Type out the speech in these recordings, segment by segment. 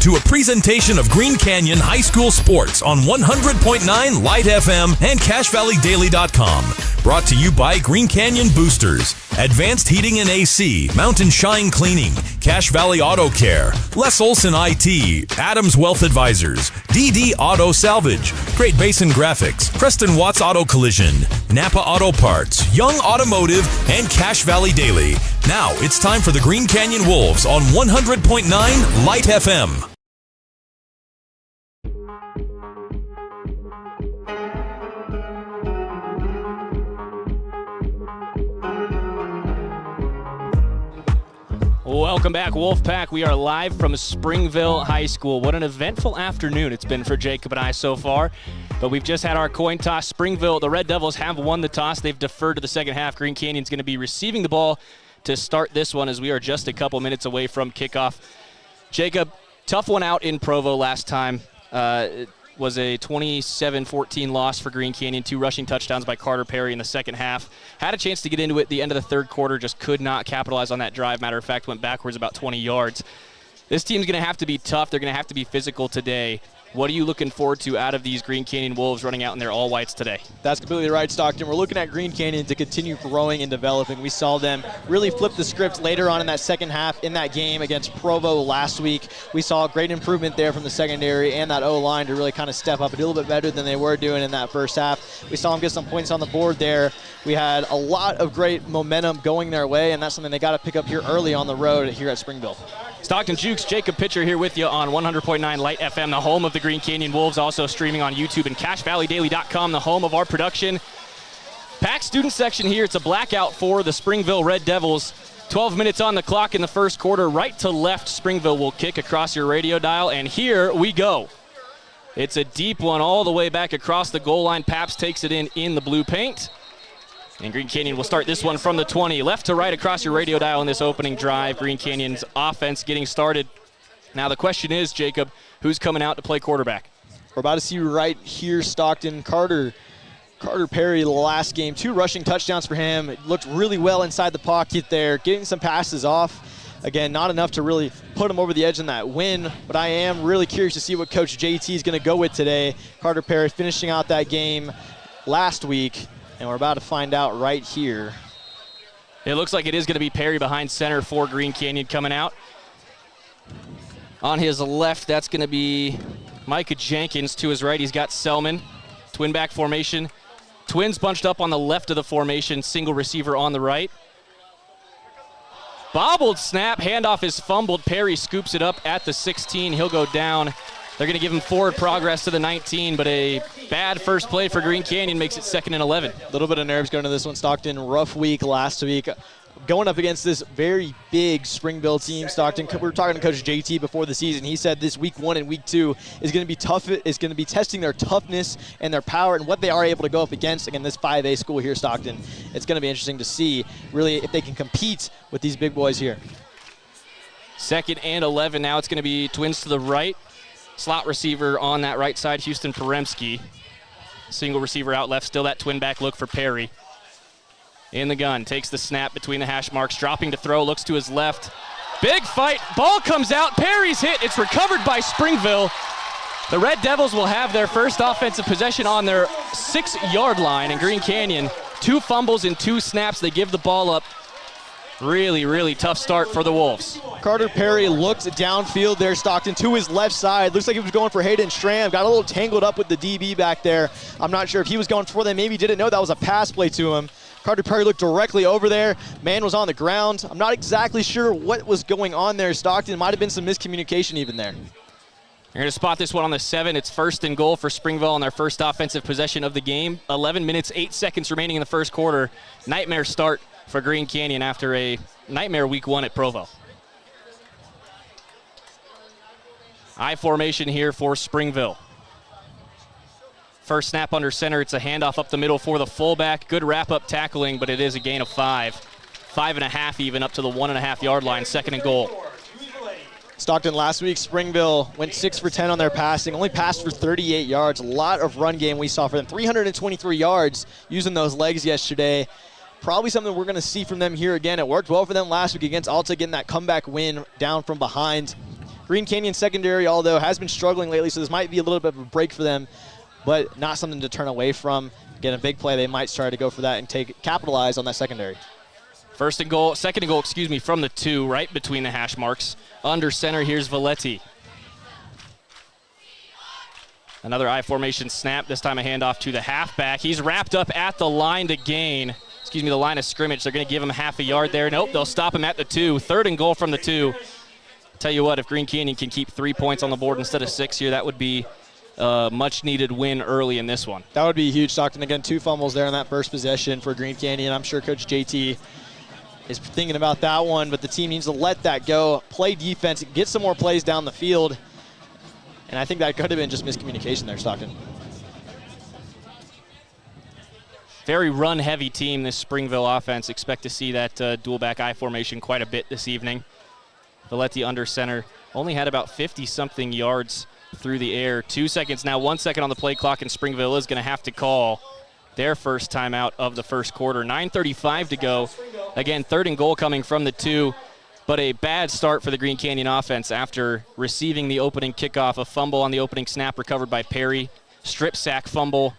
to a presentation of Green Canyon High School Sports on 100.9 Light FM and CashValleyDaily.com. Brought to you by Green Canyon Boosters, Advanced Heating and AC, Mountain Shine Cleaning, Cache Valley Auto Care, Les Olson IT, Adams Wealth Advisors, DD Auto Salvage, Great Basin Graphics, Preston Watts Auto Collision, Napa Auto Parts, Young Automotive, and Cache Valley Daily. Now it's time for the Green Canyon Wolves on 100.9 Light FM. Welcome back, Wolfpack. We are live from Springville High School. What an eventful afternoon it's been for Jacob and I so far. But we've just had our coin toss. Springville, the Red Devils have won the toss. They've deferred to the second half. Green Canyon's going to be receiving the ball to start this one as we are just a couple minutes away from kickoff. Jacob, tough one out in Provo last time. It was a 27-14 loss for Green Canyon. 2 rushing touchdowns by Carter Perry in the second half. Had a chance to get into it at the end of the third quarter, just could not capitalize on that drive. Matter of fact, went backwards about 20 yards. This team's going to have to be tough. They're going to have to be physical today. What are you looking forward to out of these Green Canyon Wolves running out in their all-whites today? That's completely right, Stockton. We're looking at Green Canyon to continue growing and developing. We saw them really flip the script later on in that second half in that game against Provo last week. We saw great improvement there from the secondary and that O-line to really kind of step up a little bit better than they were doing in that first half. We saw them get some points on the board there. We had a lot of great momentum going their way, and that's something they got to pick up here early on the road here at Springville. Stockton Jukes, Jacob Pitcher here with you on 100.9 Light FM, the home of the Green Canyon Wolves, also streaming on YouTube and CashValleyDaily.com, the home of our production. Packed student section here. It's a blackout for the Springville Red Devils. 12 minutes on the clock in the first quarter. Right to left, Springville will kick across your radio dial, and here we go. It's a deep one all the way back across the goal line. Paps takes it in the blue paint. And Green Canyon will start this one from the 20. Left to right across your radio dial in this opening drive. Green Canyon's offense getting started. Now the question is, Jacob, who's coming out to play quarterback? We're about to see right here, Stockton, Carter Perry last game. 2 rushing touchdowns for him. It looked really well inside the pocket there, getting some passes off. Again, not enough to really put him over the edge in that win, but I am really curious to see what Coach JT is going to go with today. Carter Perry finishing out that game last week. And we're about to find out right here. It looks like it is going to be Perry behind center for Green Canyon coming out. On his left, that's going to be Micah Jenkins. To his right, he's got Selman. Twin back formation. Twins bunched up on the left of the formation. Single receiver on the right. Bobbled snap. Handoff is fumbled. Perry scoops it up at the 16. He'll go down. They're going to give him forward progress to the 19, but a bad first play for Green Canyon makes it 2nd and 11. A little bit of nerves going to this one, Stockton. Rough week last week. Going up against this very big Springville team, Stockton. We were talking to Coach JT before the season. He said this week 1 and week 2 is going to be tough. Is going to be testing their toughness and their power and what they are able to go up against. Again, this 5A school here, Stockton. It's going to be interesting to see really if they can compete with these big boys here. 2nd and 11. Now it's going to be Twins to the right. Slot receiver on that right side, Houston Poremski. Single receiver out left, still that twin back look for Perry. In the gun, takes the snap between the hash marks, dropping to throw, looks to his left. Big fight, ball comes out, Perry's hit, it's recovered by Springville. The Red Devils will have their first offensive possession on their 6-yard line, and Green Canyon, 2 fumbles in 2 snaps, they give the ball up. Really, really tough start for the Wolves. Carter Perry looked downfield there, Stockton, to his left side. Looks like he was going for Hayden Stram. Got a little tangled up with the DB back there. I'm not sure if he was going for them. Maybe he didn't know that was a pass play to him. Carter Perry looked directly over there. Man was on the ground. I'm not exactly sure what was going on there, Stockton. Might have been some miscommunication even there. You're going to spot this one on the 7. It's 1st and goal for Springville on their first offensive possession of the game. 11 minutes, 8 seconds remaining in the first quarter. Nightmare start for Green Canyon after a nightmare week 1 at Provo. I formation here for Springville. First snap under center. It's a handoff up the middle for the fullback. Good wrap-up tackling, but it is a gain of 5. 5.5 even up to the 1.5-yard line. 2nd and goal. Stockton, last week, Springville went 6 for 10 on their passing, only passed for 38 yards. A lot of run game we saw for them. 323 yards using those legs yesterday. Probably something we're going to see from them here again. It worked well for them last week against Alta, getting that comeback win down from behind. Green Canyon secondary, although, has been struggling lately, so this might be a little bit of a break for them, but not something to turn away from. Again, a big play, they might try to go for that and capitalize on that secondary. Second and goal, from the 2, right between the hash marks. Under center, here's Valetti. Another I formation snap, this time a handoff to the halfback. He's wrapped up at the line to gain, the line of scrimmage. They're going to give him half a yard there. Nope, they'll stop him at the 2. Third and goal from the 2. Tell you what, if Green Canyon can keep 3 points on the board instead of 6 here, that would be a much-needed win early in this one. That would be huge, Stockton. Again, 2 fumbles there in that first possession for Green Canyon. I'm sure Coach JT is thinking about that one, but the team needs to let that go, play defense, get some more plays down the field. And I think that could have been just miscommunication there, Stockton. Very run-heavy team, this Springville offense. Expect to see that dual-back I formation quite a bit this evening. Valetti under center only had about 50-something yards through the air. 2 seconds now, 1 second on the play clock, and Springville is going to have to call their first timeout of the first quarter. 9:35 to go. Again, third and goal coming from the 2. But a bad start for the Green Canyon offense after receiving the opening kickoff. A fumble on the opening snap recovered by Perry. Strip sack fumble.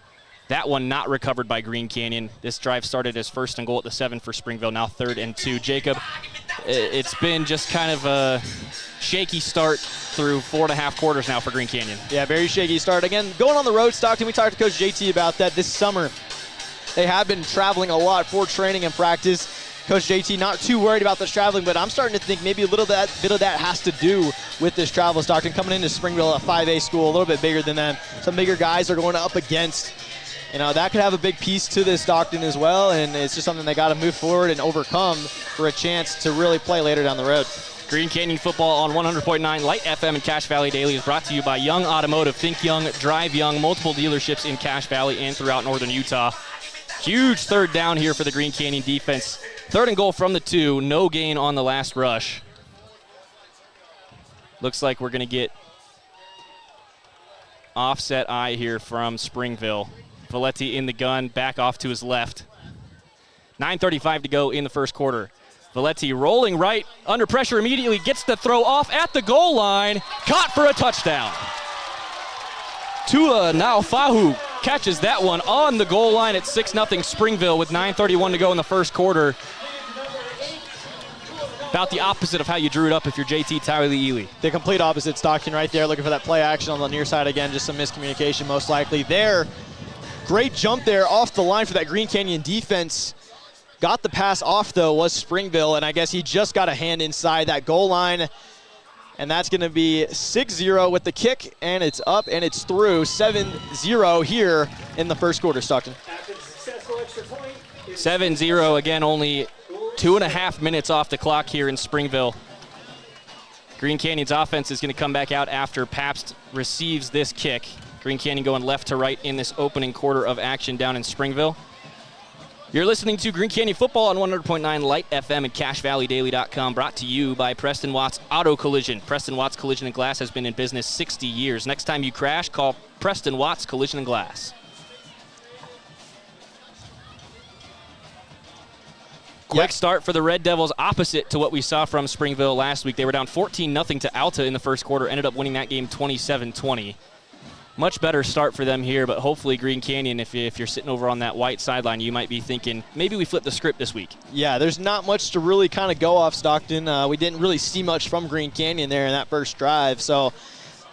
That one not recovered by Green Canyon. This drive started as first and goal at the 7 for Springville, now 3rd and 2. Jacob, it's been just kind of a shaky start through 4.5 quarters now for Green Canyon. Yeah, very shaky start. Again, going on the road, Stockton, we talked to Coach JT about that this summer. They have been traveling a lot for training and practice. Coach JT not too worried about this traveling, but I'm starting to think maybe a little bit of that has to do with this travel. Stockton coming into Springville, a 5A school, a little bit bigger than them. Some bigger guys are going up against. That could have a big piece to this, Stockton, as well, and it's just something they got to move forward and overcome for a chance to really play later down the road. Green Canyon football on 100.9 Light FM and Cache Valley Daily is brought to you by Young Automotive. Think Young, drive Young. Multiple dealerships in Cache Valley and throughout northern Utah. Huge third down here for the Green Canyon defense. Third and goal from the 2. No gain on the last rush. Looks like we're going to get offset I here from Springville. Valetti in the gun, back off to his left. 9:35 to go in the first quarter. Valetti rolling right, under pressure immediately, gets the throw off at the goal line, caught for a touchdown. Tua Naufahu catches that one on the goal line at 6-0 Springville with 9:31 to go in the first quarter. About the opposite of how you drew it up if you're JT Tyler Ely. The complete opposite, Stockton, right there, looking for that play action on the near side again, just some miscommunication most likely there. Great jump there off the line for that Green Canyon defense. Got the pass off, though, was Springville, and I guess he just got a hand inside that goal line. And that's going to be 6-0 with the kick, and it's up, and it's through. 7-0 here in the first quarter, Stockton. 7-0, again, only 2.5 minutes off the clock here in Springville. Green Canyon's offense is going to come back out after Pabst receives this kick. Green Canyon going left to right in this opening quarter of action down in Springville. You're listening to Green Canyon Football on 100.9 Light FM and CacheValleyDaily.com, brought to you by Preston Watts Auto Collision. Preston Watts Collision and Glass has been in business 60 years. Next time you crash, call Preston Watts Collision and Glass. Quick start for the Red Devils, opposite to what we saw from Springville last week. They were down 14-0 to Alta in the first quarter, ended up winning that game 27-20. Much better start for them here, but hopefully Green Canyon, if you're sitting over on that white sideline, you might be thinking, maybe we flip the script this week. Yeah, there's not much to really kind of go off, Stockton. We didn't really see much from Green Canyon there in that first drive, so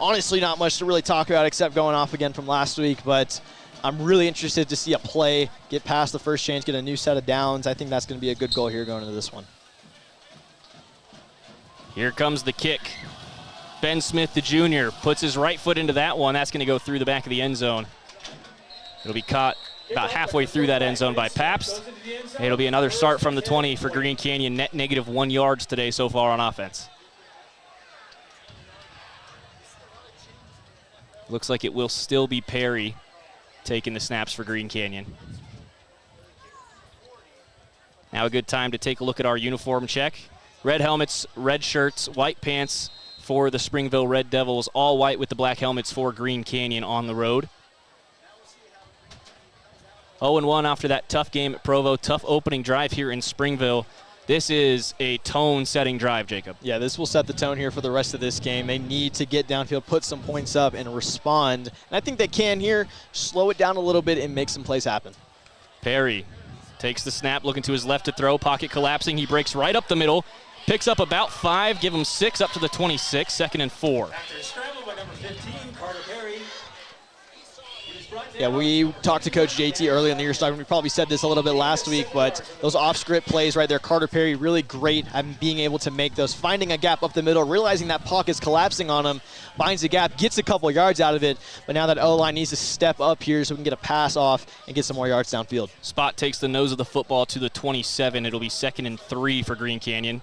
honestly not much to really talk about except going off again from last week, but I'm really interested to see a play, get past the first change, get a new set of downs. I think that's going to be a good goal here going into this one. Here comes the kick. Ben Smith, the junior, puts his right foot into that one. That's going to go through the back of the end zone. It'll be caught about halfway through that end zone by Pabst. It'll be another start from the 20 for Green Canyon. Net negative 1 yards today so far on offense. Looks like it will still be Perry taking the snaps for Green Canyon. Now a good time to take a look at our uniform check. Red helmets, red shirts, white pants for the Springville Red Devils, all white with the black helmets for Green Canyon on the road. 0-1 after that tough game at Provo, tough opening drive here in Springville. This is a tone-setting drive, Jacob. Yeah, this will set the tone here for the rest of this game. They need to get downfield, put some points up, and respond. And I think they can here. Slow it down a little bit and make some plays happen. Perry takes the snap, looking to his left to throw. Pocket collapsing. He breaks right up the middle. Picks up about 5, give him 6 up to the 26, 2nd and 4. After a scramble by number 15, Carter Perry. Yeah, we talked to Coach JT earlier in the year, so we probably said this a little bit last week, but those off-script plays right there, Carter Perry really great at being able to make those, finding a gap up the middle, realizing that pocket's collapsing on him, finds a gap, gets a couple yards out of it, but now that O-line needs to step up here so we can get a pass off and get some more yards downfield. Spot takes the nose of the football to the 27. It'll be 2nd and 3 for Green Canyon.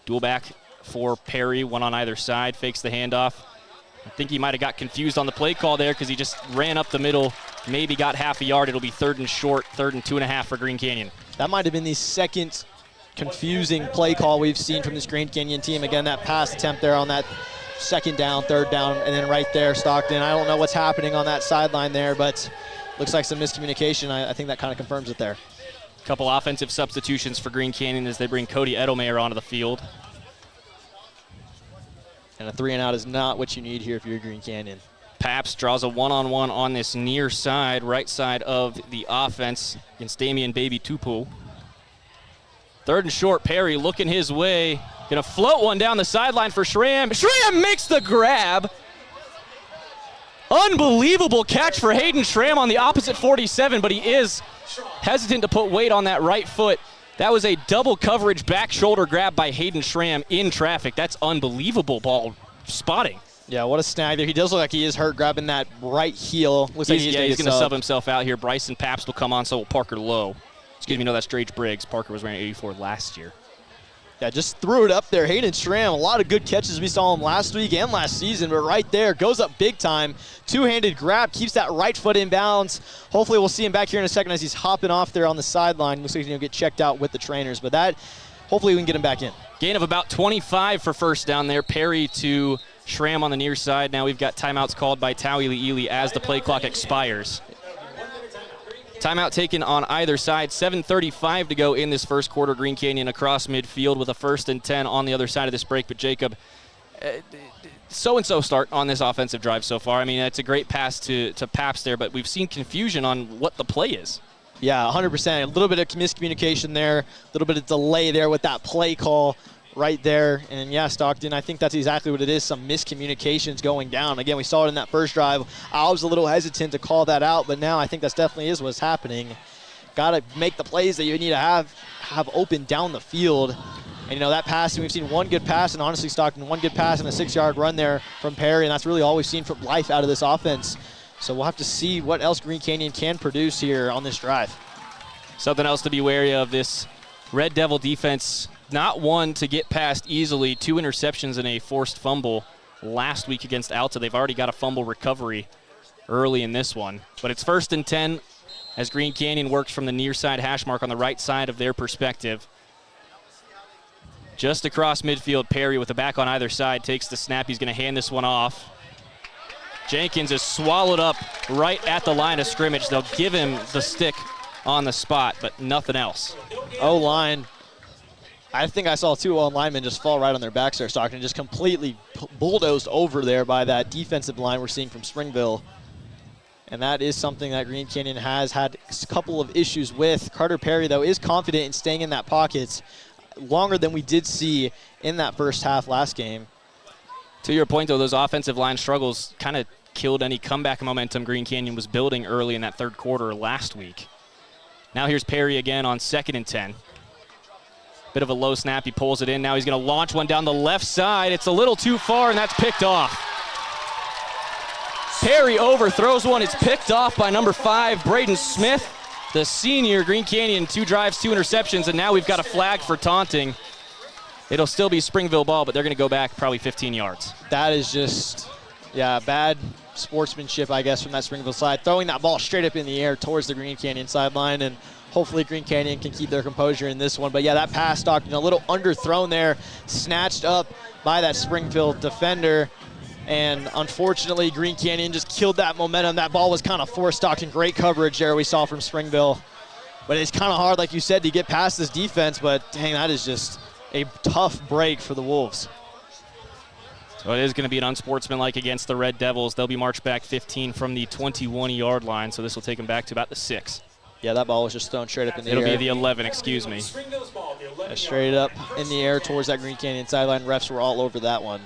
Dual back for Perry, one on either side, fakes the handoff. I think he might have got confused on the play call there because he just ran up the middle, maybe got half a yard. It'll be 3rd and short, 3rd and 2.5 for Green Canyon. That might have been the second confusing play call we've seen from this Green Canyon team. Again, that pass attempt there on that 2nd down, 3rd down, and then right there, Stockton. I don't know what's happening on that sideline there, but looks like some miscommunication. I think that kind of confirms it there. Couple offensive substitutions for Green Canyon as they bring Cody Edelmayer onto the field. And a 3-and-out is not what you need here if you're Green Canyon. Paps draws a one-on-one on this near side, right side of the offense against Damian Baby Tupu. 3rd and short, Perry looking his way. Gonna float one down the sideline for Schramm. Schramm makes the grab. Unbelievable catch for Hayden Schramm on the opposite 47, but he is hesitant to put weight on that right foot. That was a double coverage back shoulder grab by Hayden Schramm in traffic. That's unbelievable ball spotting. Yeah, what a snag there. He does look like he is hurt grabbing that right heel. Looks like he's going to sub himself out here. Bryson Pabst will come on, so will Parker Lowe. Excuse me, no, that's Drage Briggs. Parker was wearing 84 last year. Yeah, just threw it up there. Hayden Schramm, a lot of good catches. We saw him last week and last season, but right there, goes up big time. Two-handed grab, keeps that right foot in bounds. Hopefully we'll see him back here in a second as he's hopping off there on the sideline. Looks like he's going to get checked out with the trainers, but that, hopefully we can get him back in. Gain of about 25 for first down there. Perry to Schramm on the near side. Now we've got timeouts called by Towey-Ely as the play clock expires. Timeout taken on either side. 7:35 to go in this first quarter. Green Canyon across midfield with a 1st and 10 on the other side of this break. But Jacob, so-and-so start on this offensive drive so far. I mean, it's a great pass to Pabst there, but we've seen confusion on what the play is. Yeah, 100%. A little bit of miscommunication there, a little bit of delay there with that play call right there. And yeah, Stockton, I think that's exactly what it is, some miscommunications going down. Again, we saw it in that first drive. I was a little hesitant to call that out, but now I think that definitely is what's happening. Got to make the plays that you need to have open down the field. And, you know, that pass, we've seen one good pass, and honestly, Stockton, one good pass and a 6-yard run there from Perry, and that's really all we've seen from life out of this offense. So we'll have to see what else Green Canyon can produce here on this drive. Something else to be wary of, this Red Devil defense, not one to get past easily. 2 interceptions and a forced fumble last week against Alta. They've already got a fumble recovery early in this one. But it's 1st and 10 as Green Canyon works from the near side hash mark on the right side of their perspective. Just across midfield, Perry with the back on either side takes the snap. He's going to hand this one off. Jenkins is swallowed up right at the line of scrimmage. They'll give him the stick on the spot, but nothing else. O-line, I think I saw 2 linemen just fall right on their backs there, Stockton, just completely bulldozed over there by that defensive line we're seeing from Springville. And that is something that Green Canyon has had a couple of issues with. Carter Perry, though, is confident in staying in that pocket longer than we did see in that first half last game. To your point, though, those offensive line struggles kind of killed any comeback momentum Green Canyon was building early in that third quarter last week. Now here's Perry again on 2nd and 10. Bit of a low snap, he pulls it in. Now he's going to launch one down the left side. It's a little too far, and that's picked off. Perry overthrows one. It's picked off by number 5, Braden Smith, the senior. Green Canyon, 2 drives, 2 interceptions, and now we've got a flag for taunting. It'll still be Springville ball, but they're going to go back probably 15 yards. That is just, yeah, bad sportsmanship, I guess, from that Springville side. Throwing that ball straight up in the air towards the Green Canyon sideline, and hopefully Green Canyon can keep their composure in this one. But yeah, that pass, Stockton, a little underthrown there, snatched up by that Springville defender. And unfortunately, Green Canyon just killed that momentum. That ball was kind of forced, Stockton. Great coverage there we saw from Springville. But it's kind of hard, like you said, to get past this defense, but dang, that is just a tough break for the Wolves. So it is going to be an unsportsmanlike against the Red Devils. They'll be marched back 15 from the 21-yard line, so this will take them back to about the 6. Yeah, that ball was just thrown straight up in the air. It'll be the 11, excuse me. Straight up in the air towards that Green Canyon sideline. Refs were all over that one.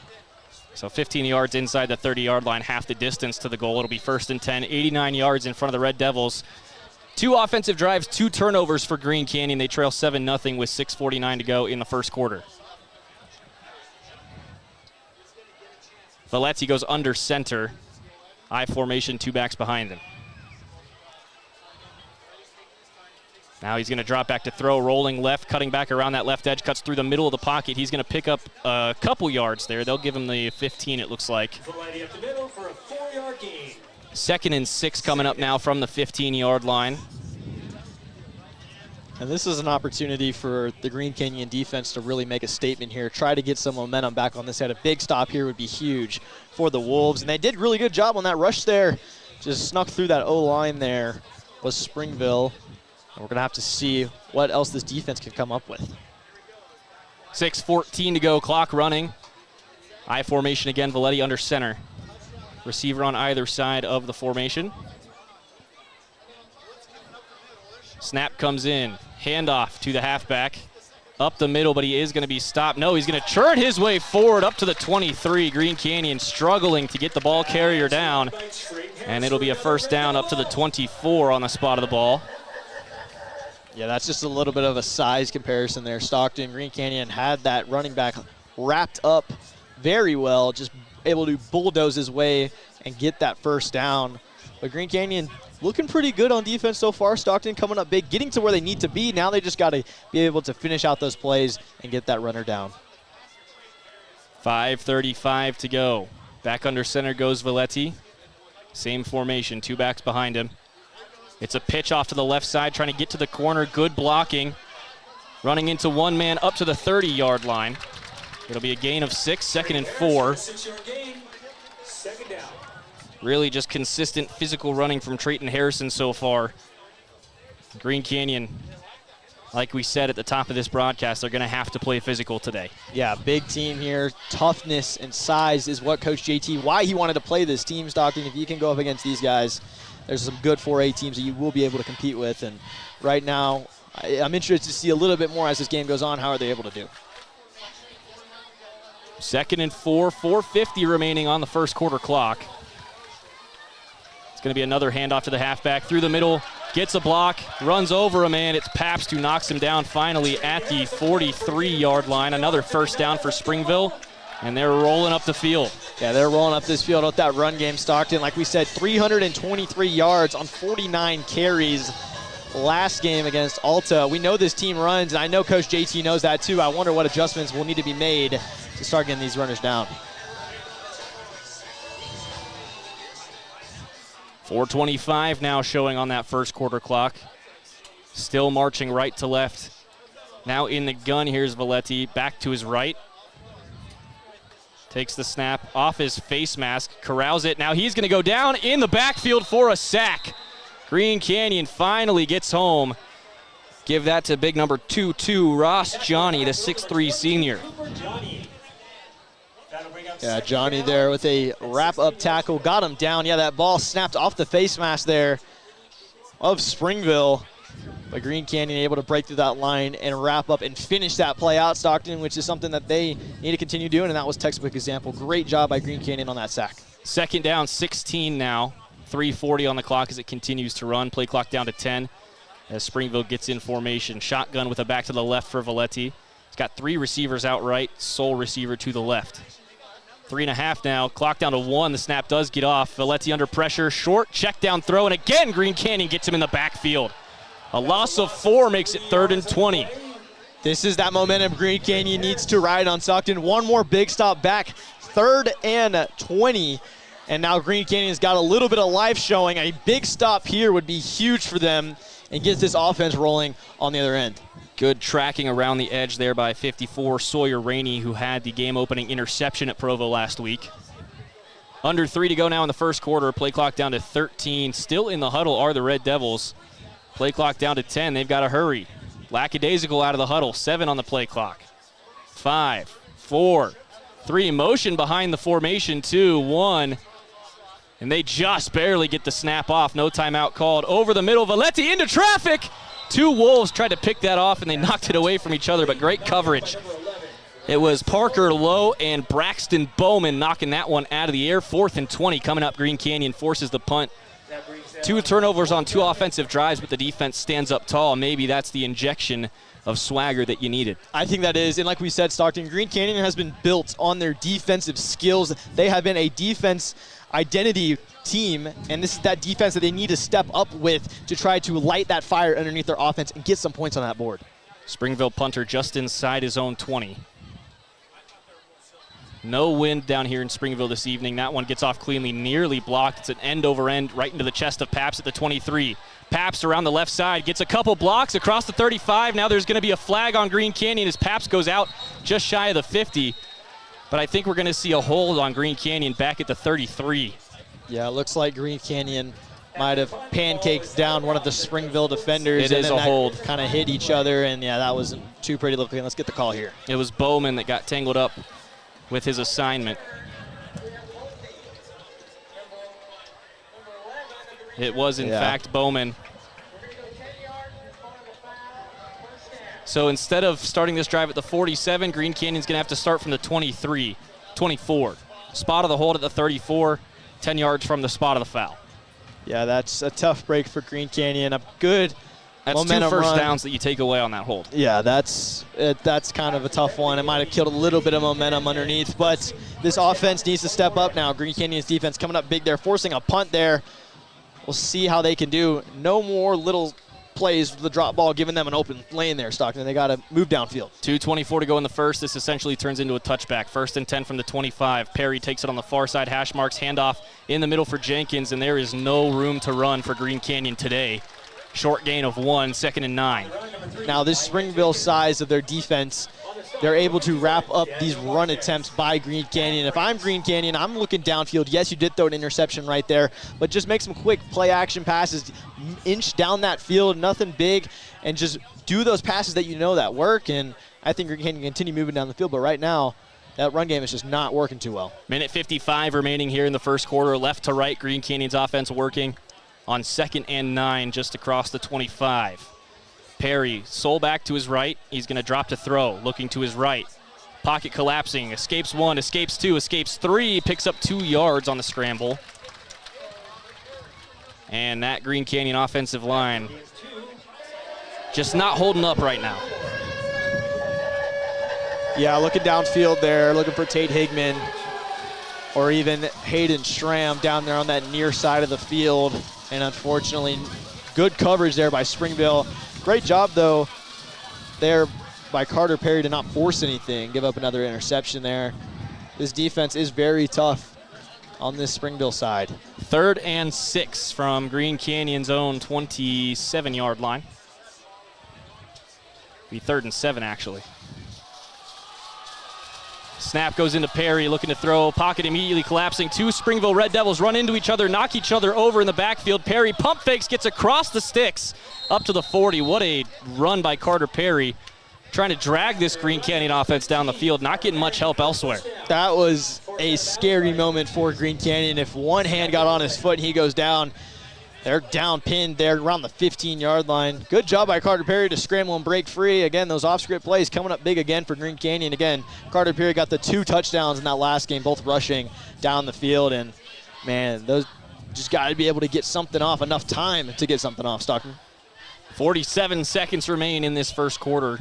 So 15 yards inside the 30-yard line, half the distance to the goal. It'll be 1st and 10, 89 yards in front of the Red Devils. 2 offensive drives, 2 turnovers for Green Canyon. They trail 7-0 with 6:49 to go in the first quarter. Valetti goes under center. I formation, 2 backs behind him. Now he's going to drop back to throw, rolling left, cutting back around that left edge, cuts through the middle of the pocket. He's going to pick up a couple yards there. They'll give him the 15, it looks like. Valetti up the middle for a 4-yard gain. 2nd and 6 coming up now from the 15-yard line. And this is an opportunity for the Green Canyon defense to really make a statement here, try to get some momentum back on this head. A big stop here would be huge for the Wolves. And they did a really good job on that rush there. Just snuck through that O-line there was Springville. And we're going to have to see what else this defense can come up with. 6:14 to go, clock running. I formation again, Valetti under center. Receiver on either side of the formation. Snap comes in, handoff to the halfback. Up the middle, but he is going to be stopped. No, he's going to churn his way forward up to the 23. Green Canyon struggling to get the ball carrier down. And it'll be a 1st down up to the 24 on the spot of the ball. Yeah, that's just a little bit of a size comparison there. Stockton, Green Canyon had that running back wrapped up very well, just able to bulldoze his way and get that 1st down. But Green Canyon looking pretty good on defense so far. Stockton coming up big, getting to where they need to be. Now they just got to be able to finish out those plays and get that runner down. 5:35 to go. Back under center goes Valetti. Same formation, 2 backs behind him. It's a pitch off to the left side, trying to get to the corner. Good blocking. Running into 1 man up to the 30-yard line. It'll be a gain of 6, 2nd and 4. 6-yard gain, 2nd down. Really just consistent physical running from Trayton Harrison so far. Green Canyon, like we said at the top of this broadcast, they're going to have to play physical today. Yeah, big team here. Toughness and size is what Coach JT, why he wanted to play this team, Stockton. If you can go up against these guys, there's some good 4A teams that you will be able to compete with. And right now, I'm interested to see a little bit more as this game goes on. How are they able to do? 2nd and 4, 4:50 remaining on the first quarter clock. It's going to be another handoff to the halfback through the middle, gets a block, runs over a man. It's Pabst who knocks him down finally at the 43-yard line. Another 1st down for Springville, and they're rolling up the field. Yeah, they're rolling up this field with that run game, Stockton. Like we said, 323 yards on 49 carries last game against Alta. We know this team runs, and I know Coach JT knows that too. I wonder what adjustments will need to be made to start getting these runners down. 4:25 now showing on that first quarter clock. Still marching right to left. Now in the gun, here's Valetti back to his right. Takes the snap off his face mask, corrals it. Now he's going to go down in the backfield for a sack. Green Canyon finally gets home. Give that to big number 2-2, Ross Johnny, the 6'3 senior. Yeah, Johnny there with a wrap-up tackle, got him down. Yeah, that ball snapped off the face mask there of Springville. But Green Canyon able to break through that line and wrap up and finish that play out, Stockton, which is something that they need to continue doing, and that was textbook example. Great job by Green Canyon on that sack. 2nd down, 16 now. 3:40 on the clock as it continues to run. Play clock down to 10 as Springville gets in formation. Shotgun with a back to the left for Valetti. He's got 3 receivers out right, sole receiver to the left. 3.5 now, clock down to 1. The snap does get off. Valetti under pressure, short check down throw, and again Green Canyon gets him in the backfield. A loss of 4 makes it 3rd and 20. This is that momentum Green Canyon needs to ride on, Stockton. One more big stop back, 3rd and 20. And now Green Canyon's got a little bit of life showing. A big stop here would be huge for them and gets this offense rolling on the other end. Good tracking around the edge there by 54 Sawyer Rainey, who had the game-opening interception at Provo last week. Under 3 to go now in the first quarter. Play clock down to 13. Still in the huddle are the Red Devils. Play clock down to 10. They've got to hurry. Lackadaisical out of the huddle. 7 on the play clock. 5, 4, 3. Motion behind the formation. 2, 1. And they just barely get the snap off. No timeout called. Over the middle. Valetti into traffic. 2 Wolves tried to pick that off, and they knocked it away from each other, but great coverage. It was Parker Lowe and Braxton Bowman knocking that one out of the air. 4th and 20 coming up. Green Canyon forces the punt. 2 turnovers on 2 offensive drives, but the defense stands up tall. Maybe that's the injection of swagger that you needed. I think that is, and like we said, Stockton, Green Canyon has been built on their defensive skills. They have been a defense identity team, and this is that defense that they need to step up with to try to light that fire underneath their offense and get some points on that board. Springville punter just inside his own 20. No wind down here in Springville this evening. That one gets off cleanly, nearly blocked. It's an end over end right into the chest of Paps at the 23. Paps around the left side, gets a couple blocks across the 35. Now there's going to be a flag on Green Canyon as Paps goes out just shy of the 50. But I think we're going to see a hold on Green Canyon back at the 33. Yeah, it looks like Green Canyon might have pancaked down one of the Springville defenders. It is a hold. Kind of hit each other, and yeah, that wasn't too pretty looking. Let's get the call here. It was Bowman that got tangled up with his assignment. It was, in fact, Bowman. So instead of starting this drive at the 47, Green Canyon's going to have to start from the 24. Spot of the hold at the 34, 10 yards from the spot of the foul. Yeah, that's a tough break for Green Canyon. A good That's 2 first downs that you take away on that hold. Yeah, that's kind of a tough one. It might have killed a little bit of momentum underneath, but this offense needs to step up now. Green Canyon's defense coming up big there, forcing a punt there. We'll see how they can do. No more little plays with the drop ball, giving them an open lane there, Stockton. They got to move downfield. 2:24 to go in the first. This essentially turns into a touchback. 1st and 10 from the 25. Perry takes it on the far side. Hash marks, handoff in the middle for Jenkins, and there is no room to run for Green Canyon today. Short gain of 1, 2nd and 9. Now this Springville size of their defense, they're able to wrap up these run attempts by Green Canyon. If I'm Green Canyon, I'm looking downfield. Yes, you did throw an interception right there, but just make some quick play action passes, inch down that field, nothing big, and just do those passes that you know that work. And I think Green Canyon can continue moving down the field, but right now, that run game is just not working too well. Minute 55 remaining here in the first quarter. Left to right, Green Canyon's offense working on 2nd and 9 just across the 25. Perry, sole back to his right. He's going to drop to throw, looking to his right. Pocket collapsing, escapes 1, escapes 2, escapes 3, picks up 2 yards on the scramble. And that Green Canyon offensive line just not holding up right now. Yeah, looking downfield there, looking for Tate Higman or even Hayden Schramm down there on that near side of the field. And unfortunately, good coverage there by Springville. Great job, though, there by Carter Perry to not force anything, give up another interception there. This defense is very tough on this Springville side. 3rd and 6 from Green Canyon's own 27-yard line. Be 3rd and 7, actually. Snap goes into Perry, looking to throw. Pocket immediately collapsing. 2 Springville Red Devils run into each other, knock each other over in the backfield. Perry pump fakes, gets across the sticks up to the 40. What a run by Carter Perry, trying to drag this Green Canyon offense down the field, not getting much help elsewhere. That was a scary moment for Green Canyon. If one hand got on his foot and he goes down, they're down pinned there around the 15-yard line. Good job by Carter Perry to scramble and break free. Again, those off-script plays coming up big again for Green Canyon. Again, Carter Perry got the 2 touchdowns in that last game, both rushing down the field. And, man, those just got to be able to get something off, enough time to get something off, Stockton. 47 seconds remain in this first quarter.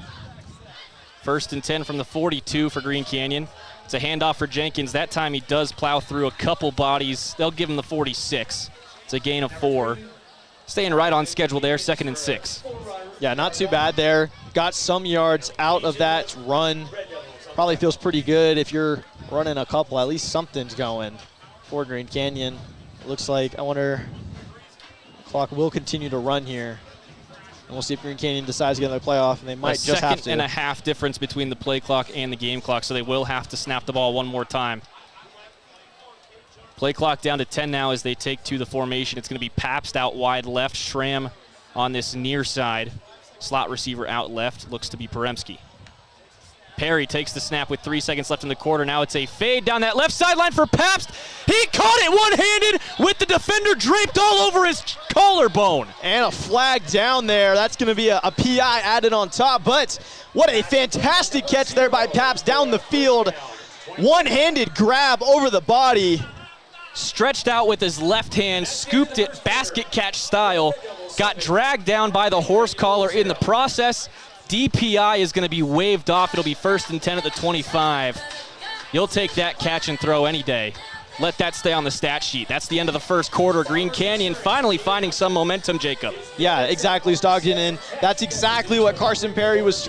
1st and 10 from the 42 for Green Canyon. It's a handoff for Jenkins. That time he does plow through a couple bodies. They'll give him the 46. It's a gain of 4. Staying right on schedule there, 2nd and 6. Yeah, not too bad there. Got some yards out of that run. Probably feels pretty good if you're running a couple. At least something's going for Green Canyon. Looks like, I wonder, the clock will continue to run here. And we'll see if Green Canyon decides to get another playoff, and they might just have to. 1.5 seconds difference between the play clock and the game clock, so they will have to snap the ball one more time. Play clock down to 10 now as they take to the formation. It's going to be Pabst out wide left, Schramm on this near side. Slot receiver out left looks to be Poremski. Perry takes the snap with 3 seconds left in the quarter. Now it's a fade down that left sideline for Pabst. He caught it one-handed with the defender draped all over his collarbone. And a flag down there. That's going to be a PI added on top. But what a fantastic catch there by Pabst down the field. One-handed grab over the body. Stretched out with his left hand, scooped it basket catch style. Got dragged down by the horse collar in the process. DPI is going to be waved off. It'll be 1st and 10 at the 25. You'll take that catch and throw any day. Let that stay on the stat sheet. That's the end of the first quarter. Green Canyon finally finding some momentum, Jacob. Yeah, exactly, Stockton, and that's exactly what Carter Perry was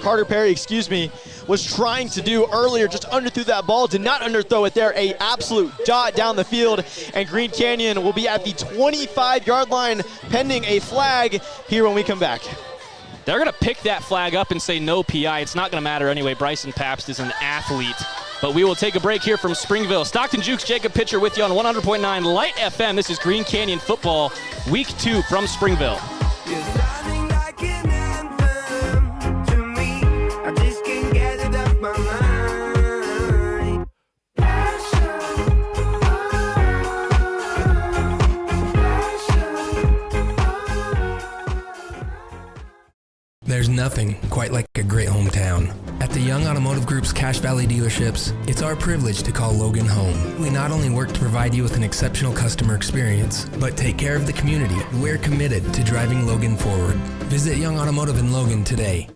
trying to do earlier. Just underthrew that ball, did not underthrow it there. A absolute dot down the field, and Green Canyon will be at the 25-yard line pending a flag here when we come back. They're going to pick that flag up and say no PI. It's not going to matter anyway. Bryson Pabst is an athlete. But we will take a break here from Springville. Stockton Jukes, Jacob Pitcher with you on 100.9 Light FM. This is Green Canyon Football, Week 2 from Springville. There's nothing quite like a great hometown. At the Young Automotive Group's Cache Valley dealerships, it's our privilege to call Logan home. We not only work to provide you with an exceptional customer experience, but take care of the community. We're committed to driving Logan forward. Visit Young Automotive in Logan today.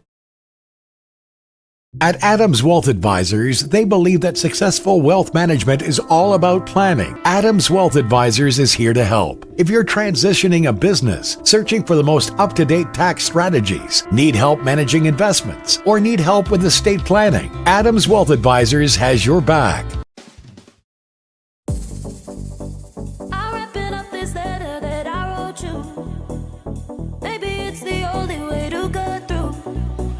At Adams Wealth Advisors, they believe that successful wealth management is all about planning. Adams Wealth Advisors is here to help. If you're transitioning a business, searching for the most up-to-date tax strategies, need help managing investments, or need help with estate planning, Adams Wealth Advisors has your back.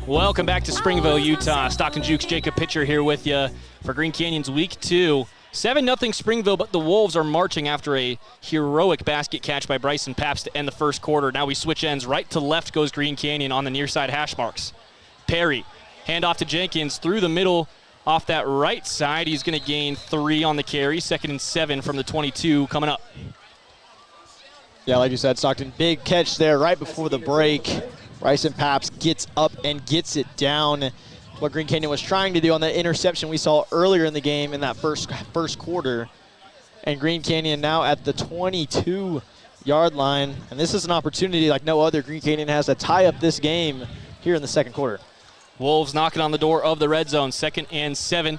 Welcome back to Springville, Utah. Stockton Jukes, Jacob Pitcher here with you for Green Canyon's Week 2. 7-0 Springville, but the Wolves are marching after a heroic basket catch by Bryson Pabst to end the first quarter. Now we switch ends. Right to left goes Green Canyon on the near side hash marks. Perry, handoff to Jenkins through the middle off that right side. He's going to gain 3 on the carry. 2nd and 7 from the 22 coming up. Yeah, like you said, Stockton, big catch there right before the break. Bryson Pabst gets up and gets it down. What Green Canyon was trying to do on that interception we saw earlier in the game in that first quarter. And Green Canyon now at the 22-yard line. And this is an opportunity like no other Green Canyon has to tie up this game here in the second quarter. Wolves knocking on the door of the red zone. 2nd and 7.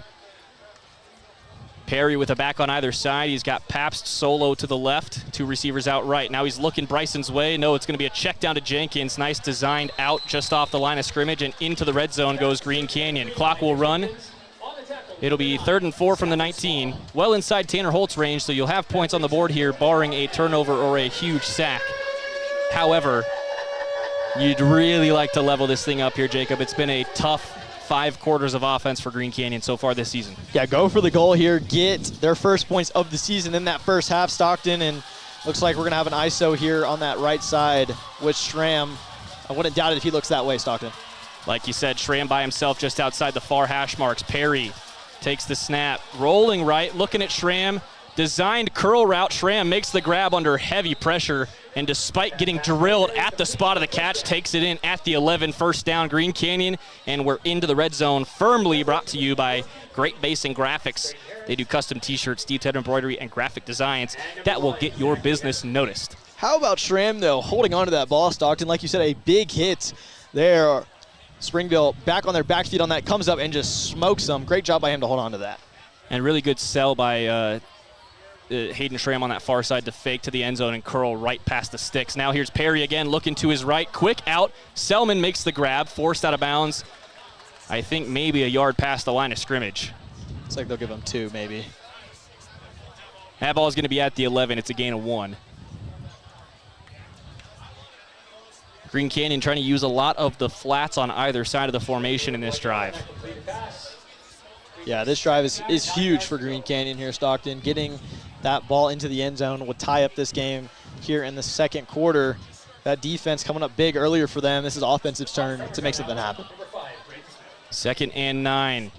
Perry with a back on either side. He's got Pabst solo to the left, 2 receivers out right. Now he's looking Bryson's way. No, it's going to be a check down to Jenkins. Nice designed out just off the line of scrimmage, and into the red zone goes Green Canyon. Clock will run. It'll be 3rd and 4 from the 19. Well inside Tanner Holt's range, so you'll have points on the board here, barring a turnover or a huge sack. However, you'd really like to level this thing up here, Jacob. It's been a tough 5 quarters of offense for Green Canyon so far this season. Yeah, go for the goal here. Get their first points of the season in that first half, Stockton. And looks like we're going to have an ISO here on that right side with Schramm. I wouldn't doubt it if he looks that way, Stockton. Like you said, Schramm by himself just outside the far hash marks. Perry takes the snap. Rolling right, looking at Schramm. Designed curl route. Schramm makes the grab under heavy pressure, and despite getting drilled at the spot of the catch, takes it in at the 11. 1st down, Green Canyon, and we're into the red zone. Firmly brought to you by Great Basin Graphics. They do custom t-shirts, detailed embroidery, and graphic designs that will get your business noticed. How about Schramm, though, holding on to that ball, Stockton? Like you said, a big hit there. Springville back on their back feet on that, comes up and just smokes them. Great job by him to hold on to that. And really good sell by Hayden Schramm on that far side to fake to the end zone and curl right past the sticks. Now here's Perry again, looking to his right. Quick out. Selman makes the grab, forced out of bounds. I think maybe a yard past the line of scrimmage. Looks like they'll give him 2, maybe. That ball is going to be at the 11. It's a gain of 1. Green Canyon trying to use a lot of the flats on either side of the formation in this drive. Yeah, this drive is huge for Green Canyon here, Stockton. Getting that ball into the end zone would tie up this game here in the second quarter. That defense coming up big earlier for them. This is offensive's turn to make something happen. 2nd and 9.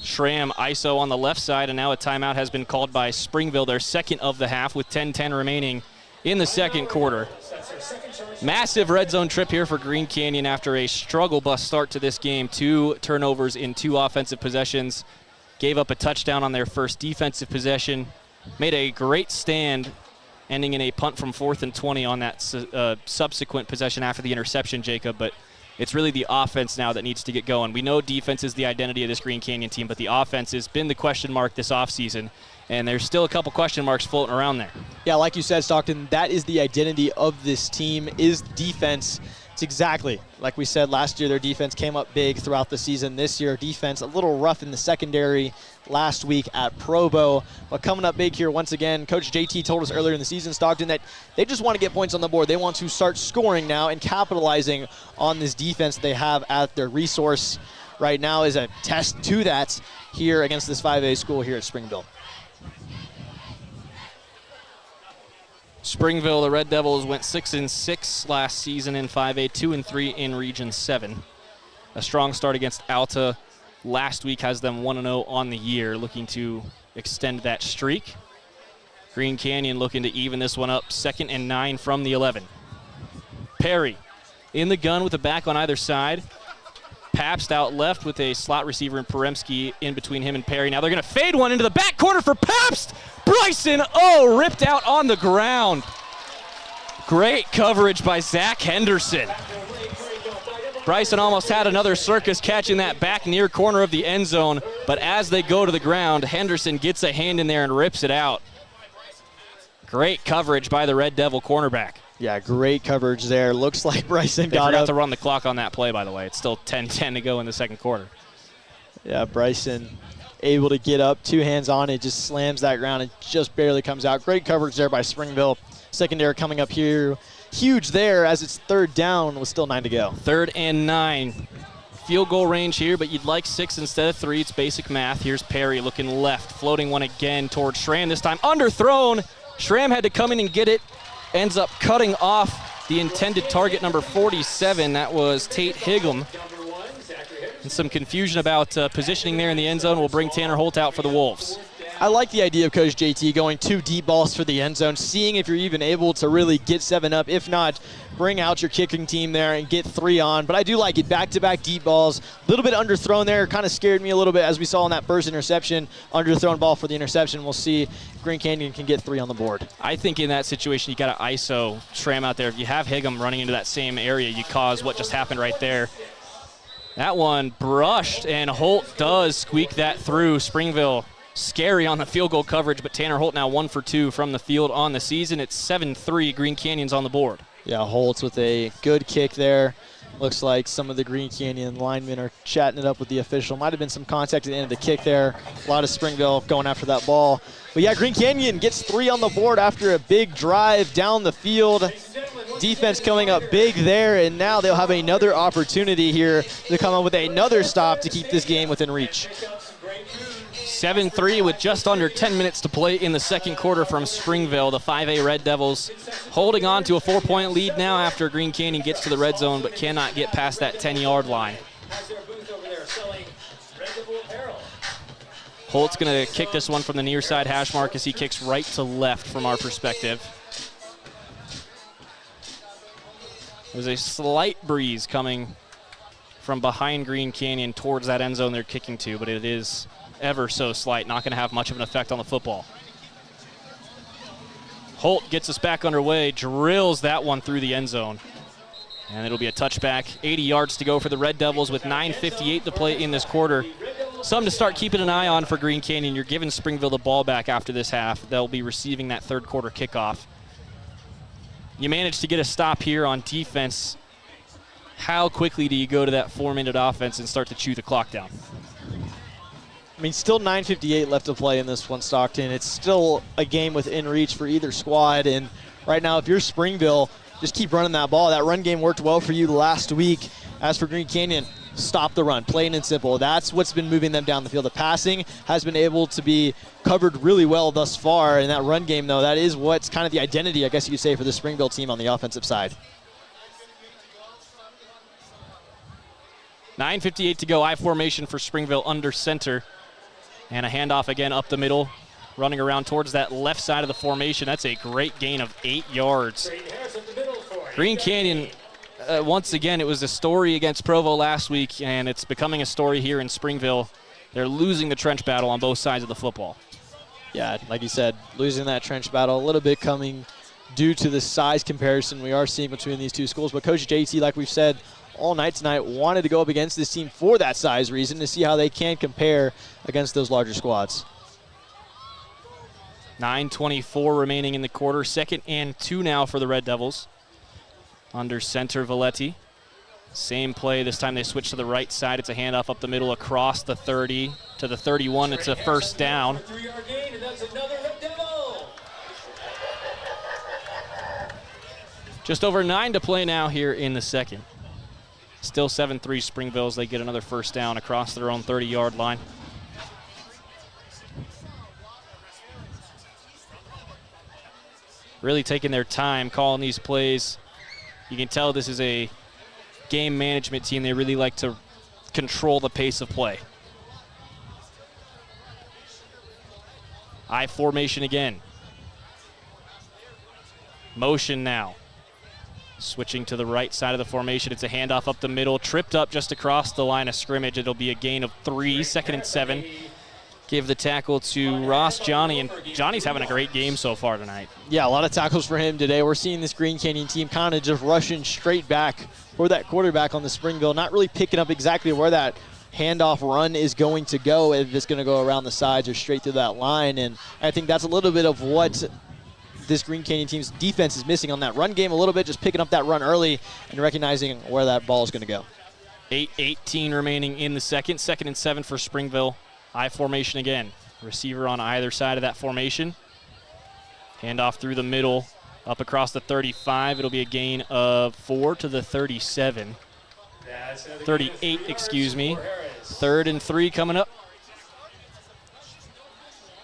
Schramm ISO on the left side, and now a timeout has been called by Springville, their second of the half, with 10:10 remaining in the second quarter. Massive red zone trip here for Green Canyon after a struggle bus start to this game. 2 turnovers in 2 offensive possessions. Gave up a touchdown on their first defensive possession. Made a great stand, ending in a punt from 4th and 20 on that subsequent possession after the interception, Jacob. But it's really the offense now that needs to get going. We know defense is the identity of this Green Canyon team, but the offense has been the question mark this offseason, and there's still a couple question marks floating around there. Yeah, like you said, Stockton, that is the identity of this team, is defense. It's exactly like we said last year. Their defense came up big throughout the season. This year, defense a little rough in the secondary last week at Provo, but coming up big here once again. Coach JT told us earlier in the season, Stockton, that they just want to get points on the board. They want to start scoring now and capitalizing on this defense they have at their resource right now. Is a test to that here against this 5A school here at Springville. Springville, the Red Devils, went 6-6 last season in 5A, 2-3 in Region 7. A strong start against Alta last week has them 1-0 on the year, looking to extend that streak. Green Canyon looking to even this one up, 2nd and 9 from the 11. Perry in the gun with the back on either side. Pabst out left with a slot receiver in Peremski in between him and Perry. Now they're going to fade one into the back corner for Pabst. Bryson, ripped out on the ground. Great coverage by Zach Henderson. Bryson almost had another circus catch in that back near corner of the end zone, but as they go to the ground, Henderson gets a hand in there and rips it out. Great coverage by the Red Devil cornerback. Yeah, great coverage there. Looks like Bryson They got forgot up. to run the clock on that play, by the way. It's still 10-10 to go in the second quarter. Yeah, Bryson able to get up, 2 hands on it, just slams that ground and just barely comes out. Great coverage there by Springville. Secondary coming up here. Huge there as it's 3rd down with still 9 to go. 3rd and 9. Field goal range here, but you'd like 6 instead of 3. It's basic math. Here's Perry looking left, floating one again towards Schramm. This time underthrown. Schramm had to come in and get it. Ends up cutting off the intended target, number 47. That was Tate Higgum. And some confusion about positioning there in the end zone will bring Tanner Holt out for the Wolves. I like the idea of Coach JT going 2 deep balls for the end zone, seeing if you're even able to really get 7 up. If not, bring out your kicking team there and get 3 on. But I do like it. Back-to-back deep balls. A little bit underthrown there. Kind of scared me a little bit as we saw in that first interception. Underthrown ball for the interception. We'll see if Green Canyon can get 3 on the board. I think in that situation, you got to ISO Schramm out there. If you have Higgum running into that same area, you cause what just happened right there. That one brushed, and Holt does squeak that through. Springville scary on the field goal coverage, but Tanner Holt now 1 for 2 from the field on the season. It's 7-3, Green Canyon's on the board. Yeah, Holtz with a good kick there. Looks like some of the Green Canyon linemen are chatting it up with the official. Might have been some contact at the end of the kick there. A lot of Springville going after that ball. But yeah, Green Canyon gets 3 on the board after a big drive down the field. Defense coming up big there, and now they'll have another opportunity here to come up with another stop to keep this game within reach. 7-3 with just under 10 minutes to play in the second quarter from Springville. The 5A Red Devils holding on to a 4-point lead now after Green Canyon gets to the red zone but cannot get past that 10-yard line. Holt's going to kick this one from the near side hash mark as he kicks right to left from our perspective. There's a slight breeze coming from behind Green Canyon towards that end zone they're kicking to, but it is ever so slight, not going to have much of an effect on the football. Holt gets us back underway, drills that one through the end zone. And it'll be a touchback, 80 yards to go for the Red Devils with 9:58 to play in this quarter. Some to start keeping an eye on for Green Canyon. You're giving Springville the ball back after this half. They'll be receiving that third quarter kickoff. You managed to get a stop here on defense. How quickly do you go to that 4-minute offense and start to chew the clock down? I mean, still 9:58 left to play in this one, Stockton. It's still a game within reach for either squad. And right now, if you're Springville, just keep running that ball. That run game worked well for you last week. As for Green Canyon, stop the run, plain and simple. That's what's been moving them down the field. The passing has been able to be covered really well thus far. In that run game, though, that is what's kind of the identity, I guess you could say, for the Springville team on the offensive side. 9:58 to go. I formation for Springville under center. And a handoff again up the middle, running around towards that left side of the formation. That's a great gain of 8 yards. Green Canyon, once again, it was a story against Provo last week, and it's becoming a story here in Springville. They're losing the trench battle on both sides of the football. Yeah, like you said, losing that trench battle, a little bit coming due to the size comparison we are seeing between these two schools. But Coach JT, like we've said all night tonight, wanted to go up against this team for that size reason, to see how they can compare against those larger squads. 9:24 remaining in the quarter. 2nd and 2 now for the Red Devils. Under center, Valetti. Same play. This time they switch to the right side. It's a handoff up the middle across the 30 to the 31. It's a first down. Just over 9 to play now here in the second. Still 7-3 Springville as they get another first down across their own 30-yard line. Really taking their time calling these plays. You can tell this is a game management team. They really like to control the pace of play. I formation again. Motion now. Switching to the right side of the formation. It's a handoff up the middle. Tripped up just across the line of scrimmage. It'll be a gain of 3. 2nd and 7. Give the tackle to Ross Johnny, and Johnny's having a great game so far tonight. Yeah, a lot of tackles for him today. We're seeing this Green Canyon team kind of just rushing straight back for that quarterback on the Springville, not really picking up exactly where that handoff run is going to go, if it's going to go around the sides or straight through that line. And I think that's a little bit of what this Green Canyon team's defense is missing on that run game a little bit, just picking up that run early and recognizing where that ball is going to go. 8:18 remaining in the second. 2nd and 7 for Springville. I formation again. Receiver on either side of that formation. Handoff through the middle, up across the 35. It'll be a gain of 4 to the 37. 38, excuse me. 3rd and 3 coming up.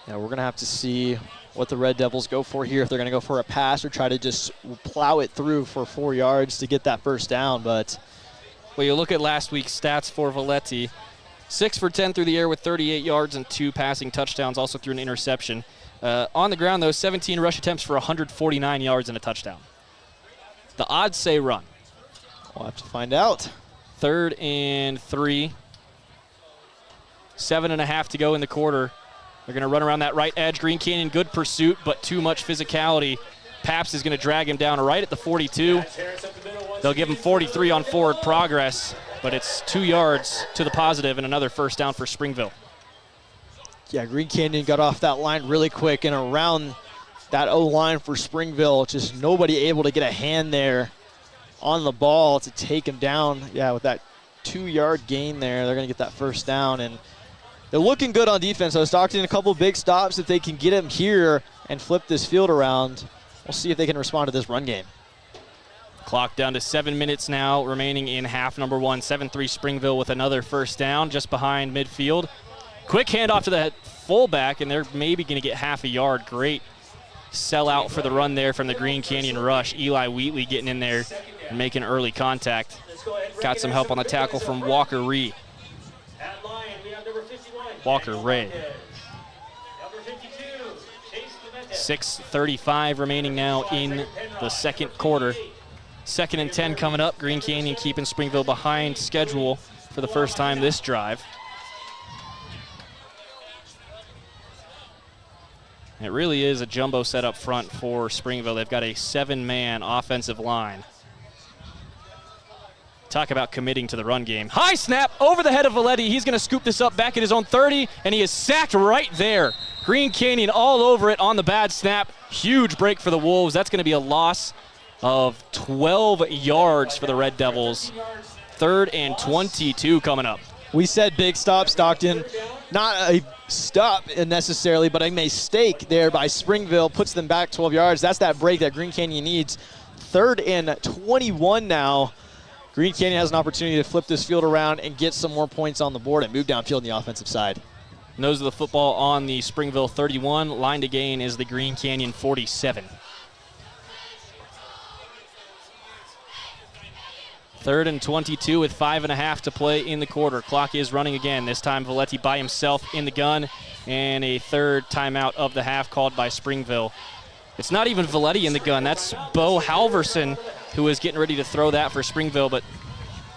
Yeah, we're going to have to see what the Red Devils go for here, if they're going to go for a pass or try to just plow it through for 4 yards to get that first down. But well, you look at last week's stats for Valetti. 6 for 10 through the air with 38 yards and 2 passing touchdowns, also through an interception. On the ground, though, 17 rush attempts for 149 yards and a touchdown. The odds say run. We'll have to find out. 3rd and 3. 7.5 to go in the quarter. They're going to run around that right edge. Green Canyon, good pursuit, but too much physicality. Paps is going to drag him down right at the 42. They'll give him 43 on forward progress, but it's 2 yards to the positive and another first down for Springville. Yeah, Green Canyon got off that line really quick and around that O-line for Springville. Just nobody able to get a hand there on the ball to take him down. Yeah, with that 2-yard gain there, they're going to get that first down. And they're looking good on defense. I was talking a couple big stops. If they can get him here and flip this field around, we'll see if they can respond to this run game. Clock down to 7 minutes now, remaining in half number 1. 7-3 Springville with another first down just behind midfield. Quick handoff to the fullback, and they're maybe going to get half a yard. Great sellout for the run there from the Green Canyon rush. Eli Wheatley getting in there and making early contact. Got some help on the tackle from Walker Ree. Walker Ray. 6:35 remaining now in the second quarter. 2nd and 10 coming up. Green Canyon keeping Springville behind schedule for the first time this drive. It really is a jumbo set up front for Springville. They've got a 7-man offensive line. Talk about committing to the run game. High snap over the head of Valetti. He's going to scoop this up back at his own 30, and he is sacked right there. Green Canyon all over it on the bad snap. Huge break for the Wolves. That's going to be a loss of 12 yards for the Red Devils. 3rd and 22 coming up. We said big stop, Stockton. Not a stop necessarily, but a mistake there by Springville puts them back 12 yards. That's that break that Green Canyon needs. 3rd and 21 now Green Canyon has an opportunity to flip this field around and get some more points on the board and move downfield on the offensive side. Nose of the football on the Springville 31. Line to gain is the Green Canyon 47. 3rd and 22 with 5.5 to play in the quarter. Clock is running again. This time Valetti by himself in the gun, and a third timeout of the half called by Springville. It's not even Valetti in the gun. That's Bo Halverson who is getting ready to throw that for Springville, but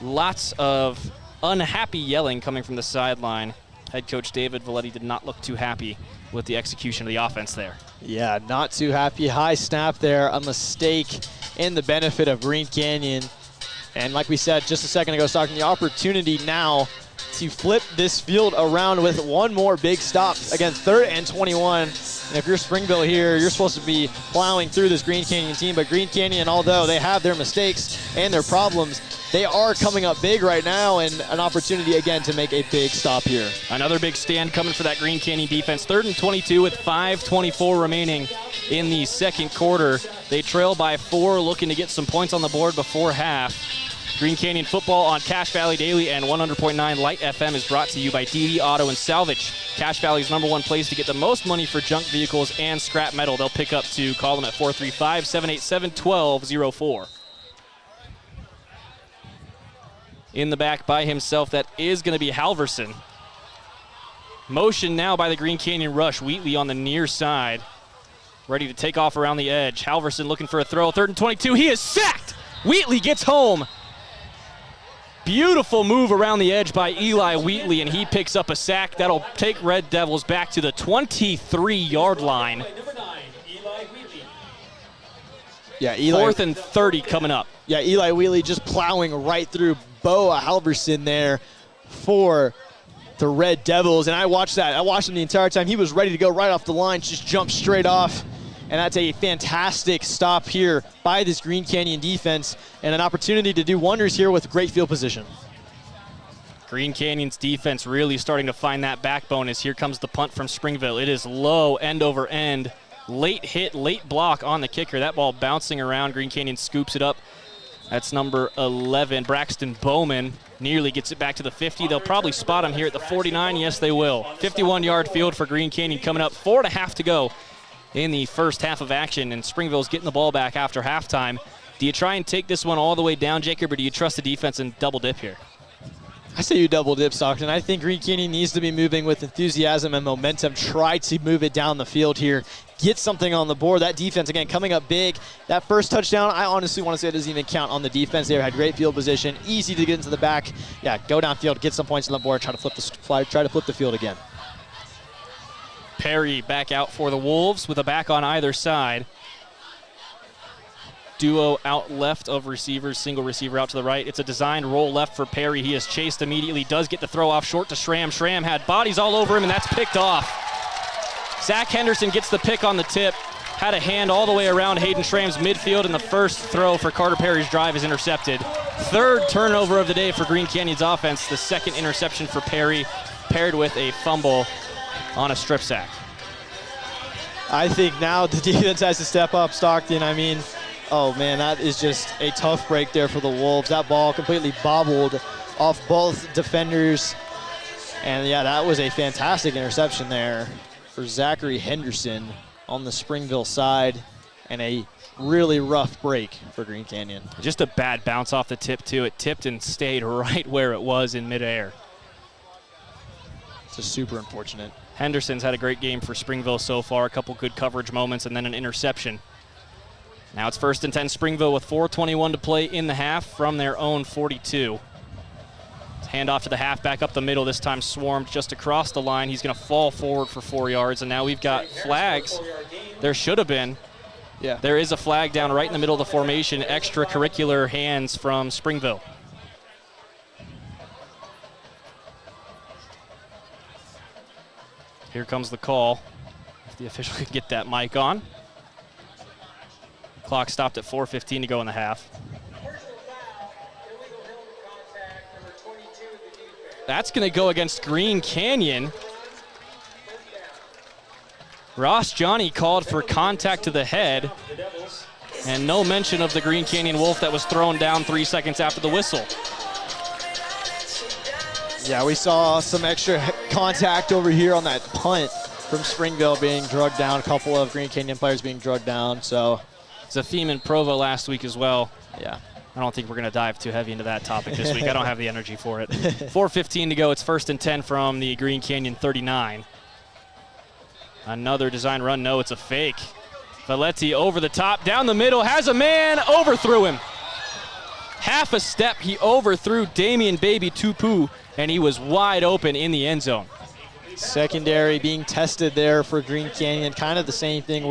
lots of unhappy yelling coming from the sideline. Head coach David Valetti did not look too happy with the execution of the offense there. Yeah, not too happy. High snap there, a mistake in the benefit of Green Canyon. And like we said just a second ago, Stockton, the opportunity now to flip this field around with one more big stop. Again, 3rd and 21. And if you're Springville here, you're supposed to be plowing through this Green Canyon team. But Green Canyon, although they have their mistakes and their problems, they are coming up big right now, and an opportunity again to make a big stop here. Another big stand coming for that Green Canyon defense. 3rd and 22 with 5:24 remaining in the second quarter. They trail by 4, looking to get some points on the board before half. Green Canyon football on Cache Valley Daily and 100.9 Light FM is brought to you by DD Auto and Salvage. Cache Valley's #1 place to get the most money for junk vehicles and scrap metal. They'll pick up to call them at 435-787-1204. In the back by himself, that is going to be Halverson. Motion now by the Green Canyon rush. Wheatley on the near side, ready to take off around the edge. Halverson looking for a throw. 3rd and 22. He is sacked. Wheatley gets home. Beautiful move around the edge by Eli Wheatley, and he picks up a sack. That'll take Red Devils back to the 23-yard line. Number 9, Eli Wheatley. Yeah, Eli. 4th and 30 coming up. Yeah, Eli Wheatley just plowing right through Bo Halverson there for the Red Devils. And I watched that. I watched him the entire time. He was ready to go right off the line, just jumped straight off. And that's a fantastic stop here by this Green Canyon defense, and an opportunity to do wonders here with great field position. Green Canyon's defense really starting to find that backbone as here comes the punt from Springville. It is low, end over end. Late hit, late block on the kicker. That ball bouncing around. Green Canyon scoops it up. That's number 11, Braxton Bowman. Nearly gets it back to the 50. They'll probably spot him here at the 49. Yes, they will. 51-yard field for Green Canyon coming up. 4.5 to go in the first half of action, and Springville's getting the ball back after halftime. Do you try and take this one all the way down, Jacob, or do you trust the defense and double dip here? I say you double dip, Stockton. I think Green Canyon needs to be moving with enthusiasm and momentum. Try to move it down the field here. Get something on the board. That defense, again, coming up big. That first touchdown, I honestly want to say it doesn't even count on the defense. They had great field position, easy to get into the back. Yeah, go downfield, get some points on the board, try to flip the field again. Perry back out for the Wolves with a back on either side. Duo out left of receivers, single receiver out to the right. It's a designed roll left for Perry. He is chased immediately, does get the throw off short to Schramm. Schramm had bodies all over him, and that's picked off. Zach Henderson gets the pick on the tip. Had a hand all the way around Hayden Schramm's midfield, and the first throw for Carter Perry's drive is intercepted. 3rd turnover of the day for Green Canyon's offense. The 2nd interception for Perry, paired with a fumble on a strip sack. I think now the defense has to step up, Stockton. I mean, oh man, that is just a tough break there for the Wolves. That ball completely bobbled off both defenders. And yeah, that was a fantastic interception there for Zachary Henderson on the Springville side, and a really rough break for Green Canyon. Just a bad bounce off the tip too. It tipped and stayed right where it was in midair. It's just super unfortunate. Henderson's had a great game for Springville so far. A couple good coverage moments and then an interception. Now it's 1st and 10 Springville with 4:21 to play in the half from their own 42. Hand off to the halfback up the middle, this time swarmed just across the line. He's going to fall forward for 4 yards, and now we've got flags. There should have been. Yeah. There is a flag down right in the middle of the formation. Extracurricular hands from Springville. Here comes the call. If the official could get that mic on. Clock stopped at 4:15 to go in the half. That's going to go against Green Canyon. Ross Johnny called for contact to the head. And no mention of the Green Canyon Wolf that was thrown down 3 seconds after the whistle. Yeah, we saw some extra contact over here on that punt from Springville being drugged down, a couple of Green Canyon players being drugged down. So it's a theme in Provo last week as well. Yeah. I don't think we're going to dive too heavy into that topic this week. I don't have the energy for it. 4:15 to go. It's 1st and 10 from the Green Canyon 39. Another design run. No, it's a fake. Valetti over the top, down the middle, has a man, overthrew him. Half a step, he overthrew Damian Baby Tupu, and he was wide open in the end zone. Secondary being tested there for Green Canyon. Kind of the same thing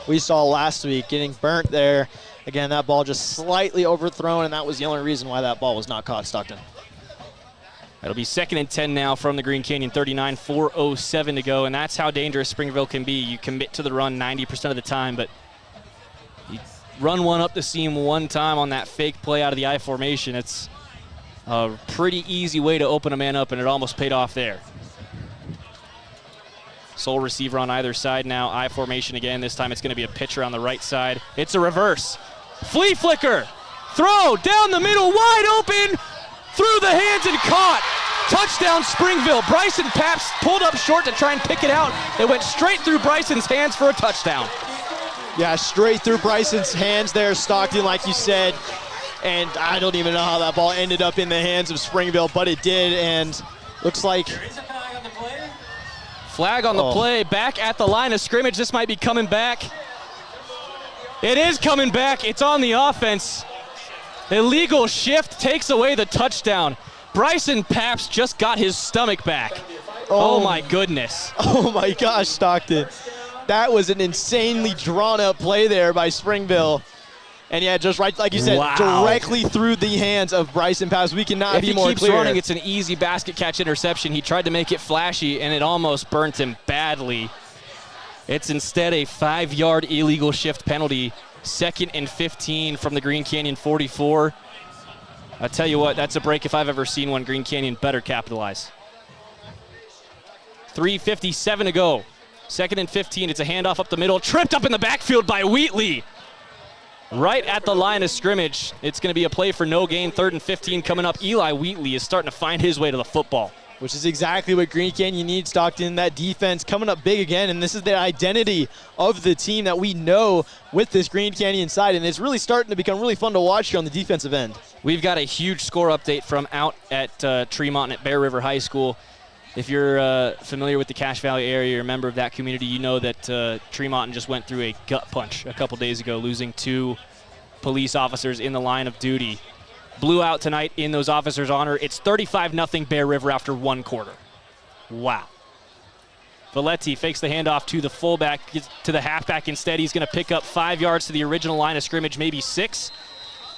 we saw last week, getting burnt there. Again, that ball just slightly overthrown, and that was the only reason why that ball was not caught, Stockton. It'll be 2nd and 10 now from the Green Canyon 39, 4:07 to go, and that's how dangerous Springville can be. You commit to the run 90% of the time, but you run one up the seam one time on that fake play out of the I formation. It's a pretty easy way to open a man up, and it almost paid off there. Sole receiver on either side now, I formation again. This time it's going to be a pitcher on the right side. It's a reverse. Flea flicker, throw down the middle, wide open, through the hands and caught. Touchdown Springville. Bryson Paps pulled up short to try and pick it out. It went straight through Bryson's hands for a touchdown. Yeah, straight through Bryson's hands there, Stockton, like you said. And I don't even know how that ball ended up in the hands of Springville, but it did, and looks like... Flag on the play, back at the line of scrimmage. This might be coming back. It is coming back. It's on the offense. Illegal shift takes away the touchdown. Bryson Paps just got his stomach back. Oh my goodness. Oh my gosh, Stockton. That was an insanely drawn up play there by Springville. And yeah, just right, like you said, directly through the hands of Bryson Paps. We cannot be more clear. If he keeps running, it's an easy basket catch interception. He tried to make it flashy, and it almost burnt him badly. It's instead a 5-yard illegal shift penalty. 2nd and 15 from the Green Canyon 44. I tell you what, that's a break if I've ever seen one. Green Canyon better capitalize. 3:57 to go. 2nd and 15. It's a handoff up the middle. Tripped up in the backfield by Wheatley. Right at the line of scrimmage. It's going to be a play for no gain. 3rd and 15 coming up. Eli Wheatley is starting to find his way to the football. Which is exactly what Green Canyon needs, Stockton. That defense coming up big again, and this is the identity of the team that we know with this Green Canyon side, and it's really starting to become really fun to watch here on the defensive end. We've got a huge score update from out at Tremont and at Bear River High School. If you're familiar with the Cache Valley area, you're a member of that community, you know that Tremont just went through a gut punch a couple days ago, losing 2 police officers in the line of duty. Blew out tonight in those officers' honor. It's 35-0 Bear River after 1 quarter. Wow. Valetti fakes the handoff to the fullback, gets to the halfback instead. He's going to pick up 5 yards to the original line of scrimmage, maybe 6.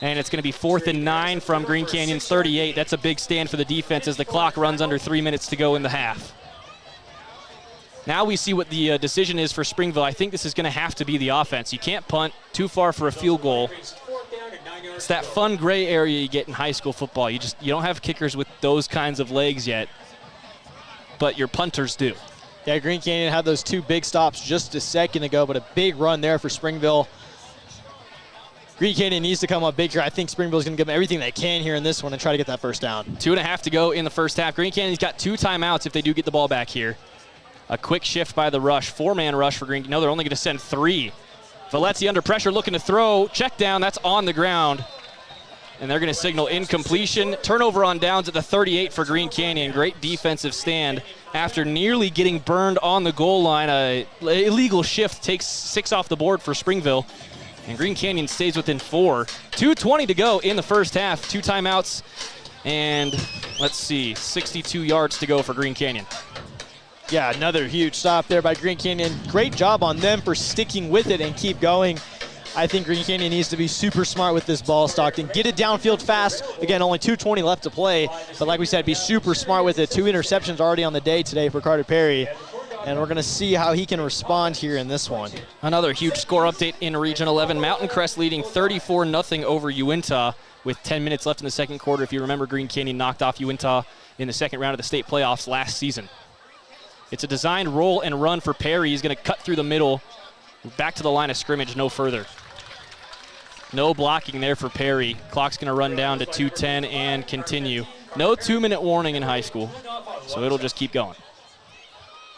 And it's going to be 4th and 9 from Green Canyon's 38. That's a big stand for the defense as the clock runs under 3 minutes to go in the half. Now we see what the decision is for Springville. I think this is going to have to be the offense. You can't punt too far for a field goal. It's that fun gray area you get in high school football. You don't have kickers with those kinds of legs yet, but your punters do. Yeah, Green Canyon had those 2 big stops just a second ago, but a big run there for Springville. Green Canyon needs to come up big here. I think Springville's going to give them everything they can here in this one and try to get that first down. 2.5 to go in the first half. Green Canyon's got 2 timeouts if they do get the ball back here. A quick shift by the rush. 4-man rush for Green. No, they're only going to send 3. Valetti under pressure, looking to throw. Check down, that's on the ground. And they're going to signal incompletion. Turnover on downs at the 38 for Green Canyon. Great defensive stand. After nearly getting burned on the goal line, a illegal shift takes 6 off the board for Springville. And Green Canyon stays within 4. 2:20 to go in the first half. 2 timeouts. And let's see, 62 yards to go for Green Canyon. Yeah, another huge stop there by Green Canyon. Great job on them for sticking with it and keep going. I think Green Canyon needs to be super smart with this ball, Stockton. Get it downfield fast. Again, only 2:20 left to play. But like we said, be super smart with it. 2 interceptions already on the day today for Carter Perry. And we're going to see how he can respond here in this one. Another huge score update in Region 11. Mountain Crest leading 34-0 over Uintah with 10 minutes left in the second quarter. If you remember, Green Canyon knocked off Uintah in the second round of the state playoffs last season. It's a designed roll and run for Perry. He's going to cut through the middle, back to the line of scrimmage, no further. No blocking there for Perry. Clock's going to run down to 2:10 and continue. No 2-minute warning in high school, so it'll just keep going.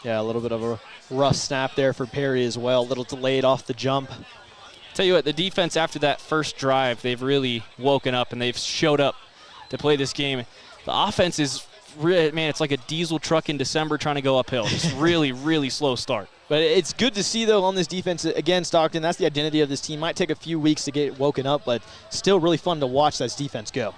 Yeah, a little bit of a rough snap there for Perry as well. A little delayed off the jump. Tell you what, the defense after that first drive, they've really woken up and they've showed up to play this game. The offense is, man, it's like a diesel truck in December trying to go uphill. Just really, really slow start. But it's good to see, though, on this defense. Again, Stockton, that's the identity of this team. Might take a few weeks to get woken up, but still really fun to watch this defense go.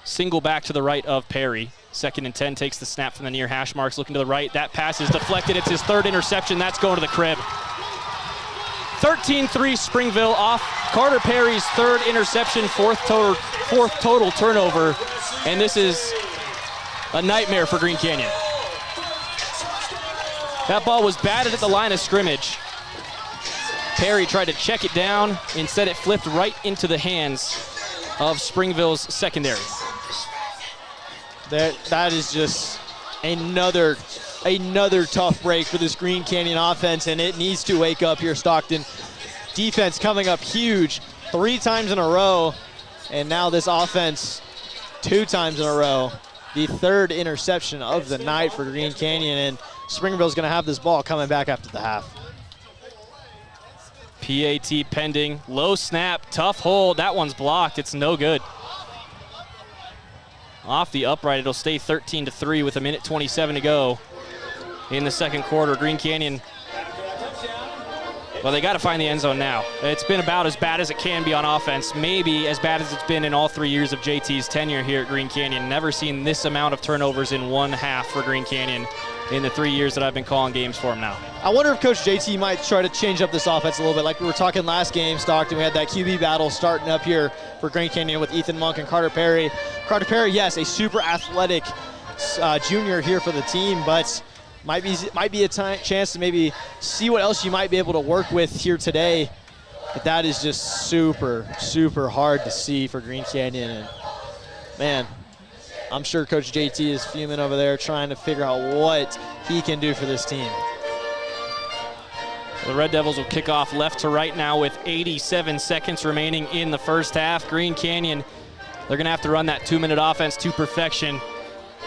Single back to the right of Perry. 2nd and 10, takes the snap from the near hash marks, looking to the right. That pass is deflected. It's his 3rd interception. That's going to the crib. 13-3 Springville off Carter Perry's 3rd interception, 4th total turnover, and this is a nightmare for Green Canyon. That ball was batted at the line of scrimmage. Perry tried to check it down. Instead, it flipped right into the hands of Springville's secondary. That is just another tough break for this Green Canyon offense, and it needs to wake up here, Stockton. Defense coming up huge 3 times in a row, and now this offense 2 times in a row. The 3rd interception of the night for Green Canyon, and Springville's going to have this ball coming back after the half. PAT pending. Low snap, tough hold. That one's blocked. It's no good. Off the upright, it'll stay 13-3 with 1:27 to go in the second quarter. Green Canyon, well, they got to find the end zone now. It's been about as bad as it can be on offense, maybe as bad as it's been in all 3 years of JT's tenure here at Green Canyon. Never seen this amount of turnovers in one half for Green Canyon in the 3 years that I've been calling games for him now. I wonder if Coach JT might try to change up this offense a little bit. Like we were talking last game, Stockton, we had that QB battle starting up here for Green Canyon with Ethan Monk and Carter Perry. Carter Perry, yes, a super athletic junior here for the team, but might be a chance to maybe see what else you might be able to work with here today. But that is just super, super hard to see for Green Canyon. And man, I'm sure Coach JT is fuming over there trying to figure out what he can do for this team. The Red Devils will kick off left to right now with 87 seconds remaining in the first half. Green Canyon, they're going to have to run that 2-minute offense to perfection.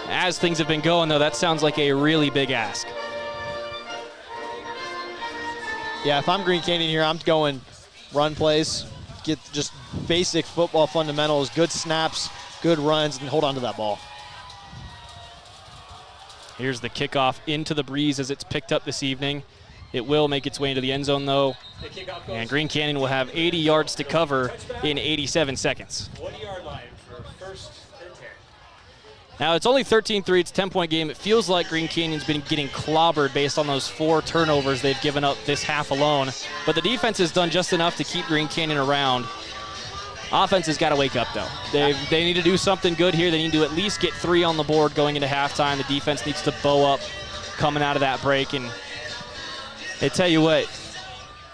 As things have been going, though, that sounds like a really big ask. Yeah, if I'm Green Canyon here, I'm going run plays, get just basic football fundamentals, good snaps, good runs, and hold on to that ball. Here's the kickoff into the breeze as it's picked up this evening. It will make its way into the end zone, though, and Green Canyon will have 80 yards to cover in 87 seconds. 1-yard line for 1st and 10. Now, it's only 13-3. It's a 10-point game. It feels like Green Canyon's been getting clobbered based on those 4 turnovers they've given up this half alone. But the defense has done just enough to keep Green Canyon around. Offense has got to wake up, though. They need to do something good here. They need to at least get 3 on the board going into halftime. The defense needs to bow up coming out of that break. And I tell you what,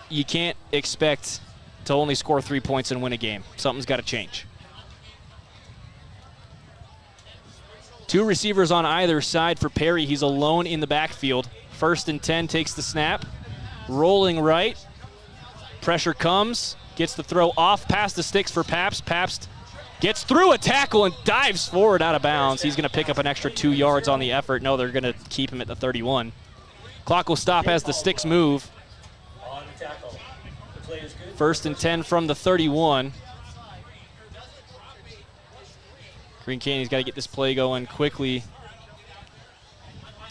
you can't expect to only score 3 points and win a game. Something's got to change. 2 receivers on either side for Perry. He's alone in the backfield. 1st and 10, takes the snap. Rolling right. Pressure comes. Gets the throw off past the sticks for Pabst. Pabst gets through a tackle and dives forward out of bounds. He's going to pick up an extra 2 yards on the effort. No, they're going to keep him at the 31. Clock will stop as the sticks move. On the tackle. The play is good. 1st and 10 from the 31. Green Canyon's got to get this play going quickly.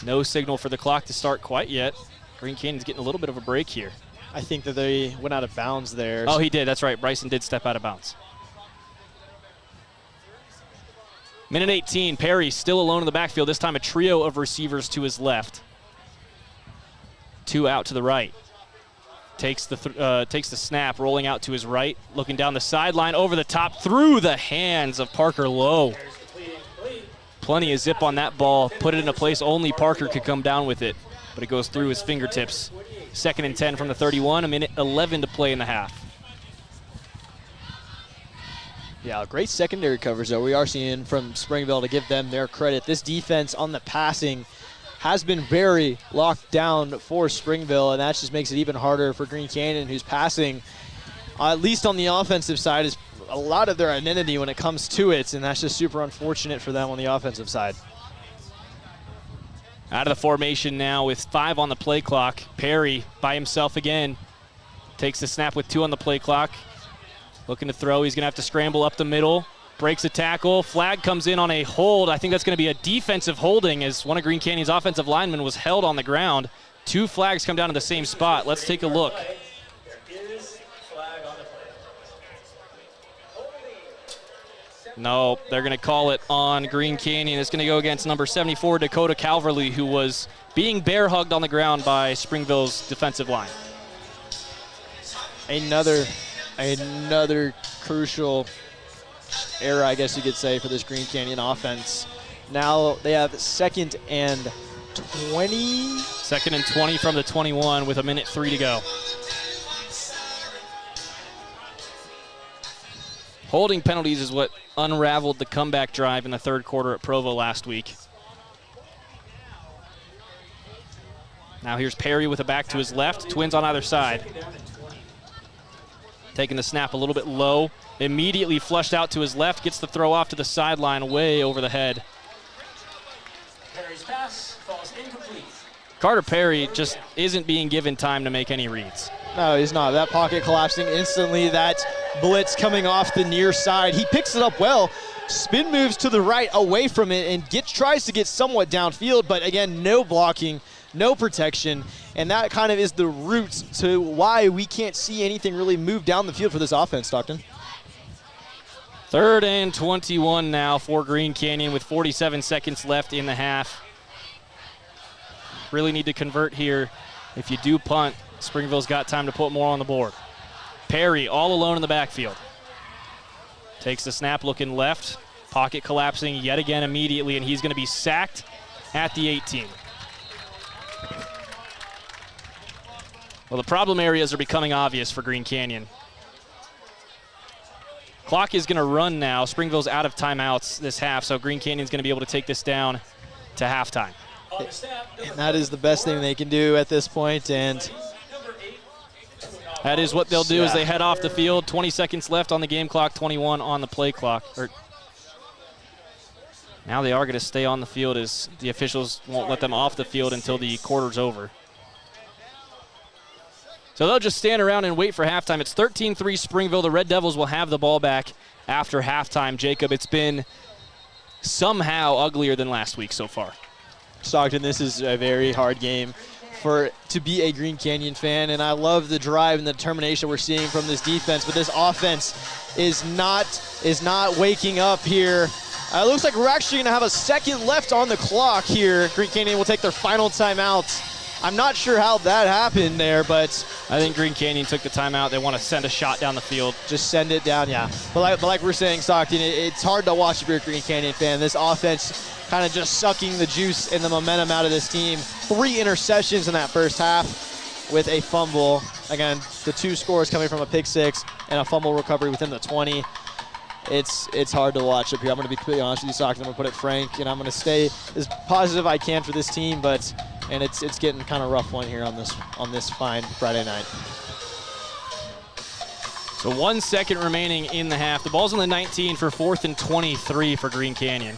No signal for the clock to start quite yet. Green Canyon's getting a little bit of a break here. I think that they went out of bounds there. Oh, he did. That's right. Bryson did step out of bounds. 1:18. Perry still alone in the backfield. This time a trio of receivers to his left. 2 out to the right. Takes the snap, rolling out to his right, looking down the sideline, over the top, through the hands of Parker Lowe. Plenty of zip on that ball. Put it in a place only Parker could come down with it, but it goes through his fingertips. 2nd and 10 from the 31, 1:11 to play in the half. Yeah, great secondary coverage, though. We are seeing from Springville, to give them their credit. This defense on the passing has been very locked down for Springville, and that just makes it even harder for Green Canyon, who's passing at least on the offensive side, is a lot of their identity when it comes to it, and that's just super unfortunate for them on the offensive side. Out of the formation now with 5 on the play clock. Perry by himself again. Takes the snap with 2 on the play clock. Looking to throw. He's going to have to scramble up the middle. Breaks a tackle. Flag comes in on a hold. I think that's going to be a defensive holding as one of Green Canyon's offensive linemen was held on the ground. 2 flags come down to the same spot. Let's take a look. No, they're going to call it on Green Canyon. It's going to go against number 74, Dakota Calverley, who was being bear hugged on the ground by Springville's defensive line. Another crucial error, I guess you could say, for this Green Canyon offense. Now they have 2nd and 20. 2nd and 20 from the 21 with 1:03 to go. Holding penalties is what unraveled the comeback drive in the 3rd quarter at Provo last week. Now here's Perry with a back to his left. Twins on either side. Taking the snap a little bit low. Immediately flushed out to his left. Gets the throw off to the sideline way over the head. Perry's pass falls incomplete. Carter Perry just isn't being given time to make any reads. No, he's not. That pocket collapsing instantly. That blitz coming off the near side. He picks it up well. Spin moves to the right away from it and tries to get somewhat downfield, but again, no blocking, no protection, and that kind of is the root to why we can't see anything really move down the field for this offense, Stockton. 3rd and 21 now for Green Canyon with 47 seconds left in the half. Really need to convert here. If you do punt, Springville's got time to put more on the board. Perry all alone in the backfield. Takes the snap looking left. Pocket collapsing yet again immediately, and he's going to be sacked at the 18. Well, the problem areas are becoming obvious for Green Canyon. Clock is going to run now. Springville's out of timeouts this half, so Green Canyon's going to be able to take this down to halftime. And that is the best thing they can do at this point, and that is what they'll do as they head off the field. 20 seconds left on the game clock, 21 on the play clock. Now they are going to stay on the field as the officials won't let them off the field until the quarter's over. So they'll just stand around and wait for halftime. It's 13-3 Springville. The Red Devils will have the ball back after halftime. Jacob, it's been somehow uglier than last week so far. Stockton, this is a very hard game to be a Green Canyon fan, and I love the drive and the determination we're seeing from this defense, but this offense is not waking up here. It looks like we're actually going to have a second left on the clock here. Green Canyon will take their final timeout. I'm not sure how that happened there, but I think Green Canyon took the timeout. They want to send a shot down the field. Just send it down, yeah. But like we're saying, Stockton, it's hard to watch if you're a Green Canyon fan. This offense kind of just sucking the juice and the momentum out of this team. 3 interceptions in that first half with a fumble. Again, the 2 scores coming from a pick 6 and a fumble recovery within the 20. It's hard to watch up here. I'm going to be completely honest with you, Stockton. I'm going to put it frank, and I'm going to stay as positive I can for this team, and it's getting kind of rough one here on this fine Friday night. So 1 second remaining in the half. The ball's on the 19 for 4th and 23 for Green Canyon.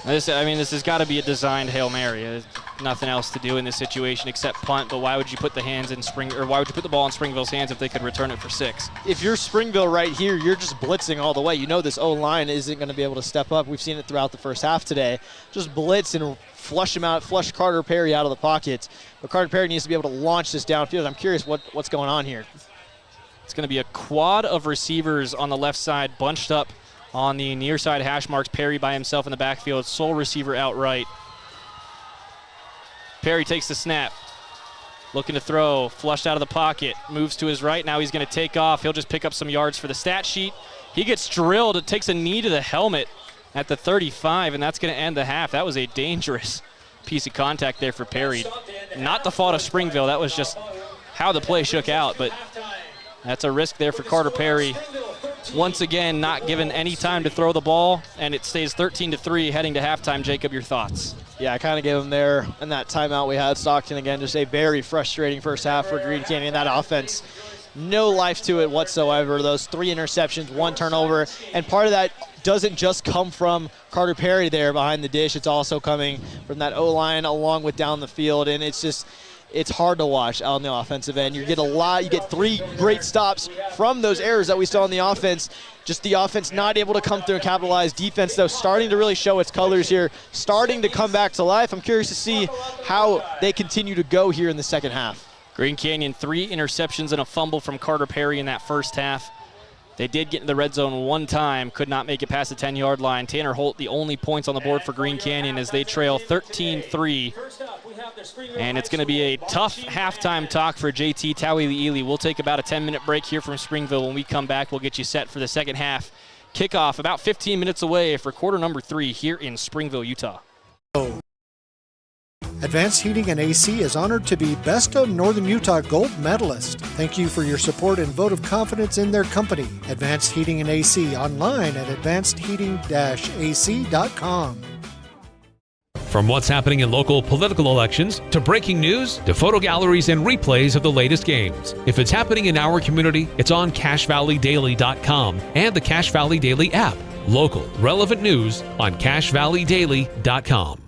This has got to be a designed Hail Mary. There's nothing else to do in this situation except punt, but why would you put the ball in Springville's hands if they could return it for 6? If you're Springville right here, you're just blitzing all the way. You know this O-line isn't going to be able to step up. We've seen it throughout the first half today. Just blitz and flush Carter Perry out of the pocket. But Carter Perry needs to be able to launch this downfield. I'm curious what's going on here. It's going to be a quad of receivers on the left side, bunched up on the near side hash marks. Perry by himself in the backfield, sole receiver outright. Perry takes the snap, looking to throw, flushed out of the pocket, moves to his right. Now he's going to take off. He'll just pick up some yards for the stat sheet. He gets drilled. It takes a knee to the helmet at the 35, and that's going to end the half. That was a dangerous piece of contact there for Perry. Not the fault of Springville. That was just how the play shook out, but that's a risk there for Carter Perry. Once again, not given any time to throw the ball, and it stays 13-3 heading to halftime. Jacob, your thoughts? Yeah, I kind of gave them there in that timeout we had. Stockton, again, just a very frustrating first half for Green Canyon. That offense, no life to it whatsoever. Those 3 interceptions, 1 turnover, and part of that doesn't just come from Carter Perry there behind the dish. It's also coming from that O-line along with down the field, and it's hard to watch on the offensive end. You get 3 great stops from those errors that we saw in the offense. Just the offense not able to come through and capitalize. Defense, though, starting to really show its colors here, starting to come back to life. I'm curious to see how they continue to go here in the second half. Green Canyon, 3 interceptions and a fumble from Carter Perry in that first half. They did get in the red zone 1 time, could not make it past the 10-yard line. Tanner Holt, the only points on the board for Green Canyon as they trail 13-3. And it's going to be a tough halftime talk for JT Tawi-Le'ili. We'll take about a 10-minute break here from Springville. When we come back, we'll get you set for the second half. Kickoff about 15 minutes away for quarter number 3 here in Springville, Utah. Advanced Heating and AC is honored to be Best of Northern Utah Gold Medalist. Thank you for your support and vote of confidence in their company. Advanced Heating and AC, online at advancedheating-ac.com. From what's happening in local political elections, to breaking news, to photo galleries and replays of the latest games. If it's happening in our community, it's on CacheValleyDaily.com and the Cache Valley Daily app. Local, relevant news on CacheValleyDaily.com.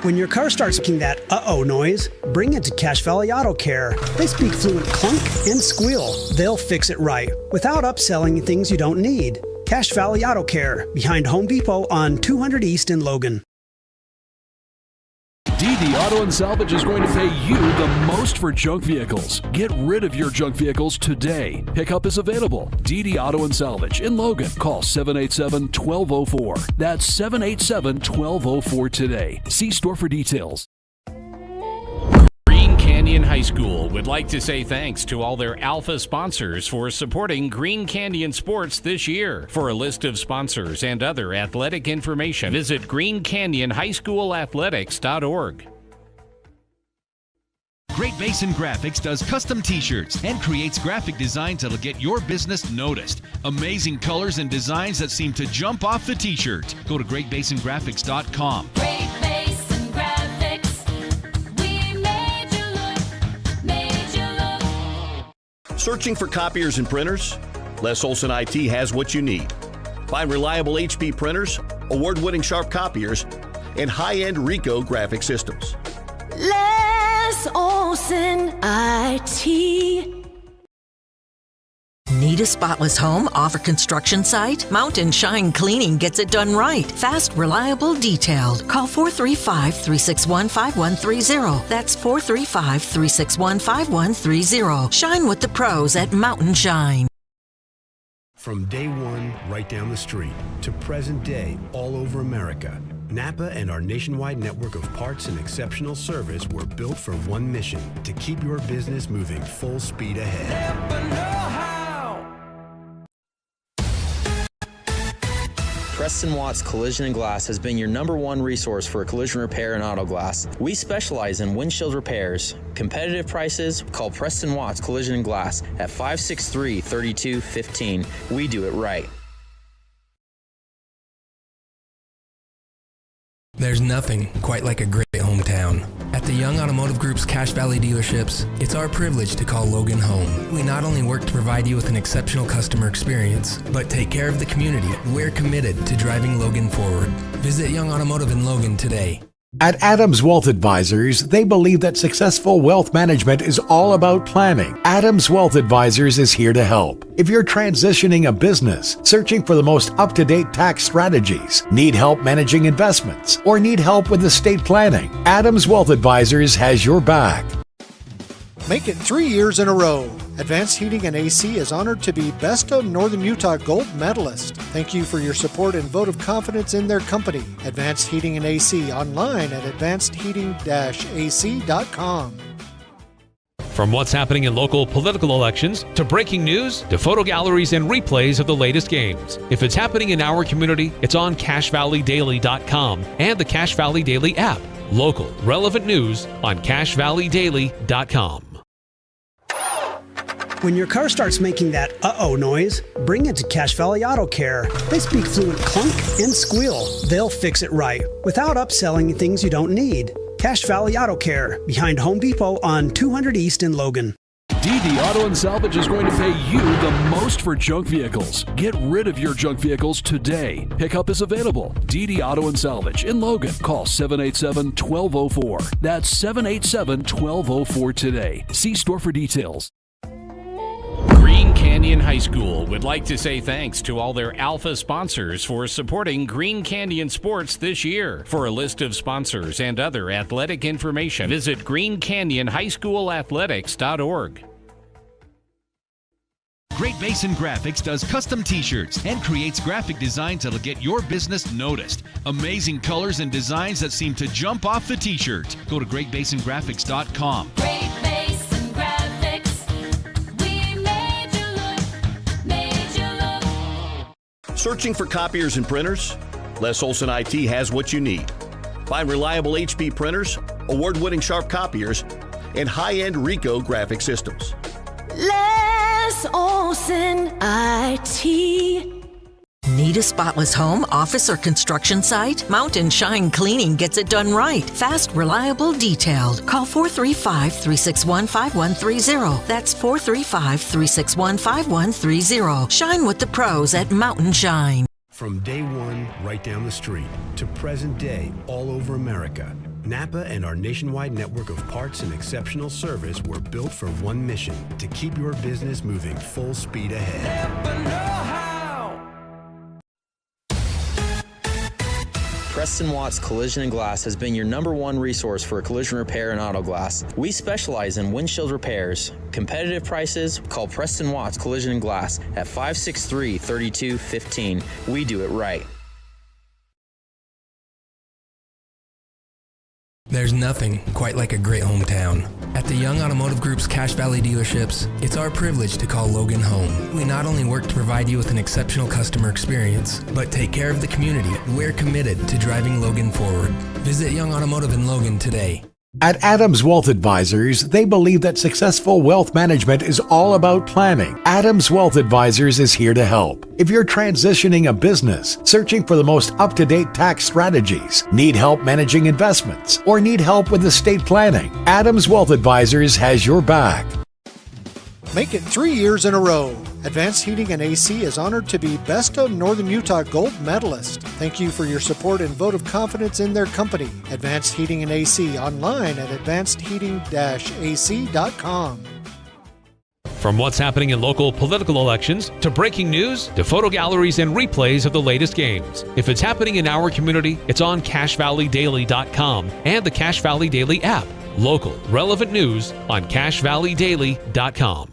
When your car starts making that uh-oh noise, bring it to Cache Valley Auto Care. They speak fluent clunk and squeal. They'll fix it right without upselling things you don't need. Cache Valley Auto Care, behind Home Depot on 200 East in Logan. DD Auto and Salvage is going to pay you the most for junk vehicles. Get rid of your junk vehicles today. Pickup is available. DD Auto and Salvage in Logan. Call 787-1204. That's 787-1204 today. See store for details. Green Canyon High School would like to say thanks to all their Alpha sponsors for supporting Green Canyon sports this year. For a list of sponsors and other athletic information, visit greencanyonhighschoolathletics.org. Great Basin Graphics does custom t-shirts and creates graphic designs that'll get your business noticed. Amazing colors and designs that seem to jump off the t-shirt. Go to greatbasingraphics.com. Great Basin Graphics. We made you look. Searching for copiers and printers? Les Olson IT has what you need. Find reliable HP printers, award-winning Sharp copiers, and high-end Ricoh graphic systems. Les Olson IT. Need a spotless home off a construction site? Mountain Shine Cleaning gets it done right. Fast, reliable, detailed. Call 435-361-5130. That's 435-361-5130. Shine with the pros at Mountain Shine. From day one, right down the street, to present day, all over America, Napa and our nationwide network of parts and exceptional service were built for one mission: to keep your business moving full speed ahead. Preston Watts Collision and Glass has been your #1 resource for collision repair and auto glass. We specialize in windshield repairs. Competitive prices, call Preston Watts Collision and Glass at 563-3215. We do it right. There's nothing quite like a great hometown. At the Young Automotive Group's Cache Valley dealerships, it's our privilege to call Logan home. We not only work to provide you with an exceptional customer experience, but take care of the community. We're committed to driving Logan forward. Visit Young Automotive in Logan today. At Adams Wealth Advisors, they believe that successful wealth management is all about planning. Adams Wealth Advisors is here to help. If you're transitioning a business, searching for the most up-to-date tax strategies, need help managing investments, or need help with estate planning, Adams Wealth Advisors has your back. Make it 3 years in a row. Advanced Heating and AC is honored to be Best of Northern Utah Gold Medalist. Thank you for your support and vote of confidence in their company. Advanced Heating and AC, online at advancedheating-ac.com. From what's happening in local political elections, to breaking news, to photo galleries and replays of the latest games. If it's happening in our community, it's on CacheValleyDaily.com and the Cache Valley Daily app. Local, relevant news on CacheValleyDaily.com. When your car starts making that uh-oh noise, bring it to Cache Valley Auto Care. They speak fluent clunk and squeal. They'll fix it right without upselling things you don't need. Cache Valley Auto Care, behind Home Depot on 200 East in Logan. DD Auto and Salvage is going to pay you the most for junk vehicles. Get rid of your junk vehicles today. Pickup is available. DD Auto and Salvage in Logan. Call 787-1204. That's 787-1204 today. See store for details. Green Canyon High School would like to say thanks to all their Alpha sponsors for supporting Green Canyon sports this year. For a list of sponsors and other athletic information, visit greencanyonhighschoolathletics.org. Great Basin Graphics does custom t-shirts and creates graphic designs that'll get your business noticed. Amazing colors and designs that seem to jump off the t-shirt. Go to greatbasingraphics.com. Great Basin Graphics. We made you look. Searching for copiers and printers? Les Olson IT has what you need. Find reliable HP printers, award-winning sharp copiers, and high-end Ricoh graphic systems. Les Olson IT. Need a spotless home, office, or construction site? Mountain Shine Cleaning gets it done right. Fast, reliable, detailed. Call 435-361-5130. That's 435-361-5130. Shine with the pros at Mountain Shine. From day one, right down the street, to present day, all over America, Napa and our nationwide network of parts and exceptional service were built for one mission: to keep your business moving full speed ahead. Preston Watts Collision and Glass has been your #1 resource for collision repair and auto glass. We specialize in windshield repairs. Competitive prices? Call Preston Watts Collision and Glass at 563-3215. We do it right. There's nothing quite like a great hometown. At the Young Automotive Group's Cache Valley dealerships, it's our privilege to call Logan home. We not only work to provide you with an exceptional customer experience, but take care of the community. We're committed to driving Logan forward. Visit Young Automotive in Logan today. At Adams Wealth Advisors, they believe that successful wealth management is all about planning. Adams Wealth Advisors is here to help. If you're transitioning a business, searching for the most up-to-date tax strategies, need help managing investments, or need help with estate planning, Adams Wealth Advisors has your back. Make it 3 years in a row. Advanced Heating and AC is honored to be Best of Northern Utah Gold Medalist. Thank you for your support and vote of confidence in their company. Advanced Heating and AC, online at advancedheating-ac.com. From what's happening in local political elections, to breaking news, to photo galleries and replays of the latest games. If it's happening in our community, it's on CacheValleyDaily.com and the Cache Valley Daily app. Local, relevant news on CacheValleyDaily.com.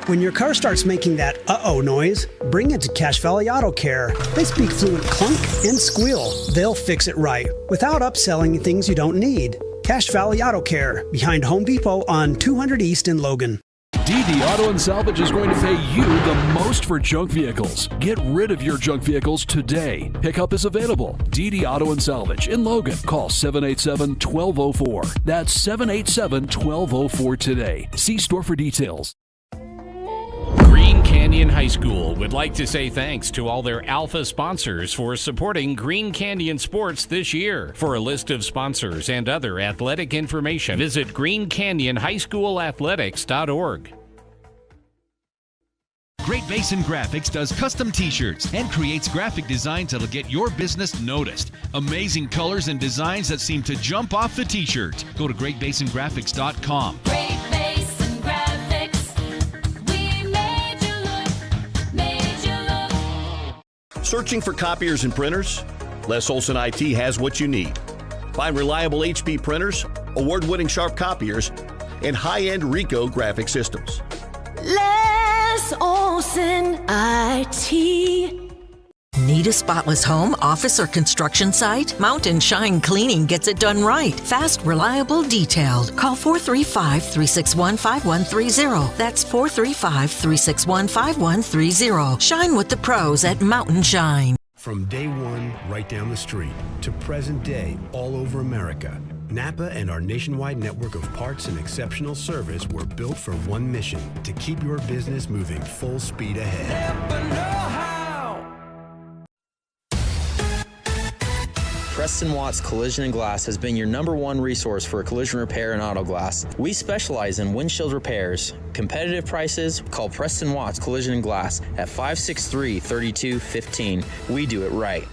When your car starts making that uh-oh noise, bring it to Cache Valley Auto Care. They speak fluent clunk and squeal. They'll fix it right without upselling things you don't need. Cache Valley Auto Care, behind Home Depot on 200 East in Logan. DD Auto and Salvage is going to pay you the most for junk vehicles. Get rid of your junk vehicles today. Pickup is available. DD Auto and Salvage in Logan. Call 787-1204. That's 787-1204 today. See store for details. Green Canyon High School would like to say thanks to all their Alpha sponsors for supporting Green Canyon sports this year. For a list of sponsors and other athletic information, visit greencanyonhighschoolathletics.org. Great Basin Graphics does custom t-shirts and creates graphic designs that'll get your business noticed. Amazing colors and designs that seem to jump off the t-shirt. Go to greatbasingraphics.com. Great Basin Graphics. We made you look. Searching for copiers and printers? Les Olson IT has what you need. Find reliable HP printers, award-winning sharp copiers, and high-end Ricoh graphic systems. Les Olson IT. Need a spotless home, office, or construction site? Mountain Shine Cleaning gets it done right. Fast, reliable, detailed. Call 435-361-5130. That's 435-361-5130. Shine with the pros at Mountain Shine. From day one, right down the street, to present day, all over America, Napa and our nationwide network of parts and exceptional service were built for one mission: to keep your business moving full speed ahead. Preston Watts Collision and Glass has been your number one resource for collision repair and auto glass. We specialize in windshield repairs. Competitive prices, call Preston Watts Collision and Glass at 563-3215. We do it right.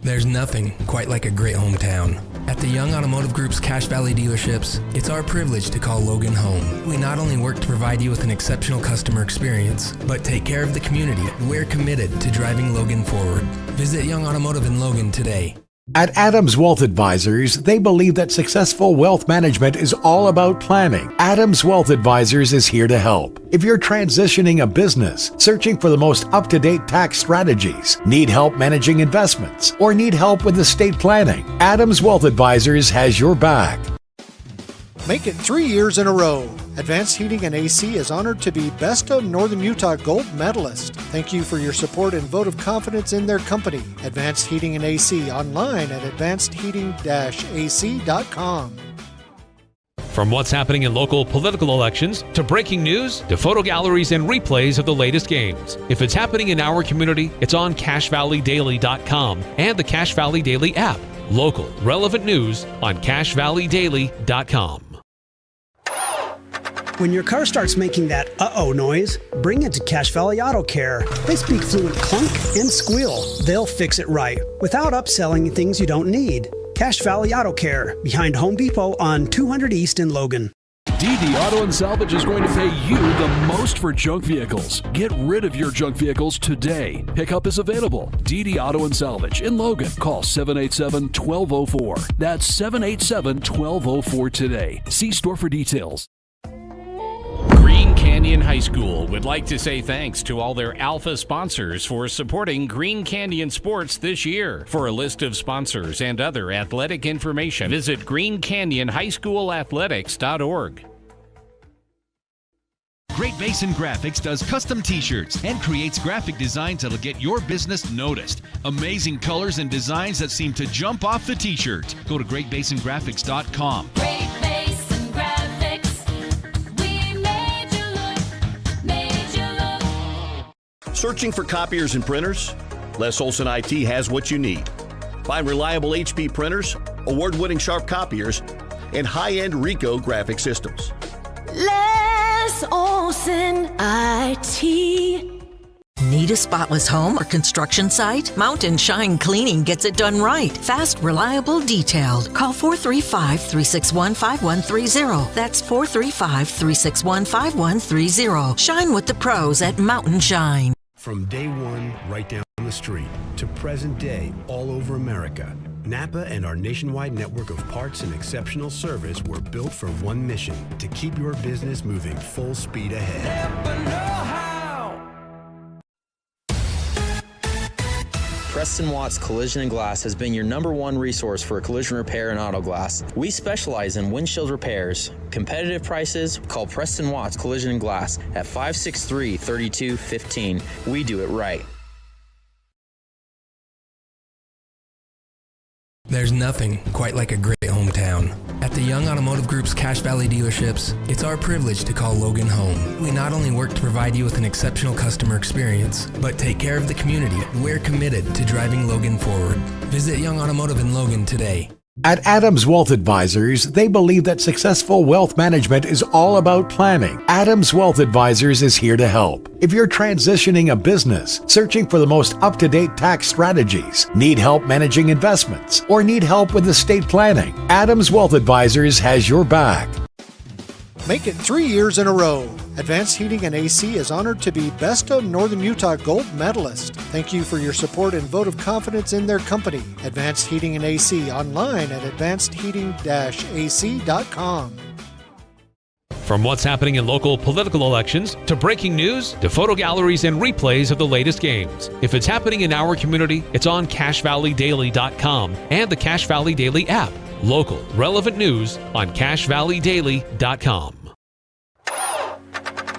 There's nothing quite like a great hometown. At the Young Automotive Group's Cache Valley dealerships, it's our privilege to call Logan home. We not only work to provide you with an exceptional customer experience, but take care of the community. We're committed to driving Logan forward. Visit Young Automotive in Logan today. At Adams Wealth Advisors, they believe that successful wealth management is all about planning. Adams Wealth Advisors is here to help. If you're transitioning a business, searching for the most up-to-date tax strategies, need help managing investments, or need help with estate planning, Adams Wealth Advisors has your back. Make it 3 years in a row. Advanced Heating and AC is honored to be Best of Northern Utah Gold Medalist. Thank you for your support and vote of confidence in their company. Advanced Heating and AC online at advancedheating-ac.com. From what's happening in local political elections, to breaking news, to photo galleries and replays of the latest games. If it's happening in our community, it's on CacheValleyDaily.com and the Cache Valley Daily app. Local, relevant news on CacheValleyDaily.com. When your car starts making that uh-oh noise, bring it to Cache Valley Auto Care. They speak fluent clunk and squeal. They'll fix it right without upselling things you don't need. Cache Valley Auto Care, behind Home Depot on 200 East in Logan. DD Auto and Salvage is going to pay you the most for junk vehicles. Get rid of your junk vehicles today. Pickup is available. DD Auto and Salvage in Logan. Call 787-1204. That's 787-1204 today. See store for details. Green Canyon High School would like to say thanks to all their Alpha sponsors for supporting Green Canyon sports this year. For a list of sponsors and other athletic information, visit greencanyonhighschoolathletics.org. Great Basin Graphics does custom t-shirts and creates graphic designs that'll get your business noticed. Amazing colors and designs that seem to jump off the t-shirt. Go to greatbasingraphics.com. Great Basin Graphics. We made you look. Searching for copiers and printers? Les Olson IT has what you need. Find reliable HP printers, award-winning sharp copiers, and high-end Ricoh graphic systems. Les Olson IT. Need a spotless home or construction site? Mountain Shine Cleaning gets it done right. Fast, reliable, detailed. Call 435-361-5130. That's 435-361-5130. Shine with the pros at Mountain Shine. From day one, right down the street, to present day, all over America, Napa and our nationwide network of parts and exceptional service were built for one mission: to keep your business moving full speed ahead. Preston Watts Collision and Glass has been your number one resource for collision repair and auto glass. We specialize in windshield repairs. Competitive prices, call Preston Watts Collision and Glass at 563-3215. We do it right. There's nothing quite like a great hometown. At the Young Automotive Group's Cache Valley dealerships, it's our privilege to call Logan home. We not only work to provide you with an exceptional customer experience, but take care of the community. We're committed to driving Logan forward. Visit Young Automotive in Logan today. At Adams Wealth Advisors, they believe that successful wealth management is all about planning. Adams Wealth Advisors is here to help. If you're transitioning a business, searching for the most up-to-date tax strategies, need help managing investments, or need help with estate planning, Adams Wealth Advisors has your back. Make it 3 years in a row. Advanced Heating and AC is honored to be Best of Northern Utah Gold Medalist. Thank you for your support and vote of confidence in their company. Advanced Heating and AC online at advancedheating-ac.com. From what's happening in local political elections, to breaking news, to photo galleries and replays of the latest games. If it's happening in our community, it's on CacheValleyDaily.com and the Cache Valley Daily app. Local, relevant news on CacheValleyDaily.com.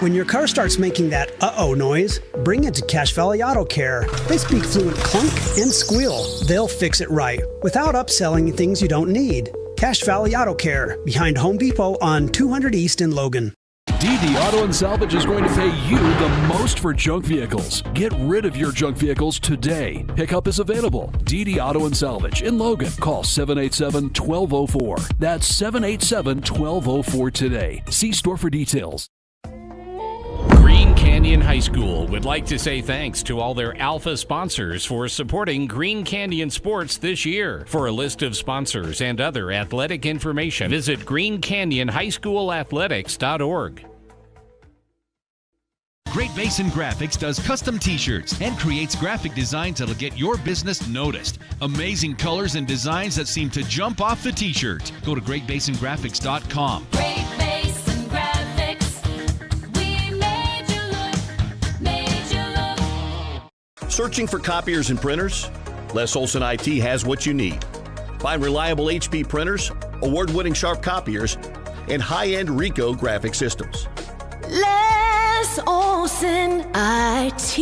When your car starts making that uh-oh noise, bring it to Cache Valley Auto Care. They speak fluent clunk and squeal. They'll fix it right without upselling things you don't need. Cache Valley Auto Care, behind Home Depot on 200 East in Logan. DD Auto and Salvage is going to pay you the most for junk vehicles. Get rid of your junk vehicles today. Pickup is available. DD Auto and Salvage in Logan. Call 787-1204. That's 787-1204 today. See store for details. Green Canyon High School would like to say thanks to all their Alpha sponsors for supporting Green Canyon sports this year. For a list of sponsors and other athletic information, visit greencanyonhighschoolathletics.org. Great Basin Graphics does custom t-shirts and creates graphic designs that'll get your business noticed. Amazing colors and designs that seem to jump off the t-shirt. Go to greatbasingraphics.com. Great Basin Graphics. We made you look. Searching for copiers and printers? Les Olson IT has what you need. Find reliable HP printers, award-winning Sharp copiers, and high-end Ricoh graphic systems. Les Olson IT.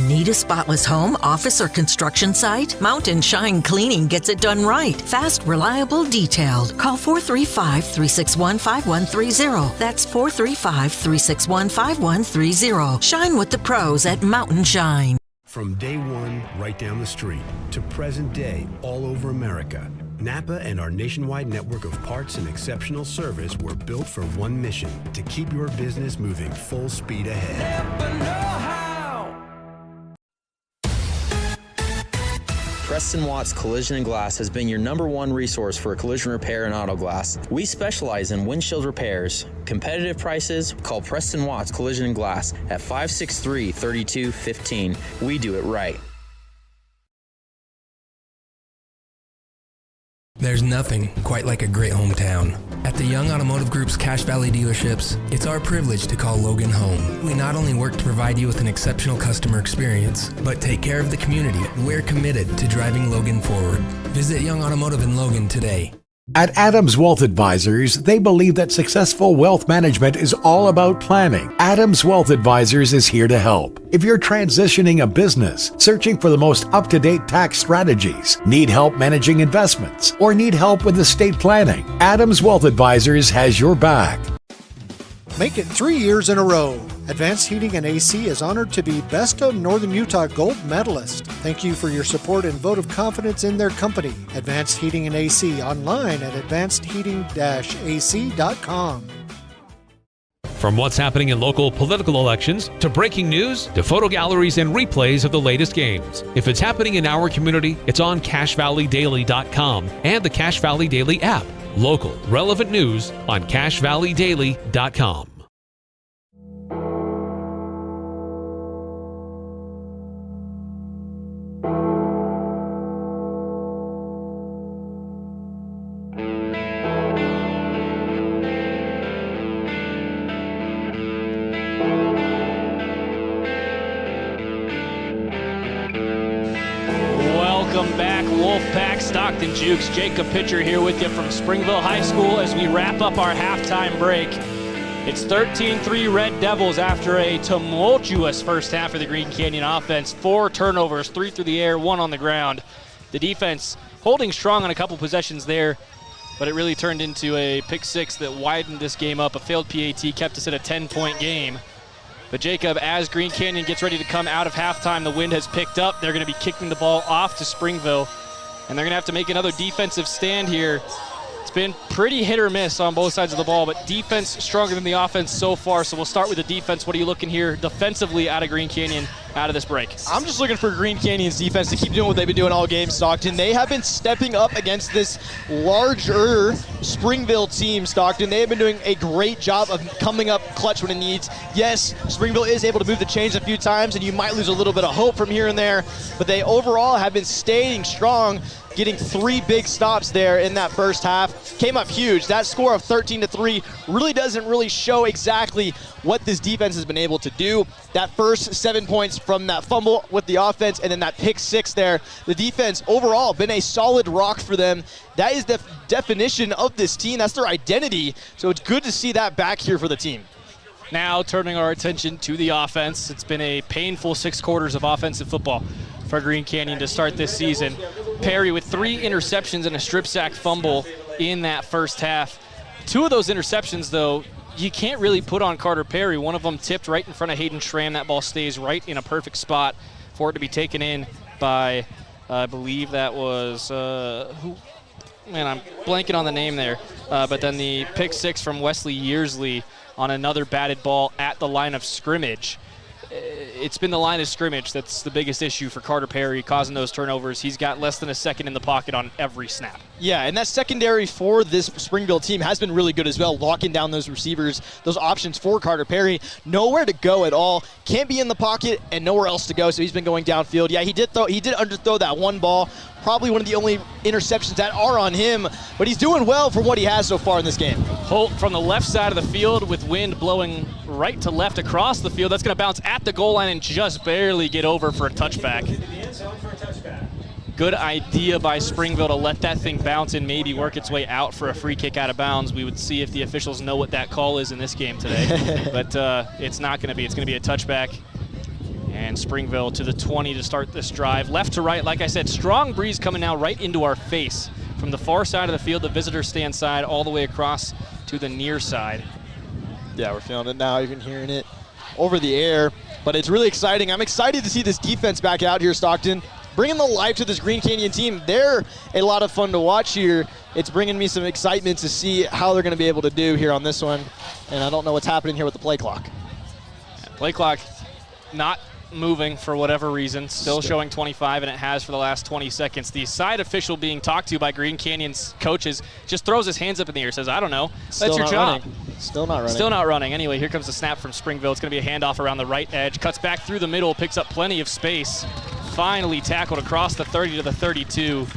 Need a spotless home, office, or construction site? Mountain Shine Cleaning gets it done right. Fast, reliable, detailed. Call 435-361-5130. That's 435-361-5130. Shine with the pros at Mountain Shine. From day one, right down the street, to present day, all over America, Napa and our nationwide network of parts and exceptional service were built for one mission: to keep your business moving full speed ahead. Preston Watts Collision and Glass has been your #1 resource for collision repair and auto glass. We specialize in windshield repairs. Competitive prices, call Preston Watts Collision and Glass at 563-3215. We do it right. There's nothing quite like a great hometown. At the Young Automotive Group's Cache Valley dealerships, it's our privilege to call Logan home. We not only work to provide you with an exceptional customer experience, but take care of the community. We're committed to driving Logan forward. Visit Young Automotive in Logan today. At Adams Wealth Advisors, they believe that successful wealth management is all about planning. Adams Wealth Advisors is here to help. If you're transitioning a business, searching for the most up-to-date tax strategies, need help managing investments, or need help with estate planning, Adams Wealth Advisors has your back. Make it 3 years in a row. Advanced Heating and AC is honored to be Best of Northern Utah Gold Medalist. Thank you for your support and vote of confidence in their company. Advanced Heating and AC online at advancedheating-ac.com. From what's happening in local political elections, to breaking news, to photo galleries and replays of the latest games. If it's happening in our community, it's on CacheValleyDaily.com and the Cache Valley Daily app. Local, relevant news on CacheValleyDaily.com. Welcome back, Wolfpack, Stockton Jukes. Jacob Pitcher here with you from Springville High School as we wrap up our halftime break. It's 13-3 Red Devils after a tumultuous first half of the Green Canyon offense. 4 turnovers, 3 through the air, 1 on the ground. The defense holding strong on a couple possessions there, but it really turned into a pick 6 that widened this game up. A failed PAT kept us at a 10-point game. But Jacob, as Green Canyon gets ready to come out of halftime, the wind has picked up. They're going to be kicking the ball off to Springville, and they're going to have to make another defensive stand here. It's been pretty hit or miss on both sides of the ball, but defense stronger than the offense so far. So we'll start with the defense. What are you looking here defensively out of Green Canyon out of this break? I'm just looking for Green Canyon's defense to keep doing what they've been doing all game, Stockton. They have been stepping up against this larger Springville team, Stockton. They have been doing a great job of coming up clutch when it needs. Yes, Springville is able to move the chains a few times, and you might lose a little bit of hope from here and there, but they overall have been staying strong, getting 3 big stops there in that first half. Came up huge. That score of 13-3 really doesn't really show exactly what this defense has been able to do. That first 7 points from that fumble with the offense and then that pick 6 there. The defense overall been a solid rock for them. That is the definition of this team. That's their identity. So it's good to see that back here for the team. Now turning our attention to the offense. It's been a painful 6 quarters of offensive football for Green Canyon to start this season. Perry with 3 interceptions and a strip sack fumble in that first half. 2 of those interceptions, though, you can't really put on Carter Perry. One of them tipped right in front of Hayden Schramm. That ball stays right in a perfect spot for it to be taken in by, I believe that was, who? Man, I'm blanking on the name there. But then the pick six from Wesley Yearsley on another batted ball at the line of scrimmage. It's been the line of scrimmage that's the biggest issue for Carter Perry, causing those turnovers. He's got less than a second in the pocket on every snap. Yeah, and that secondary for this Springville team has been really good as well, locking down those receivers, those options for Carter Perry. Nowhere to go at all. Can't be in the pocket and nowhere else to go, so he's been going downfield. Yeah, he did underthrow that one ball. Probably one of the only interceptions that are on him, but he's doing well for what he has so far in this game. Holt from the left side of the field with wind blowing right to left across the field. That's going to bounce at the goal line and just barely get over for a touchback. Good idea by Springville to let that thing bounce and maybe work its way out for a free kick out of bounds. We would see if the officials know what that call is in this game today. But it's not going to be. It's going to be a touchback. And Springville to the 20 to start this drive. Left to right, like I said, strong breeze coming now right into our face. From the far side of the field, the visitor stand side, all the way across to the near side. Yeah, we're feeling it now, even hearing it over the air. But it's really exciting. I'm excited to see this defense back out here, Stockton. Bringing the life to this Green Canyon team. They're a lot of fun to watch here. It's bringing me some excitement to see how they're going to be able to do here on this one. And I don't know what's happening here with the play clock. Yeah, play clock not moving for whatever reason, still showing 25, and it has for the last 20 seconds. The side official being talked to by Green Canyon's coaches just throws his hands up in the air, says, I don't know, that's your job. Still not running. Still not running. Anyway, here comes the snap from Springville. It's going to be a handoff around the right edge, cuts back through the middle, picks up plenty of space, finally tackled across the 30 to the 32.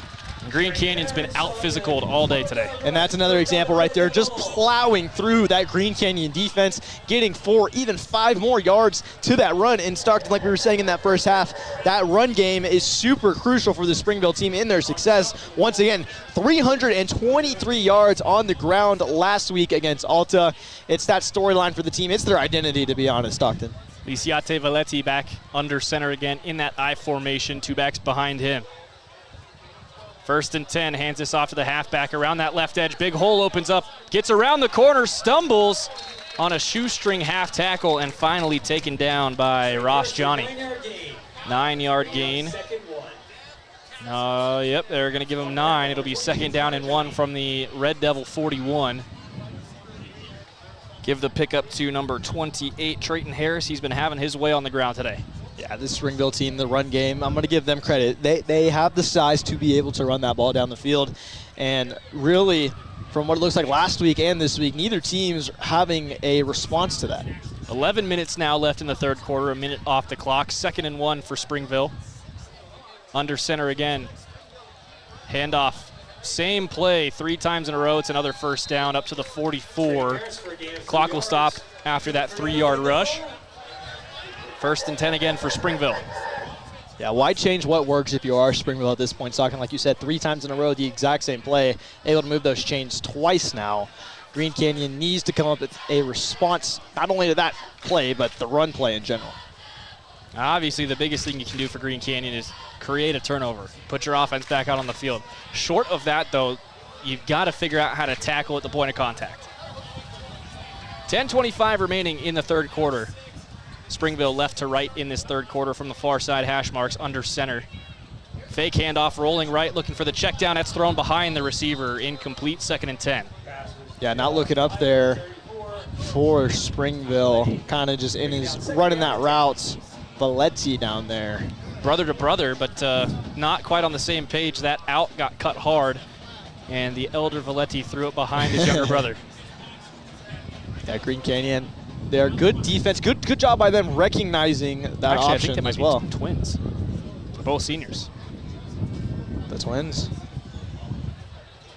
Green Canyon's been out-physicaled all day today. And that's another example right there, just plowing through that Green Canyon defense, getting 4, even 5 more yards to that run. And Stockton, like we were saying in that first half, that run game is super crucial for the Springville team in their success. Once again, 323 yards on the ground last week against Alta. It's that storyline for the team. It's their identity, to be honest, Stockton. Lisiate Valetti back under center again in that I formation, 2 backs behind him. 1st and 10, hands this off to the halfback around that left edge. Big hole opens up, gets around the corner, stumbles on a shoestring half tackle, and finally taken down by Ross Johnny. 9-yard gain. Yep, they're going to give him 9. It'll be 2nd down and 1 from the Red Devil 41. Give the pickup to number 28, Trayton Harris. He's been having his way on the ground today. Yeah, this Springville team, the run game, I'm going to give them credit. They have the size to be able to run that ball down the field. And really, from what it looks like last week and this week, neither team's having a response to that. 11 minutes now left in the third quarter, a minute off the clock. 2nd and 1 for Springville. Under center again. Handoff. Same play 3 times in a row. It's another 1st down up to the 44. Clock will stop after that 3-yard rush. 1st and 10 again for Springville. Yeah, why change what works if you are Springville at this point? Talking, like you said, 3 times in a row, the exact same play. Able to move those chains twice now. Green Canyon needs to come up with a response, not only to that play, but the run play in general. Obviously, the biggest thing you can do for Green Canyon is create a turnover. Put your offense back out on the field. Short of that, though, you've got to figure out how to tackle at the point of contact. 10:25 remaining in the third quarter. Springville left to right in this third quarter from the far side, hash marks under center. Fake handoff, rolling right, looking for the check down. That's thrown behind the receiver, incomplete, 2nd and 10. Yeah, not looking up there for Springville. Kind of just in his running that route. Valetti down there. Brother to brother, but not quite on the same page. That out got cut hard, and the elder Valetti threw it behind his younger brother. Yeah, Green Canyon. They're good defense. Good job by them recognizing that Actually, option I think they might as well. be twins. They're both seniors. The Twins.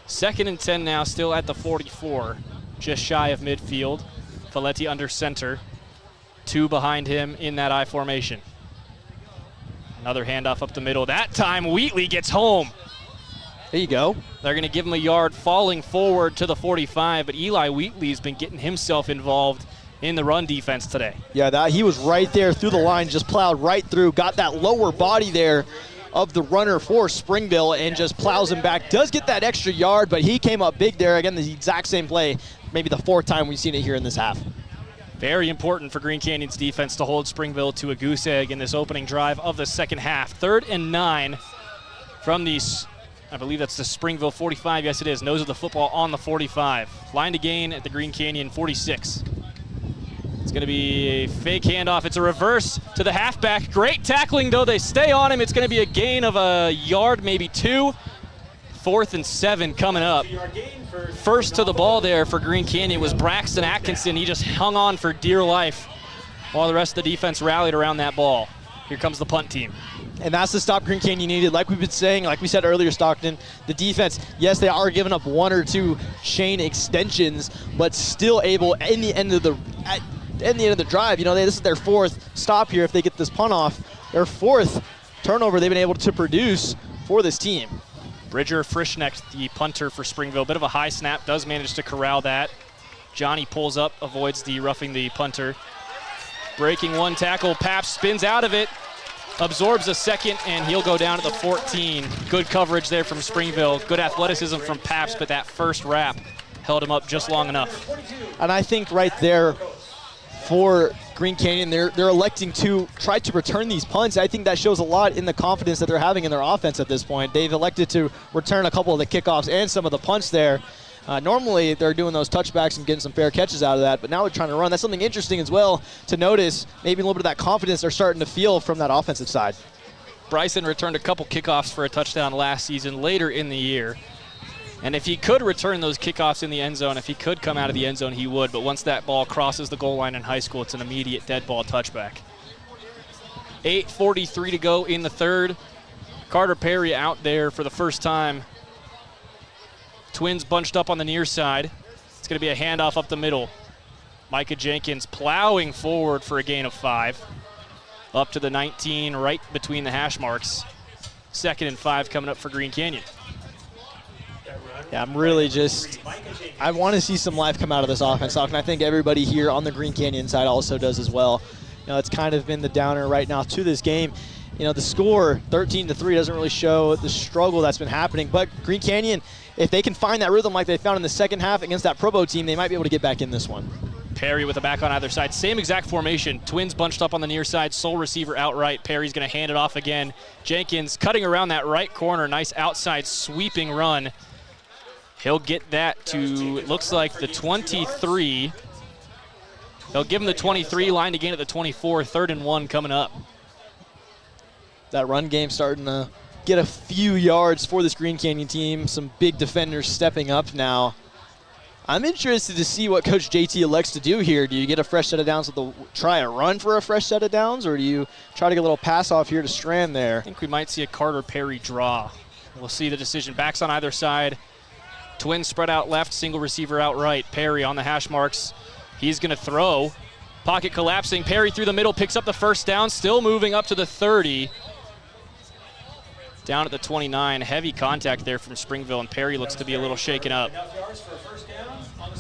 2nd and 10 now, still at the 44, just shy of midfield. Valetti under center. 2 behind him in that I formation. Another handoff up the middle. That time Wheatley gets home. There you go. They're going to give him a yard falling forward to the 45, but Eli Wheatley's been getting himself involved in the run defense today. Yeah, he was right there through the line, just plowed right through, got that lower body there of the runner for Springville and just plows him back. Does get that extra yard, but he came up big there. Again, the exact same play, maybe the fourth time we've seen it here in this half. Very important for Green Canyon's defense to hold Springville to a goose egg in this opening drive of the second half. 3rd and 9 from these, I believe that's the Springville 45. Yes, it is. Nose of the football on the 45. Line to gain at the Green Canyon 46. It's going to be a fake handoff. It's a reverse to the halfback. Great tackling, though. They stay on him. It's going to be a gain of a yard, maybe 2. 4th and 7 coming up. First to the ball there for Green Canyon was Braxton Atkinson. He just hung on for dear life while the rest of the defense rallied around that ball. Here comes the punt team. And that's the stop Green Canyon needed. Like we've been saying, like we said earlier, Stockton, the defense, yes, they are giving up 1 or 2 chain extensions, but still able at the end of the drive, this is their 4th stop here. If they get this punt off, their 4th turnover they've been able to produce for this team. Bridger Frischneck, the punter for Springville. Bit of a high snap, does manage to corral that. Johnny pulls up, avoids the roughing the punter. Breaking 1 tackle, Paps spins out of it, absorbs a second, and he'll go down to the 14. Good coverage there from Springville. Good athleticism from Paps, but that first wrap held him up just long enough. And I think right there for Green Canyon, they're electing to try to return these punts. I think that shows a lot in the confidence that they're having in their offense at this point. They've elected to return a couple of the kickoffs and some of the punts there. Normally, they're doing those touchbacks and getting some fair catches out of that, but now they're trying to run. That's something interesting as well to notice. Maybe a little bit of that confidence they're starting to feel from that offensive side. Bryson returned a couple kickoffs for a touchdown last season later in the year. And if he could return those kickoffs in the end zone, if he could come out of the end zone, he would. But once that ball crosses the goal line in high school, it's an immediate dead ball touchback. 8:43 to go in the 3rd. Carter Perry out there for the first time. Twins bunched up on the near side. It's going to be a handoff up the middle. Micah Jenkins plowing forward for a gain of 5. Up to the 19, right between the hash marks. 2nd and 5 coming up for Green Canyon. Yeah, I'm really I want to see some life come out of this offense, and I think everybody here on the Green Canyon side also does as well. It's kind of been the downer right now to this game. The score, 13-3, doesn't really show the struggle that's been happening, but Green Canyon, if they can find that rhythm like they found in the second half against that Provo team, they might be able to get back in this one. Perry with a back on either side. Same exact formation. Twins bunched up on the near side. Sole receiver outright. Perry's going to hand it off again. Jenkins cutting around that right corner. Nice outside sweeping run. He'll get that to, it looks like the 23. They'll give him the 23, line to gain at the 24. 3rd and 1 coming up. That run game starting to get a few yards for this Green Canyon team. Some big defenders stepping up now. I'm interested to see what Coach JT elects to do here. Do you get a fresh set of downs with try a run for a fresh set of downs, or do you try to get a little pass off here to Strand there? I think we might see a Carter Perry draw. We'll see the decision. Backs on either side. Twins spread out left, single receiver out right. Perry on the hash marks. He's going to throw. Pocket collapsing. Perry through the middle, picks up the first down, still moving up to the 30. Down at the 29. Heavy contact there from Springville, and Perry looks to be a little shaken up.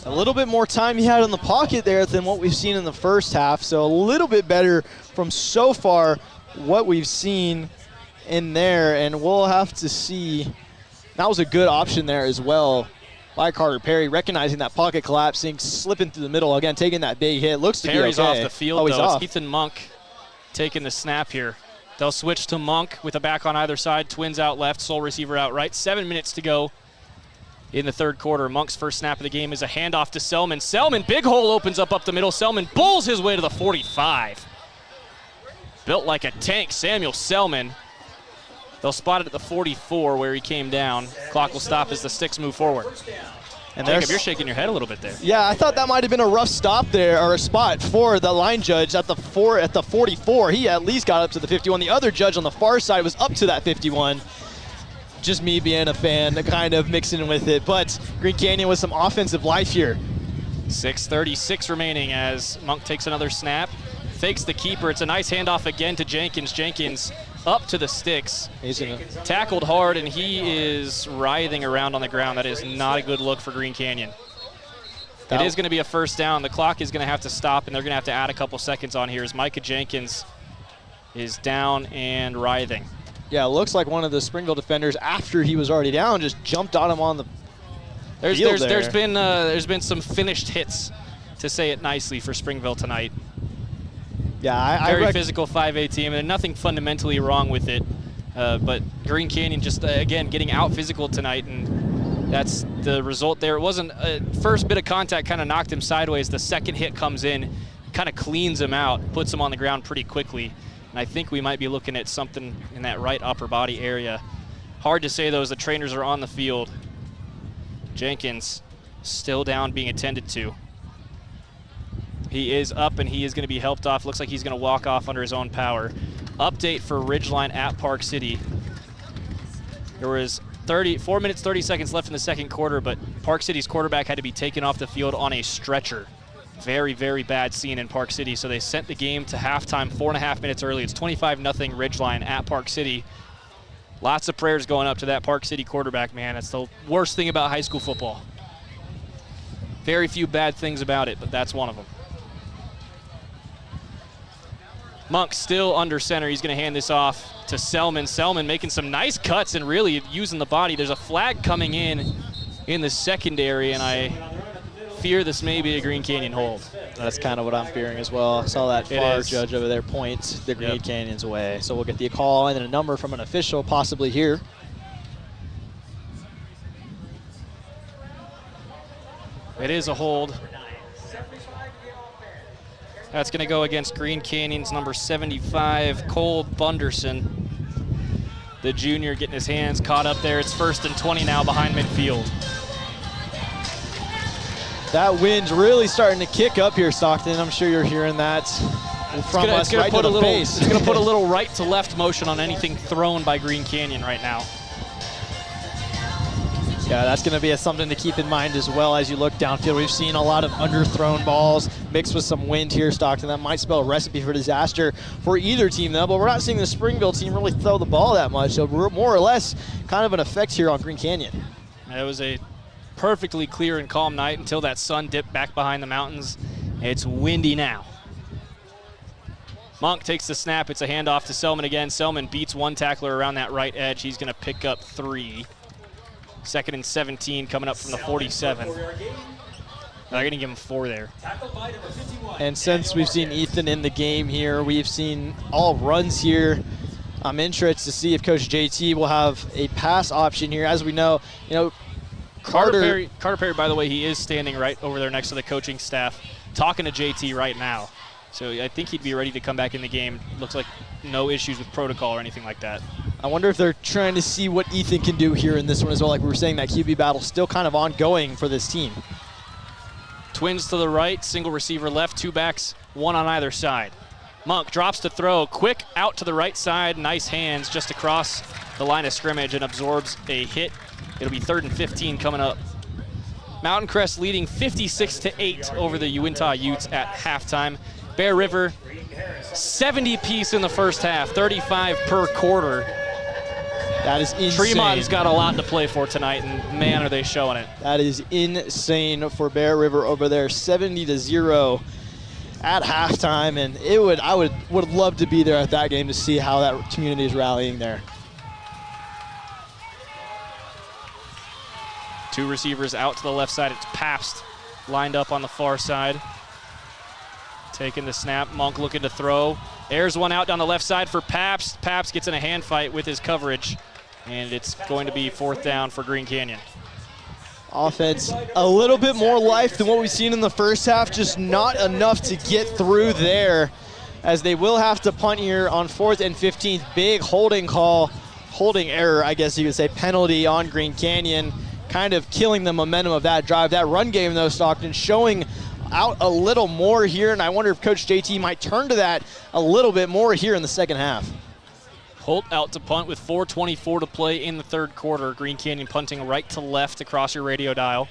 A little bit more time he had in the pocket there than what we've seen in the first half, so a little bit better from so far what we've seen in there, and we'll have to see. That was a good option there as well by Carter Perry, recognizing that pocket collapsing, slipping through the middle, again, taking that big hit. Looks to Perry's be okay. Off the field, he's though. off. It's Ethan Monk taking the snap here. They'll switch to Monk with a back on either side. Twins out left, sole receiver out right. 7 minutes to go in the 3rd quarter. Monk's first snap of the game is a handoff to Selman. Selman, big hole opens up the middle. Selman bulls his way to the 45. Built like a tank, Samuel Selman. They'll spot it at the 44 where he came down. Clock will stop as the sticks move forward. And Jacob, you're shaking your head a little bit there. Yeah, I thought that might have been a rough stop there, or a spot for the line judge at the 44. He at least got up to the 51. The other judge on the far side was up to that 51. Just me being a fan, kind of mixing with it. But Green Canyon with some offensive life here. 6:36 remaining as Monk takes another snap. Fakes the keeper. It's a nice handoff again to Jenkins. Jenkins up to the sticks. He's tackled hard, and he is writhing around on the ground. That is not a good look for Green Canyon. It is going to be a first down. The clock is going to have to stop, and they're going to have to add a couple seconds on here as Micah Jenkins is down and writhing. Yeah, it looks like one of the Springville defenders, after he was already down, just jumped on him on the field there. There's been some finished hits, to say it nicely, for Springville tonight. Yeah, very physical 5A team, and nothing fundamentally wrong with it. But Green Canyon just, again, getting out physical tonight, and that's the result there. It wasn't first bit of contact kind of knocked him sideways. The second hit comes in, kind of cleans him out, puts him on the ground pretty quickly. And I think we might be looking at something in that right upper body area. Hard to say, though, as the trainers are on the field. Jenkins still down, being attended to. He is up, and he is going to be helped off. Looks like he's going to walk off under his own power. Update for Ridgeline at Park City. There was 4 minutes, 30 seconds left in the second quarter, but Park City's quarterback had to be taken off the field on a stretcher. Very, very bad scene in Park City, so they sent the game to halftime 4.5 minutes early. It's 25-0 Ridgeline at Park City. Lots of prayers going up to that Park City quarterback, man. That's the worst thing about high school football. Very few bad things about it, but that's one of them. Monk still under center. He's going to hand this off to Selman. Selman making some nice cuts and really using the body. There's a flag coming in the secondary, and I fear this may be a Green Canyon hold. That's kind of what I'm fearing as well. I saw that far judge over there point the Green Canyon's way. So we'll get the call and then a number from an official possibly here. It is a hold. That's going to go against Green Canyon's number 75, Cole Bunderson. The junior getting his hands caught up there. It's 1st and 20 now behind midfield. That wind's really starting to kick up here, Stockton. I'm sure you're hearing that from us right to the face. It's going to put a little right to left motion on anything thrown by Green Canyon right now. Yeah, that's going to be something to keep in mind as well as you look downfield. We've seen a lot of underthrown balls mixed with some wind here, Stockton. That might spell a recipe for disaster for either team, though. But we're not seeing the Springville team really throw the ball that much. So we're more or less kind of an effect here on Green Canyon. It was a perfectly clear and calm night until that sun dipped back behind the mountains. It's windy now. Monk takes the snap. It's a handoff to Selman again. Selman beats one tackler around that right edge. He's going to pick up 3. 2nd and 17 coming up from the 47. They're going to give him 4 there. And since we've seen Ethan in the game here, we've seen all runs here. I'm interested to see if Coach JT will have a pass option here. As we know, Carter Perry, by the way, he is standing right over there next to the coaching staff, talking to JT right now. So I think he'd be ready to come back in the game. Looks like no issues with protocol or anything like that. I wonder if they're trying to see what Ethan can do here in this one as well. Like we were saying, that QB battle still kind of ongoing for this team. Twins to the right, single receiver left, 2 backs, 1 on either side. Monk drops to throw, quick out to the right side, nice hands just across the line of scrimmage and absorbs a hit. It'll be 3rd and 15 coming up. Mountain Crest leading 56-8 over the Uintah Utes at halftime. Bear River, 70 apiece in the first half, 35 per quarter. That is insane. Tremont's got a lot to play for tonight, and man, are they showing it. That is insane for Bear River over there, 70-0 at halftime, and I would love to be there at that game to see how that community is rallying there. 2 receivers out to the left side. It's Pabst lined up on the far side. Taking the snap, Monk looking to throw. Airs one out down the left side for Pabst. Pabst gets in a hand fight with his coverage, and it's going to be 4th down for Green Canyon. Offense, a little bit more life than what we've seen in the first half, just not enough to get through there, as they will have to punt here on 4th and 15. Big holding error, I guess you could say, penalty on Green Canyon, kind of killing the momentum of that drive. That run game, though, Stockton, showing out a little more here, and I wonder if Coach JT might turn to that a little bit more here in the second half. Holt out to punt with 4:24 to play in the third quarter. Green Canyon punting right to left across your radio dial.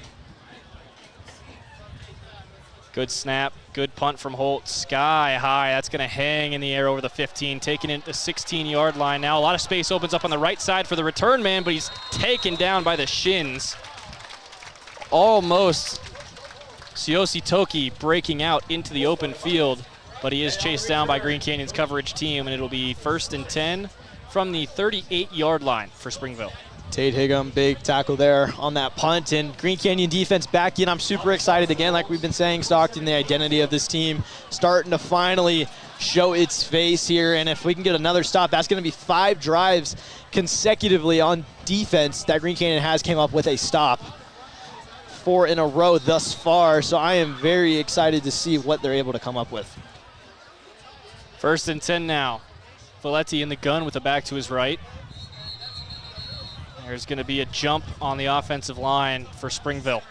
Good snap, good punt from Holt, sky high. That's going to hang in the air over the 15, taking it to the 16-yard line now. A lot of space opens up on the right side for the return man, but he's taken down by the shins. Almost Siosi Toki breaking out into the open field, but he is chased down by Green Canyon's coverage team, and it'll be 1st and 10 from the 38-yard line for Springville. Tate Higgum, big tackle there on that punt, and Green Canyon defense back in. I'm super excited again, like we've been saying, Stockton, the identity of this team starting to finally show its face here, and if we can get another stop, that's going to be 5 drives consecutively on defense that Green Canyon has came up with a stop. 4 in a row thus far, so I am very excited to see what they're able to come up with. 1st and 10 now. Valetti in the gun with the back to his right. There's going to be a jump on the offensive line for Springville.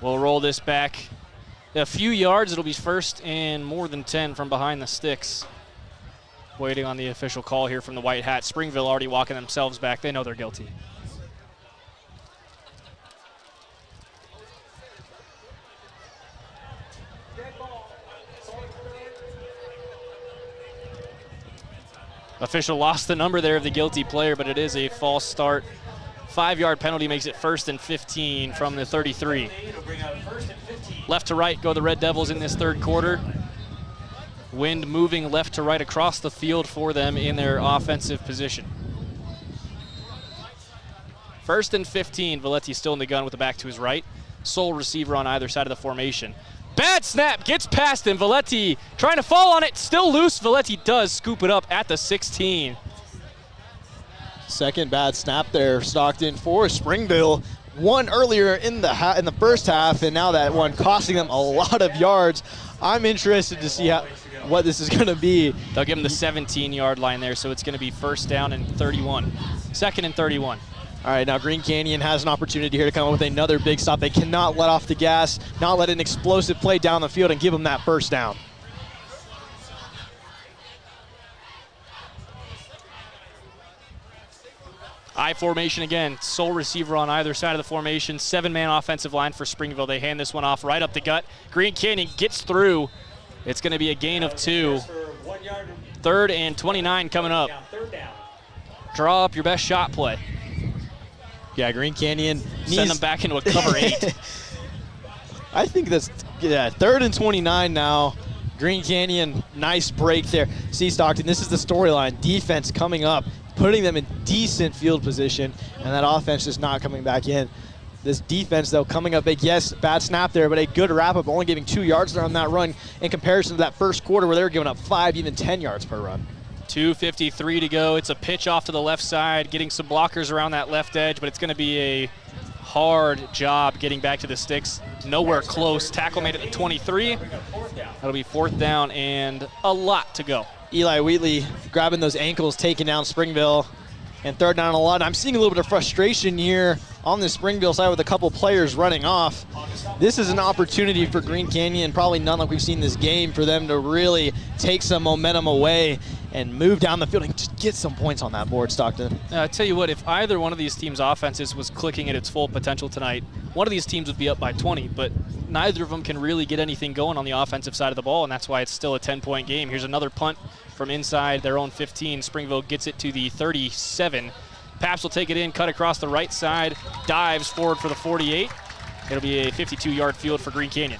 We'll roll this back a few yards. It'll be 1st and more than 10 from behind the sticks. Waiting on the official call here from the White Hat. Springville already walking themselves back. They know they're guilty. Official lost the number there of the guilty player, but it is a false start. 5-yard penalty makes it 1st and 15 from the 33. Left to right go the Red Devils in this 3rd quarter. Wind moving left to right across the field for them in their offensive position. 1st and 15. Valetti still in the gun with the back to his right. Sole receiver on either side of the formation. Bad snap, gets past him. Valetti trying to fall on it, still loose. Valetti does scoop it up at the 16. Second bad snap there, Stockton, for Springville. One earlier in the first half, and now that one costing them a lot of yards. I'm interested to see what this is going to be. They'll give him the 17-yard line there, so it's going to be 1st down and 31. 2nd and 31. All right, now Green Canyon has an opportunity here to come up with another big stop. They cannot let off the gas, not let an explosive play down the field and give them that 1st down. I formation again, sole receiver on either side of the formation. 7-man offensive line for Springville. They hand this one off right up the gut. Green Canyon gets through. It's going to be a gain of 2. 3rd and 29 coming up. Draw up your best shot play. Yeah, Green Canyon send them back into a cover 8. I think that's 3rd and 29 now. Green Canyon, nice break there. See, Stockton, this is the storyline. Defense coming up, putting them in decent field position, and that offense just not coming back in. This defense, though, coming up big. Yes, bad snap there, but a good wrap-up, only giving 2 yards there on that run in comparison to that 1st quarter where they were giving up 5, even 10 yards per run. 2:53 to go. It's a pitch off to the left side, getting some blockers around that left edge, but it's going to be a hard job getting back to the sticks. Nowhere close. Tackle made it at 23. That'll be 4th down and a lot to go. Eli Wheatley grabbing those ankles, taking down Springville, and 3rd down and a lot. I'm seeing a little bit of frustration here on the Springville side with a couple players running off. This is an opportunity for Green Canyon, probably none like we've seen this game, for them to really take some momentum away and move down the field and just get some points on that board, Stockton. I tell you what, if either one of these teams' offenses was clicking at its full potential tonight, one of these teams would be up by 20, but neither of them can really get anything going on the offensive side of the ball, and that's why it's still a 10-point game. Here's another punt from inside their own 15. Springville gets it to the 37. Paps will take it in, cut across the right side, dives forward for the 48. It'll be a 52-yard field for Green Canyon.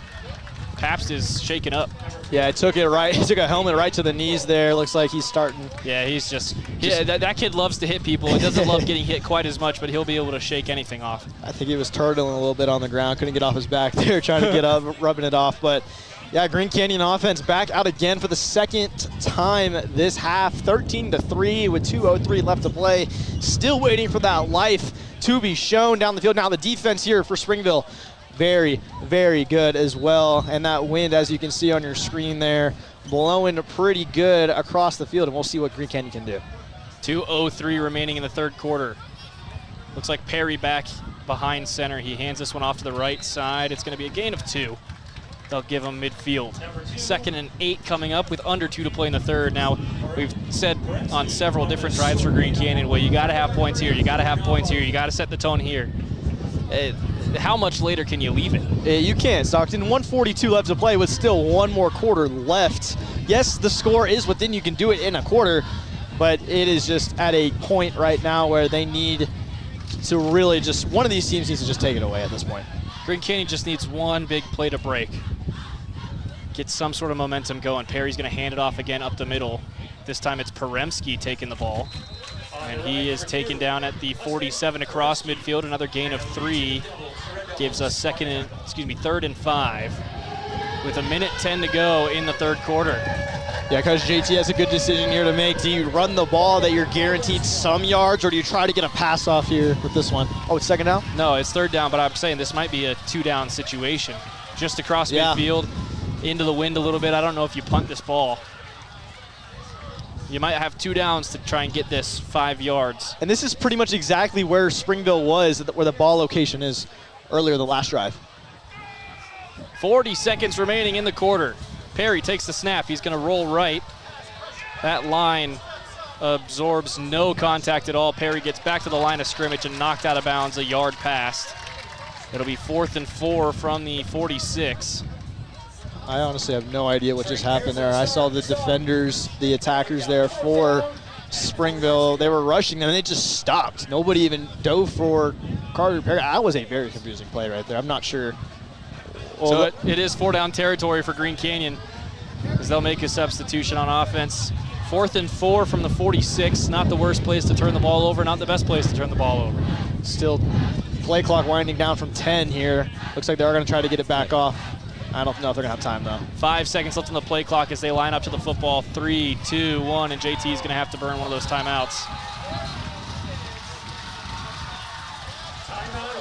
Pabst is shaken up. Yeah, it took it right. He took a helmet right to the knees there. Looks like he's starting. Yeah, he's just that kid loves to hit people. He doesn't love getting hit quite as much, but he'll be able to shake anything off. I think he was turtling a little bit on the ground. Couldn't get off his back there, trying to get up, rubbing it off. But yeah, Green Canyon offense back out again for the 2nd time this half. 13-3 with 2:03 left to play. Still waiting for that life to be shown down the field. Now the defense here for Springville, very, very good as well. And that wind, as you can see on your screen there, blowing pretty good across the field. And we'll see what Green Canyon can do. 2:03 remaining in the 3rd quarter. Looks like Perry back behind center. He hands this one off to the right side. It's going to be a gain of 2. They'll give him midfield. 2nd and 8 coming up with under 2 to play in the 3rd. Now, we've said on several different drives for Green Canyon, well, you got to have points here, you got to have points here, you got to set the tone here. How much later can you leave it? You can't, Stockton. 1:42 left to play with still one more quarter left. Yes, the score is within. You can do it in a quarter, but it is just at a point right now where they need to really just, one of these teams needs to just take it away at this point. Green Canyon just needs one big play to break. Get some sort of momentum going. Perry's going to hand it off again up the middle. This time it's Peremski taking the ball. And he is taken down at the 47 across midfield. Another gain of 3 gives us third and 5 with 1:10 to go in the third quarter. Yeah, Coach JT has a good decision here to make. Do you run the ball that you're guaranteed some yards, or do you try to get a pass off here with this one? Oh, it's second down? No, it's third down, but I'm saying this might be a 2-down situation. Just across midfield, into the wind a little bit. I don't know if you punt this ball. You might have 2 downs to try and get this 5 yards. And this is pretty much exactly where Springville was, where the ball location is earlier the last drive. 40 seconds remaining in the quarter. Perry takes the snap. He's going to roll right. That line absorbs no contact at all. Perry gets back to the line of scrimmage and knocked out of bounds a yard past. It'll be 4th and 4 from the 46. I honestly have no idea what just happened there. I saw the defenders, the attackers there for Springville. They were rushing them, and they just stopped. Nobody even dove for Carter Perry. That was a very confusing play right there. I'm not sure. So it is 4-down territory for Green Canyon as they'll make a substitution on offense. 4th and 4 from the 46. Not the worst place to turn the ball over, not the best place to turn the ball over. Still play clock winding down from 10 here. Looks like they are going to try to get it back off. I don't know if they're going to have time, though. 5 seconds left on the play clock as they line up to the football. 3, 2, 1, and JT is going to have to burn one of those timeouts.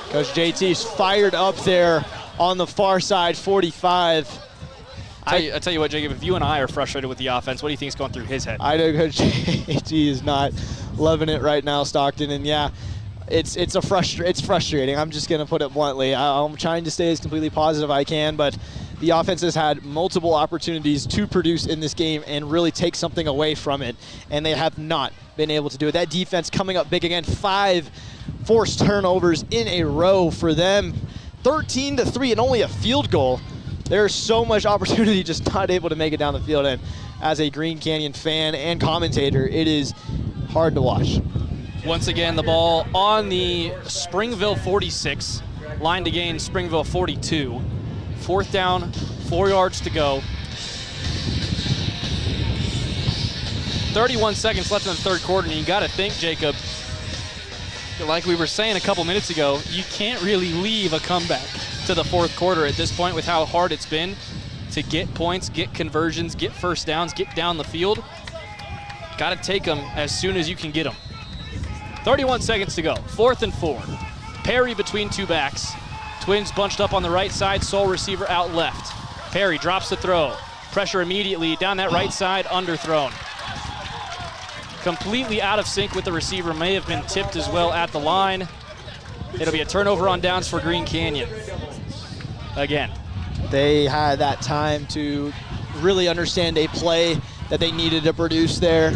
Coach JT's fired up there on the far side, 45. I tell you what, Jacob, if you and I are frustrated with the offense, what do you think is going through his head? I know Coach JT is not loving it right now, Stockton, and yeah, it's frustrating. I'm just going to put it bluntly. I'm trying to stay as completely positive I can, but the offense has had multiple opportunities to produce in this game and really take something away from it, and they have not been able to do it. That defense coming up big again, 5 forced turnovers in a row for them. 13-3 and only a field goal. There's so much opportunity, just not able to make it down the field. And as a Green Canyon fan and commentator, it is hard to watch. Once again, the ball on the Springville 46, line to gain Springville 42. 4th down, 4 yards to go. 31 seconds left in the third quarter, and you got to think, Jacob, like we were saying a couple minutes ago, you can't really leave a comeback to the fourth quarter at this point with how hard it's been to get points, get conversions, get first downs, get down the field. Got to take them as soon as you can get them. 31 seconds to go. 4th and 4. Perry between 2 backs. Twins bunched up on the right side, sole receiver out left. Perry drops the throw. Pressure immediately down that right side, underthrown. Completely out of sync with the receiver, may have been tipped as well at the line. It'll be a turnover on downs for Green Canyon. Again. They had that time to really understand a play that they needed to produce there.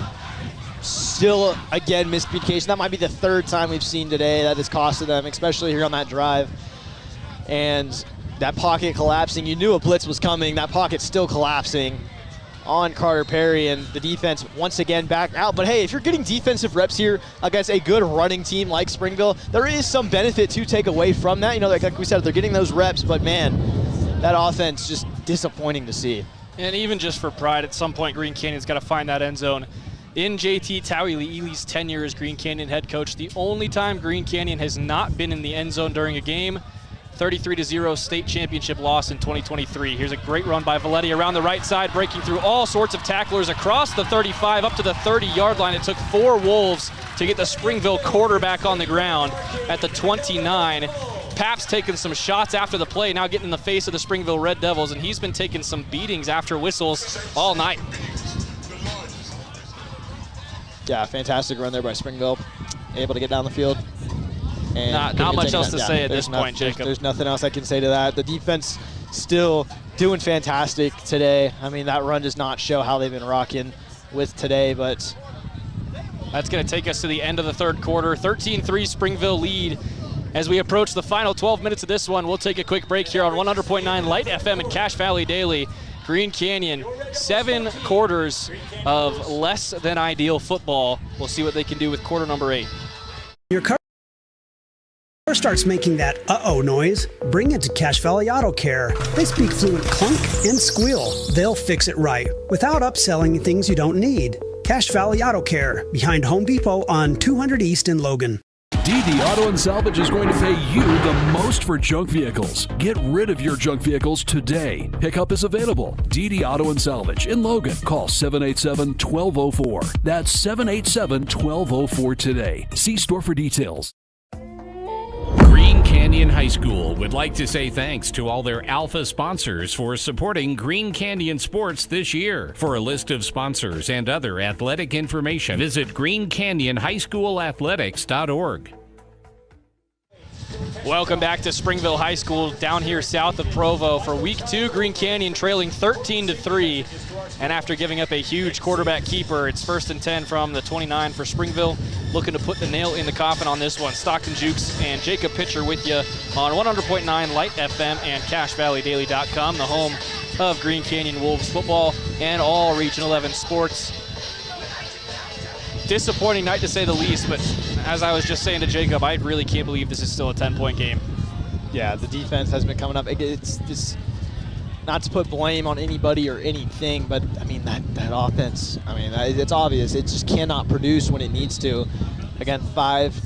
Still, again, miscommunication. That might be the 3rd time we've seen today that has costed them, especially here on that drive. And that pocket collapsing. You knew a blitz was coming. That pocket's still collapsing on Carter Perry, and the defense once again back out. But hey, if you're getting defensive reps here against a good running team like Springville, there is some benefit to take away from that. You know, like we said, they're getting those reps, but man, that offense just disappointing to see. And even just for pride, at some point, Green Canyon's got to find that end zone. In JT Towey-Lee's tenure as Green Canyon head coach, the only time Green Canyon has not been in the end zone during a game, 33-0 state championship loss in 2023. Here's a great run by Valetti around the right side, breaking through all sorts of tacklers across the 35 up to the 30-yard line. It took 4 Wolves to get the Springville quarterback on the ground at the 29. Pap's taking some shots after the play, now getting in the face of the Springville Red Devils, and he's been taking some beatings after whistles all night. Yeah, fantastic run there by Springville. Able to get down the field. And not much else to say at this point, Jacob. There's nothing else I can say to that. The defense still doing fantastic today. I mean, that run does not show how they've been rocking with today, but that's going to take us to the end of the third quarter. 13-3 Springville lead. As we approach the final 12 minutes of this one, we'll take a quick break here on 100.9 Light FM and Cache Valley Daily. Green Canyon, 7 quarters of less than ideal football. We'll see what they can do with quarter number 8. Your car starts making that uh-oh noise, bring it to Cache Valley Auto Care. They speak fluent clunk and squeal. They'll fix it right without upselling things you don't need. Cache Valley Auto Care, behind Home Depot on 200 East in Logan. DD Auto and Salvage is going to pay you the most for junk vehicles. Get rid of your junk vehicles today. Pickup is available. DD Auto and Salvage in Logan. Call 787-1204. That's 787-1204 today. See store for details. Green Canyon High School would like to say thanks to all their Alpha sponsors for supporting Green Canyon sports this year. For a list of sponsors and other athletic information, visit greencanyonhighschoolathletics.org. Welcome back to Springville High School down here south of Provo for week 2. Green Canyon trailing 13-3. And after giving up a huge quarterback keeper, it's 1st and 10 from the 29 for Springville. Looking to put the nail in the coffin on this one. Stockton Jukes and Jacob Pitcher with you on 100.9 Light FM and CashValleyDaily.com, the home of Green Canyon Wolves football and all Region 11 sports. Disappointing night to say the least, but as I was just saying to Jacob, I really can't believe this is still a 10-point game. Yeah, the defense has been coming up. It's just not to put blame on anybody or anything, but I mean that offense, I mean it's obvious. It just cannot produce when it needs to. Again, 5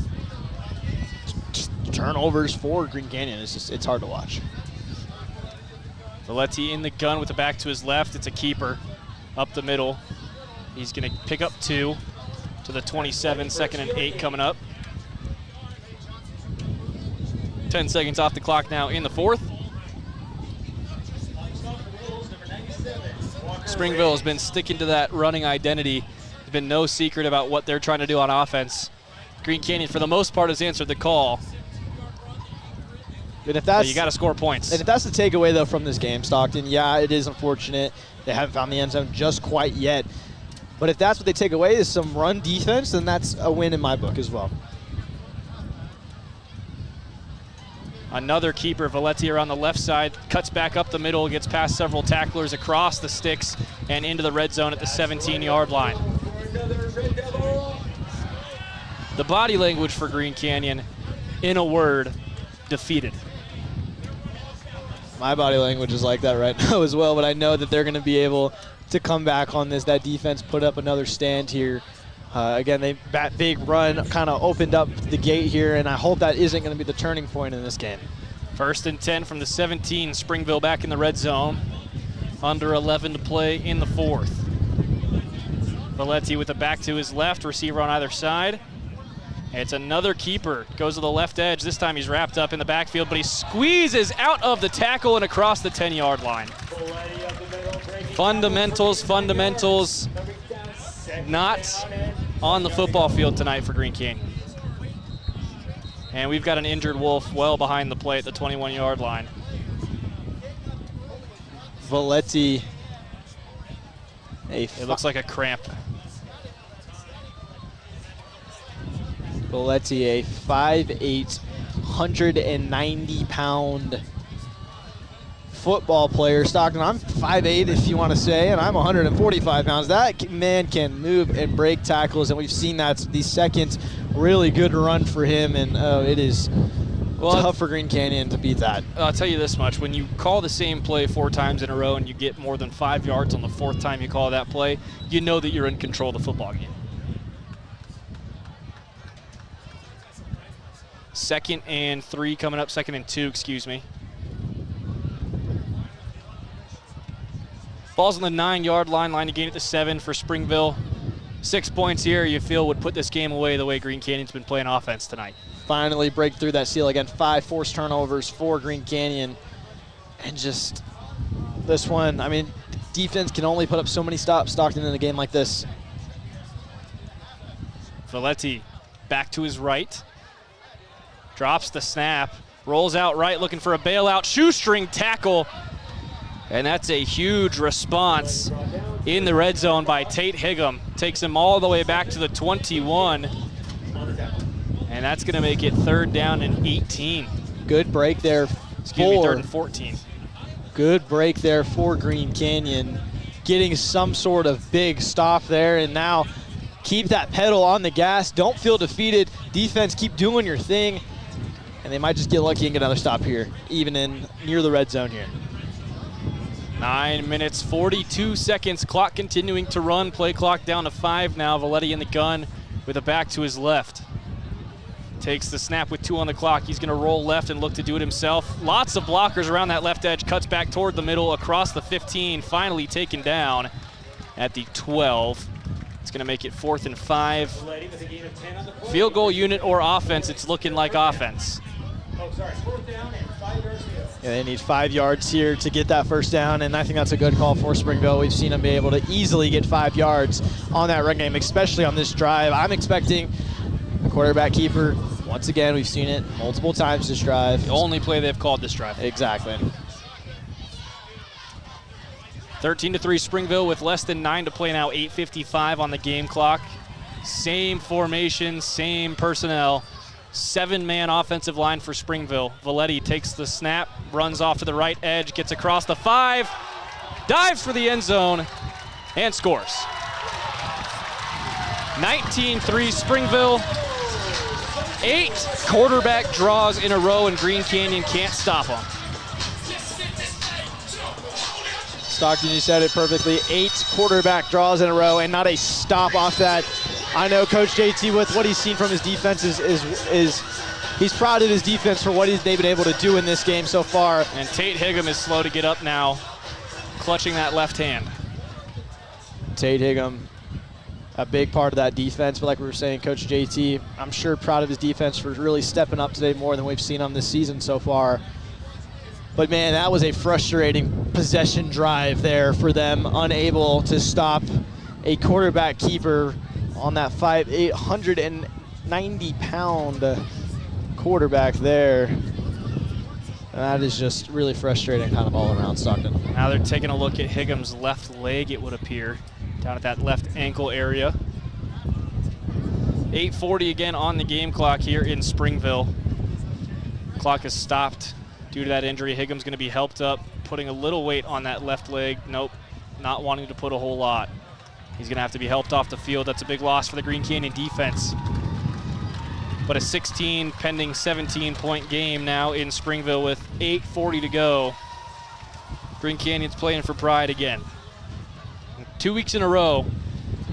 turnovers for Green Canyon. It's hard to watch. Valetti in the gun with the back to his left. It's a keeper up the middle. He's going to pick up 2 to the 27, 2nd and 8 coming up. 10 seconds off the clock now in the 4th. Springville has been sticking to that running identity. There's been no secret about what they're trying to do on offense. Green Canyon, for the most part, has answered the call. And if that's, but you got to score points. And if that's the takeaway, though, from this game, Stockton, yeah, it is unfortunate. They haven't found the end zone just quite yet. But if that's what they take away is some run defense, then that's a win in my book as well. Another keeper, Valetti on the left side, cuts back up the middle, gets past several tacklers across the sticks and into the red zone at the 17-yard line. The body language for Green Canyon, in a word, defeated. My body language is like that right now as well, but I know that they're going to be able to come back on this. That defense put up another stand here. Again, that big run kind of opened up the gate here, and I hope that isn't going to be the turning point in this game. 1st and 10 from the 17. Springville back in the red zone. Under 11 to play in the 4th. Valetti with the back to his left, receiver on either side. It's another keeper, goes to the left edge. This time he's wrapped up in the backfield, but he squeezes out of the tackle and across the 10-yard line. Fundamentals, not on the football field tonight for Green Canyon. And we've got an injured Wolf well behind the play at the 21-yard line. Valetti. It looks like a cramp. Valetti, a 5'8", 190-pound football player. Stockton, I'm 5'8", if you want to say, and I'm 145 pounds. That man can move and break tackles, and we've seen that the second really good run for him, and it is tough for Green Canyon to beat that. I'll tell you this much. When you call the same play 4 times in a row and you get more than 5 yards on the 4th time you call that play, you know that you're in control of the football game. 2nd and 3 coming up, 2nd and 2, excuse me. Ball's on the 9-yard line to gain at the 7 for Springville. 6 points here you feel would put this game away the way Green Canyon's been playing offense tonight. Finally break through that seal again. 5 forced turnovers for Green Canyon. And just this one, I mean, defense can only put up so many stops, Stockton, in a game like this. Valetti back to his right. Drops the snap, rolls out right, looking for a bailout, shoestring tackle, and that's a huge response in the red zone by Tate Higgum. Takes him all the way back to the 21, and that's going to make it 3rd down and 18. Good break there. Excuse me, 3rd and 14. Good break there for Green Canyon, getting some sort of big stop there, and now keep that pedal on the gas. Don't feel defeated. Defense, keep doing your thing. And they might just get lucky and get another stop here, even in near the red zone here. 9 minutes, 42 seconds. Clock continuing to run. Play clock down to 5 now. Valetti in the gun with a back to his left. Takes the snap with 2 on the clock. He's going to roll left and look to do it himself. Lots of blockers around that left edge. Cuts back toward the middle, across the 15. Finally taken down at the 12. It's going to make it 4th and 5. Field goal unit or offense, it's looking like offense. Yeah, they need 5 yards here to get that first down, and I think that's a good call for Springville. We've seen them be able to easily get 5 yards on that run game, especially on this drive. I'm expecting a quarterback keeper. Once again, we've seen it multiple times this drive. The only play they've called this drive. Exactly. 13-3 Springville with less than 9 to play now, 8:55 on the game clock. Same formation, same personnel. 7-man offensive line for Springville. Valetti takes the snap, runs off to the right edge, gets across the 5, dives for the end zone, and scores. 19-3 Springville. 8 quarterback draws in a row, and Green Canyon can't stop them. Stockton, you said it perfectly. 8 quarterback draws in a row and not a stop off that. I know Coach JT, with what he's seen from his defense, is he's proud of his defense for what they've been able to do in this game so far. And Tate Higham is slow to get up now, clutching that left hand. Tate Higham, a big part of that defense, but like we were saying, Coach JT, I'm sure proud of his defense for really stepping up today more than we've seen him this season so far. But man, that was a frustrating possession drive there for them, unable to stop a quarterback keeper on that 890-pound quarterback there. And that is just really frustrating kind of all around, Stockton. Now they're taking a look at Higham's left leg, it would appear, down at that left ankle area. 8:40 again on the game clock here in Springville. Clock is stopped due to that injury. Higham's going to be helped up, putting a little weight on that left leg. Nope, not wanting to put a whole lot. He's going to have to be helped off the field. That's a big loss for the Green Canyon defense. But a 16 pending 17-point game now in Springville with 8:40 to go. Green Canyon's playing for pride again. 2 weeks in a row,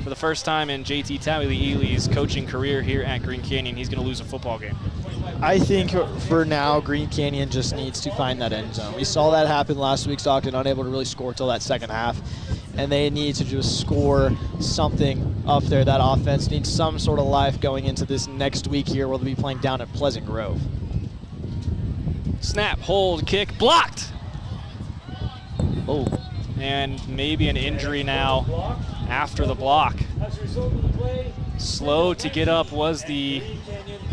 for the first time in JT Tawili-Eli's coaching career here at Green Canyon, he's going to lose a football game. I think for now, Green Canyon just needs to find that end zone. We saw that happen last week. Stockton unable to really score till that second half, and they need to just score something up there. That offense needs some sort of life going into this next week here, where they'll be playing down at Pleasant Grove. Snap, hold, kick, blocked. Oh, and maybe an injury now after the block. Slow to get up was the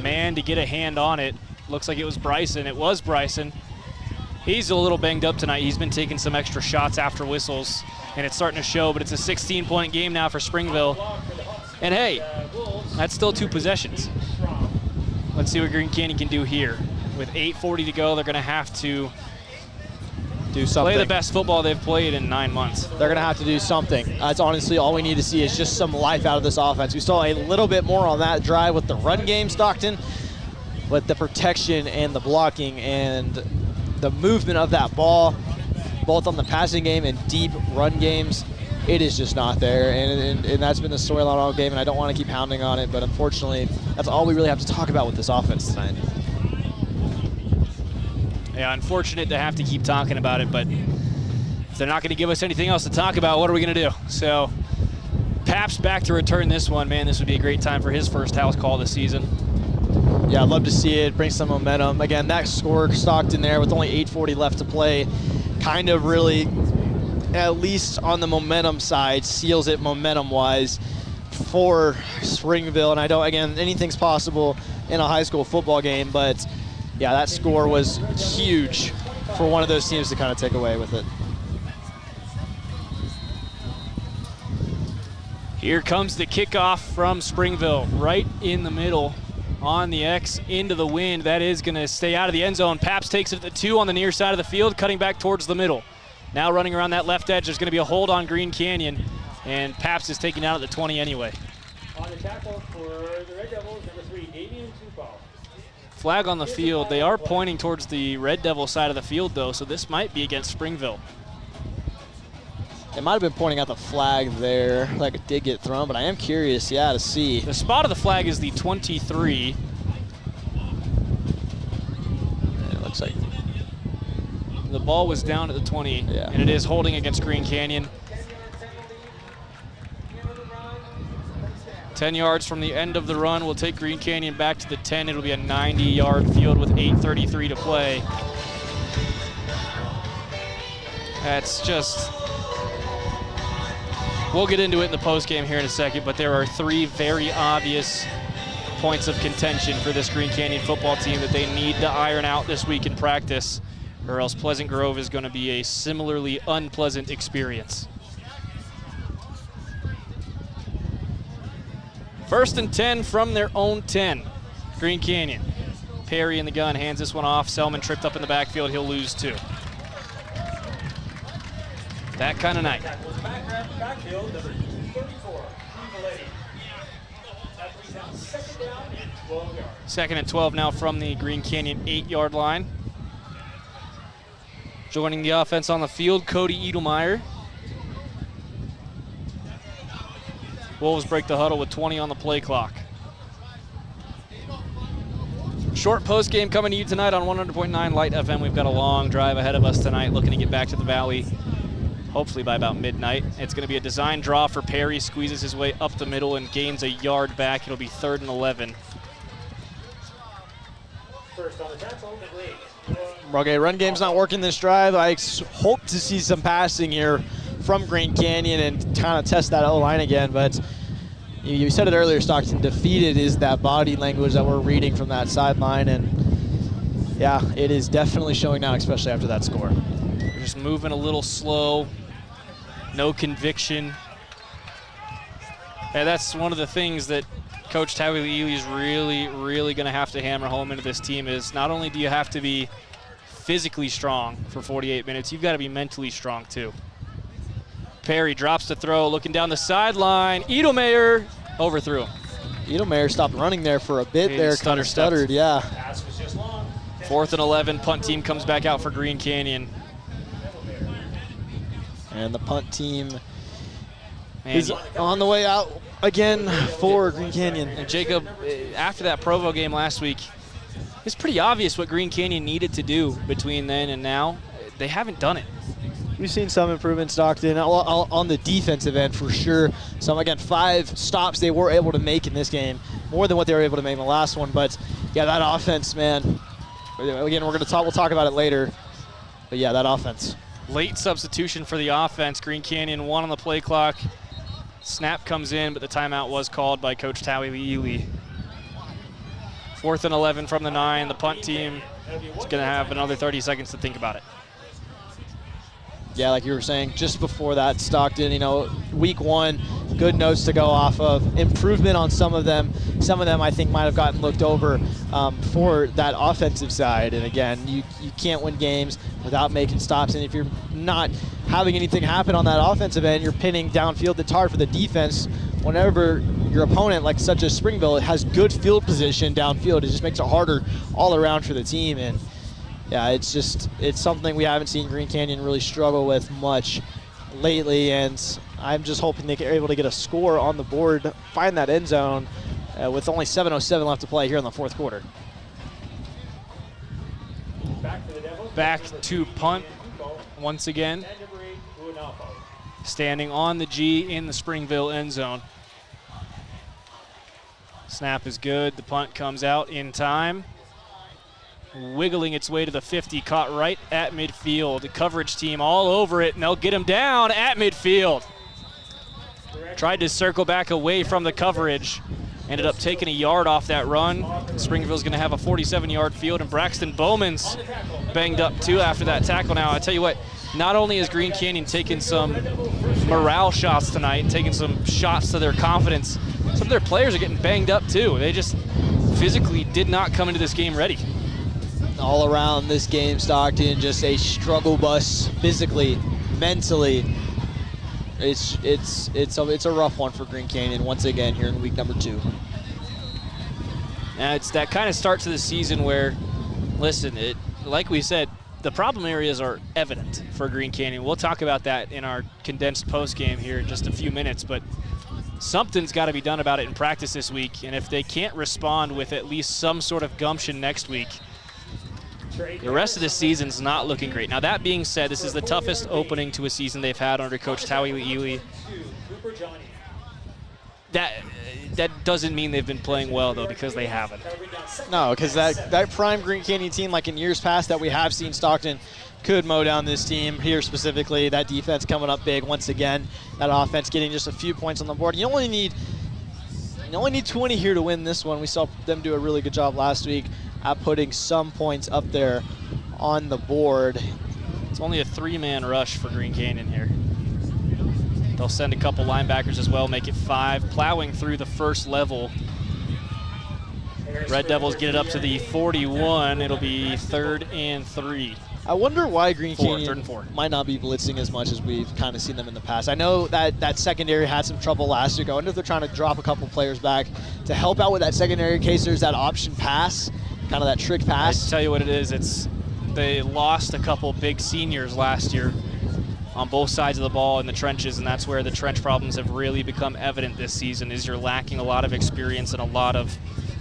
man to get a hand on it. Looks like it was Bryson. It was Bryson. He's a little banged up tonight. He's been taking some extra shots after whistles, and it's starting to show, but it's a 16-point game now for Springville. And hey, that's still 2 possessions. Let's see what Green Canyon can do here. With 8:40 to go, they're going to have to do something. Play the best football they've played in 9 months. They're going to have to do something. That's honestly all we need to see is just some life out of this offense. We saw a little bit more on that drive with the run game, Stockton, but the protection and the blocking and the movement of that ball, both on the passing game and deep run games, it is just not there. And that's been the storyline all game, and I don't want to keep pounding on it, but unfortunately, that's all we really have to talk about with this offense tonight. Yeah, unfortunate to have to keep talking about it, but if they're not going to give us anything else to talk about, what are we going to do? So, Pap's back to return this one. Man, this would be a great time for his first house call this season. Yeah, I'd love to see it. Bring some momentum. Again, that score Stockton there with only 8:40 left to play kind of really, at least on the momentum side, seals it momentum-wise for Springville. And I don't, again, anything's possible in a high school football game, but yeah, that score was huge for one of those teams to kind of take away with it. Here comes the kickoff from Springville, right in the middle on the X into the wind. That is going to stay out of the end zone. Paps takes it at the 2 on the near side of the field, cutting back towards the middle. Now running around that left edge, there's going to be a hold on Green Canyon, and Paps is taken out at the 20 anyway. On the tackle for the Red Devils, number 3, Damian Tupou. Flag on the field. They are pointing towards the Red Devil side of the field, though, so this might be against Springville. They might have been pointing out the flag there, like it did get thrown, but I am curious, to see. The spot of the flag is the 23. It looks like the ball was down at the 20, and it is holding against Green Canyon. 10 yards from the end of the run will take Green Canyon back to the 10. It'll be a 90-yard field with 8:33 to play. That's just, we'll get into it in the postgame here in a second, but there are 3 very obvious points of contention for this Green Canyon football team that they need to iron out this week in practice, or else Pleasant Grove is going to be a similarly unpleasant experience. 1st and 10 from their own 10. Green Canyon. Perry in the gun, hands this one off. Selman tripped up in the backfield, he'll lose 2. That kind of night. Backfield, number 34, second down and 12 yards. 2nd and 12 now from the Green Canyon 8-yard line. Joining the offense on the field, Cody Edelmeyer. Wolves break the huddle with 20 on the play clock. Short post game coming to you tonight on 100.9 Light FM. We've got a long drive ahead of us tonight, looking to get back to the Valley, hopefully by about midnight. It's going to be a design draw for Perry, squeezes his way up the middle and gains a yard back. It'll be 3rd and 11. First on the tackle, Okay, run game's not working this drive. I hope to see some passing here from Green Canyon and kind of test that O-line again, but you said it earlier, Stockton, defeated is that body language that we're reading from that sideline, and yeah, it is definitely showing now, especially after that score. They're just moving a little slow, no conviction. And that's one of the things that Coach Tawili Ely is really going to have to hammer home into this team is not only do you have to be physically strong for 48 minutes, you've got to be mentally strong too. Perry drops the throw, looking down the sideline. Edelmeyer overthrew him. Edelmeyer stopped running there for a bit there, kind of stuttered, yeah. 4th and 11, punt team comes back out for Green Canyon. And the punt team is on the way out again for Green Canyon. And Jacob, after that Provo game last week, it's pretty obvious what Green Canyon needed to do between then and now. They haven't done it. We've seen some improvements, Stockton, on the defensive end for sure. Some, again, 5 stops they were able to make in this game, more than what they were able to make in the last one. But yeah, that offense, man. Again, we'll talk about it later. But yeah, that offense. Late substitution for the offense. Green Canyon 1 on the play clock. Snap comes in, but the timeout was called by Coach Tawili Ely. 4th and 11 from the 9. The punt team is going to have another 30 seconds to think about it. Yeah, like you were saying, just before that, Stockton, week 1, good notes to go off of. Improvement on some of them. Some of them I think might have gotten looked over for that offensive side. And again, you can't win games without making stops. And if you're not having anything happen on that offensive end, you're pinning downfield. It's hard for the defense. Whenever your opponent, like such as Springville, has good field position downfield, it just makes it harder all around for the team. And yeah, it's something we haven't seen Green Canyon really struggle with much lately, and I'm just hoping they're able to get a score on the board, find that end zone with only 7:07 left to play here in the 4th quarter. Back to punt once again. Standing on the G in the Springville end zone. Snap is good. The punt comes out in time. Wiggling its way to the 50, caught right at midfield. The coverage team all over it, and they'll get him down at midfield. Tried to circle back away from the coverage. Ended up taking a yard off that run. Springville's going to have a 47-yard field, and Braxton Bowman's banged up too after that tackle. Now, I tell you what, not only is Green Canyon taking some morale shots tonight, taking some shots to their confidence, some of their players are getting banged up too. They just physically did not come into this game ready. All around this game, Stockton, just a struggle bus physically, mentally. It's a rough one for Green Canyon once again here in week number 2. Now it's that kind of start to the season where, listen, like we said, the problem areas are evident for Green Canyon. We'll talk about that in our condensed post game here in just a few minutes, but something's got to be done about it in practice this week, and if they can't respond with at least some sort of gumption next week, the rest of the season's not looking great. Now, that being said, this is the toughest opening to a season they've had under Coach Tawi Ely. That doesn't mean they've been playing well, though, because they haven't. No, because that prime Green Canyon team, like in years past that we have seen Stockton, could mow down this team. Here specifically, that defense coming up big once again. That offense getting just a few points on the board. You only need 20 here to win this one. We saw them do a really good job last week at putting some points up there on the board. It's only a 3-man rush for Green Canyon here. They'll send a couple linebackers as well, make it 5. Plowing through the first level. Red Devils get it up to the 41. It'll be 3rd and 3. I wonder why Green 3rd Canyon and 4. might not be blitzing as much as we've kind of seen them in the past. I know that secondary had some trouble last week. I wonder if they're trying to drop a couple players back to help out with that secondary in case there's that option pass, kind of that trick pass. I tell you what it is. They lost a couple big seniors last year on both sides of the ball in the trenches, and that's where the trench problems have really become evident this season, is you're lacking a lot of experience and a lot of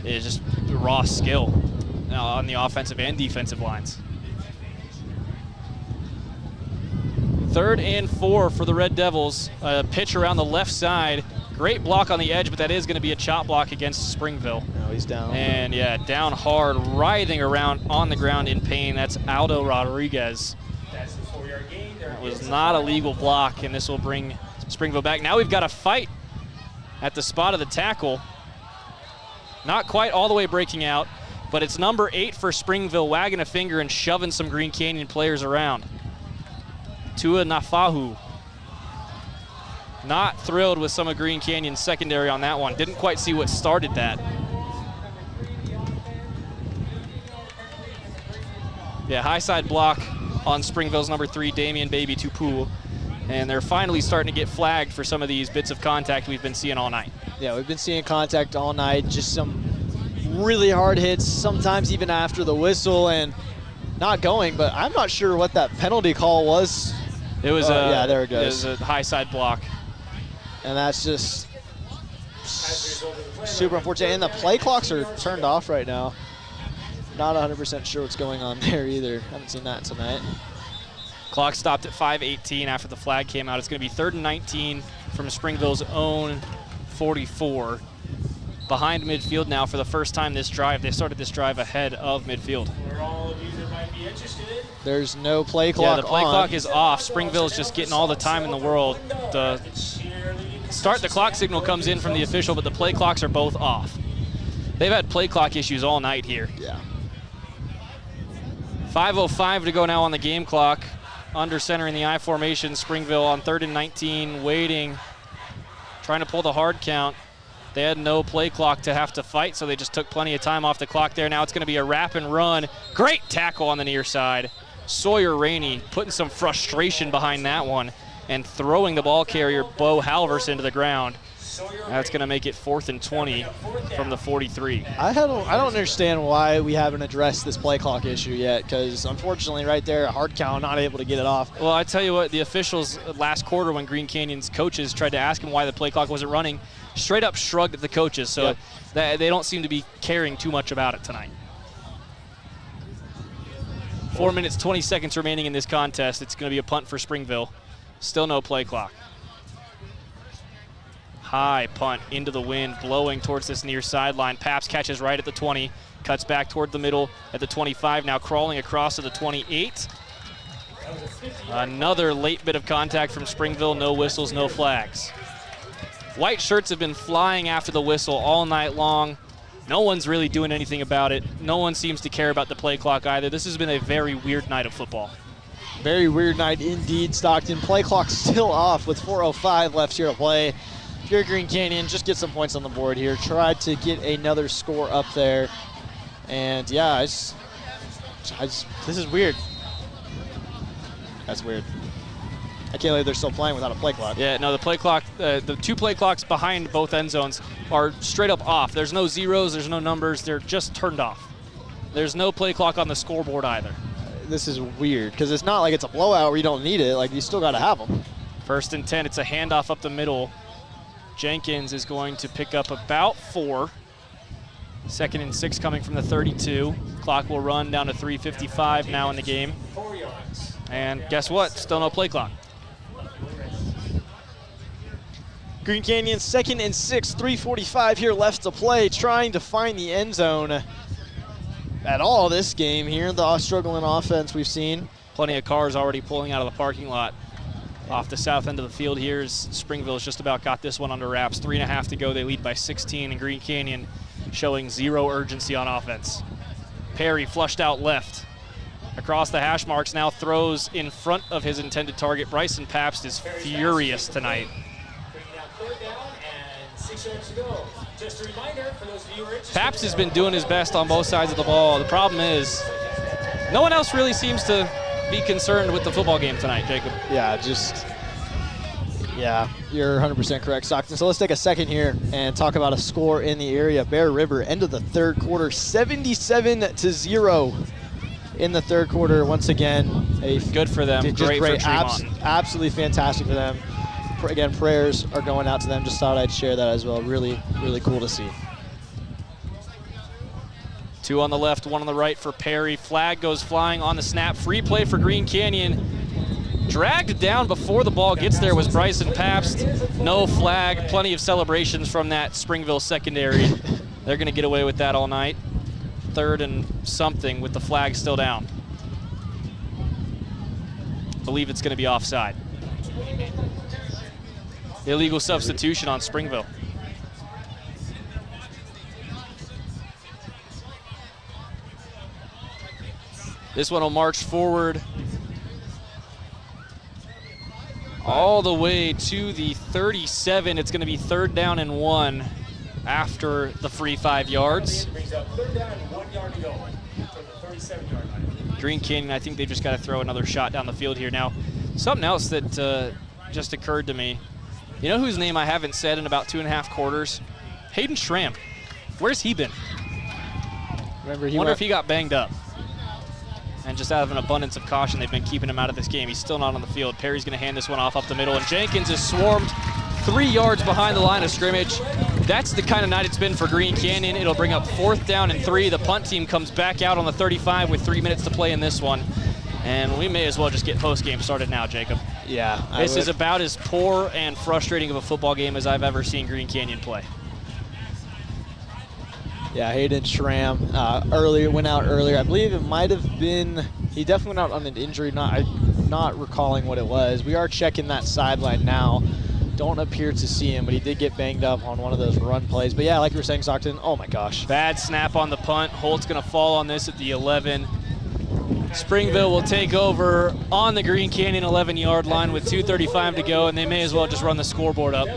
just raw skill on the offensive and defensive lines. 3rd and 4 for the Red Devils. A pitch around the left side. Great block on the edge, but that is going to be a chop block against Springville. No, he's down. And yeah, down hard, writhing around on the ground in pain. That's Aldo Rodriguez. That was not a legal block, and this will bring Springville back. Now we've got a fight at the spot of the tackle. Not quite all the way breaking out, but it's number 8 for Springville, wagging a finger and shoving some Green Canyon players around. Tua Nafahu. Not thrilled with some of Green Canyon's secondary on that one. Didn't quite see what started that. Yeah, high side block on Springville's number 3, Damian Baby Tupu. And they're finally starting to get flagged for some of these bits of contact we've been seeing all night. Yeah, we've been seeing contact all night, just some really hard hits, sometimes even after the whistle and not going, but I'm not sure what that penalty call was. It was yeah, there it goes. It was a high side block. And that's just super unfortunate. And the play clocks are turned off right now. Not 100% sure what's going on there either. Haven't seen that tonight. Clock stopped at 5:18 after the flag came out. It's going to be 3rd and 19 from Springville's own 44. Behind midfield now for the first time this drive. They started this drive ahead of midfield. For all of you that might be interested, there's no play clock on. Yeah, the play clock is off. Springville's just getting all the time in the world. The start the clock signal comes in from the official, but the play clocks are both off. They've had play clock issues all night here. Yeah. 5:05 to go now on the game clock. Under center in the I formation. Springville on 3rd and 19, waiting, trying to pull the hard count. They had no play clock to have to fight, so they just took plenty of time off the clock there. Now it's going to be a wrap and run. Great tackle on the near side. Sawyer Rainey putting some frustration behind that one and throwing the ball carrier, Bo Halverson, to the ground. That's going to make it 4th and 20 from the 43. I don't understand why we haven't addressed this play clock issue yet, because unfortunately right there, a hard count, not able to get it off. Well, I tell you what, the officials last quarter when Green Canyon's coaches tried to ask him why the play clock wasn't running, straight up shrugged at the coaches, so they don't seem to be caring too much about it tonight. 4 minutes, 20 seconds remaining in this contest. It's going to be a punt for Springville. Still no play clock. High punt into the wind, blowing towards this near sideline. Paps catches right at the 20, cuts back toward the middle at the 25, now crawling across to the 28. Another late bit of contact from Springville, no whistles, no flags. White shirts have been flying after the whistle all night long. No one's really doing anything about it. No one seems to care about the play clock either. This has been a very weird night of football. Very weird night indeed, Stockton. Play clock still off with 4:05 left here to play. If you're Green Canyon, just get some points on the board here. Try to get another score up there. And yeah, this is weird. That's weird. I can't believe they're still playing without a play clock. Yeah, no, the play clock, the 2 play clocks behind both end zones are straight up off. There's no zeros, there's no numbers, they're just turned off. There's no play clock on the scoreboard either. this is weird because it's not like it's a blowout where you don't need it. Like, you still got to have them. 1st and 10. It's a handoff up the middle. Jenkins is going to pick up about 4. 2nd and 6 coming from the 32. Clock will run down to 3:55 now in the game. 4 yards. And guess what? Still no play clock. Green Canyon 2nd and 6, 3:45 here left to play, trying to find the end zone at all this game here. The struggling offense we've seen. Plenty of cars already pulling out of the parking lot. Off the south end of the field here, Springville's just about got this one under wraps. 3.5 to go. They lead by 16, and Green Canyon showing zero urgency on offense. Perry flushed out left. Across the hash marks, now throws in front of his intended target. Bryson Pabst is furious tonight. Bringing out 3rd down and 6 yards to go. Just a reminder for those viewers. Pabst has been doing his best on both sides of the ball. The problem is no one else really seems to be concerned with the football game tonight, Jacob. Yeah, you're 100% correct, Stockton. So let's take a second here and talk about a score in the area. Bear River, end of the 3rd quarter, 77-0 in the 3rd quarter. Once again, good for them. Great for Tremont. Absolutely fantastic for them. Again, prayers are going out to them. Just thought I'd share that as well. Really, really cool to see. 2 on the left, 1 on the right for Perry. Flag goes flying on the snap. Free play for Green Canyon. Dragged down before the ball gets there was Bryson Pabst. No flag. Plenty of celebrations from that Springville secondary. They're going to get away with that all night. 3rd and something with the flag still down. Believe it's going to be offside. Illegal substitution on Springville. This one will march forward all the way to the 37. It's going to be 3rd down and 1 after the free 5 yards. Brings up 3rd down and 1 yard to go from the 37-yard line. Green Canyon, I think they just got to throw another shot down the field here. Now, something else that just occurred to me. You know whose name I haven't said in about 2.5 quarters? Hayden Schramm. Where's he been? Wonder if he got banged up. And just out of an abundance of caution, they've been keeping him out of this game. He's still not on the field. Perry's going to hand this one off up the middle, and Jenkins is swarmed 3 yards behind the line of scrimmage. That's the kind of night it's been for Green Canyon. It'll bring up 4th down and 3. The punt team comes back out on the 35 with 3 minutes to play in this one. And we may as well just get postgame started now, Jacob. Yeah. This is about as poor and frustrating of a football game as I've ever seen Green Canyon play. Yeah, Hayden Schramm went out earlier. I believe it might have been, he definitely went out on an injury, not recalling what it was. We are checking that sideline now. Don't appear to see him, but he did get banged up on one of those run plays. But yeah, like you were saying, Stockton, oh my gosh. Bad snap on the punt. Holt's going to fall on this at the 11. Springville will take over on the Green Canyon 11-yard line with 2:35 to go, and they may as well just run the scoreboard up.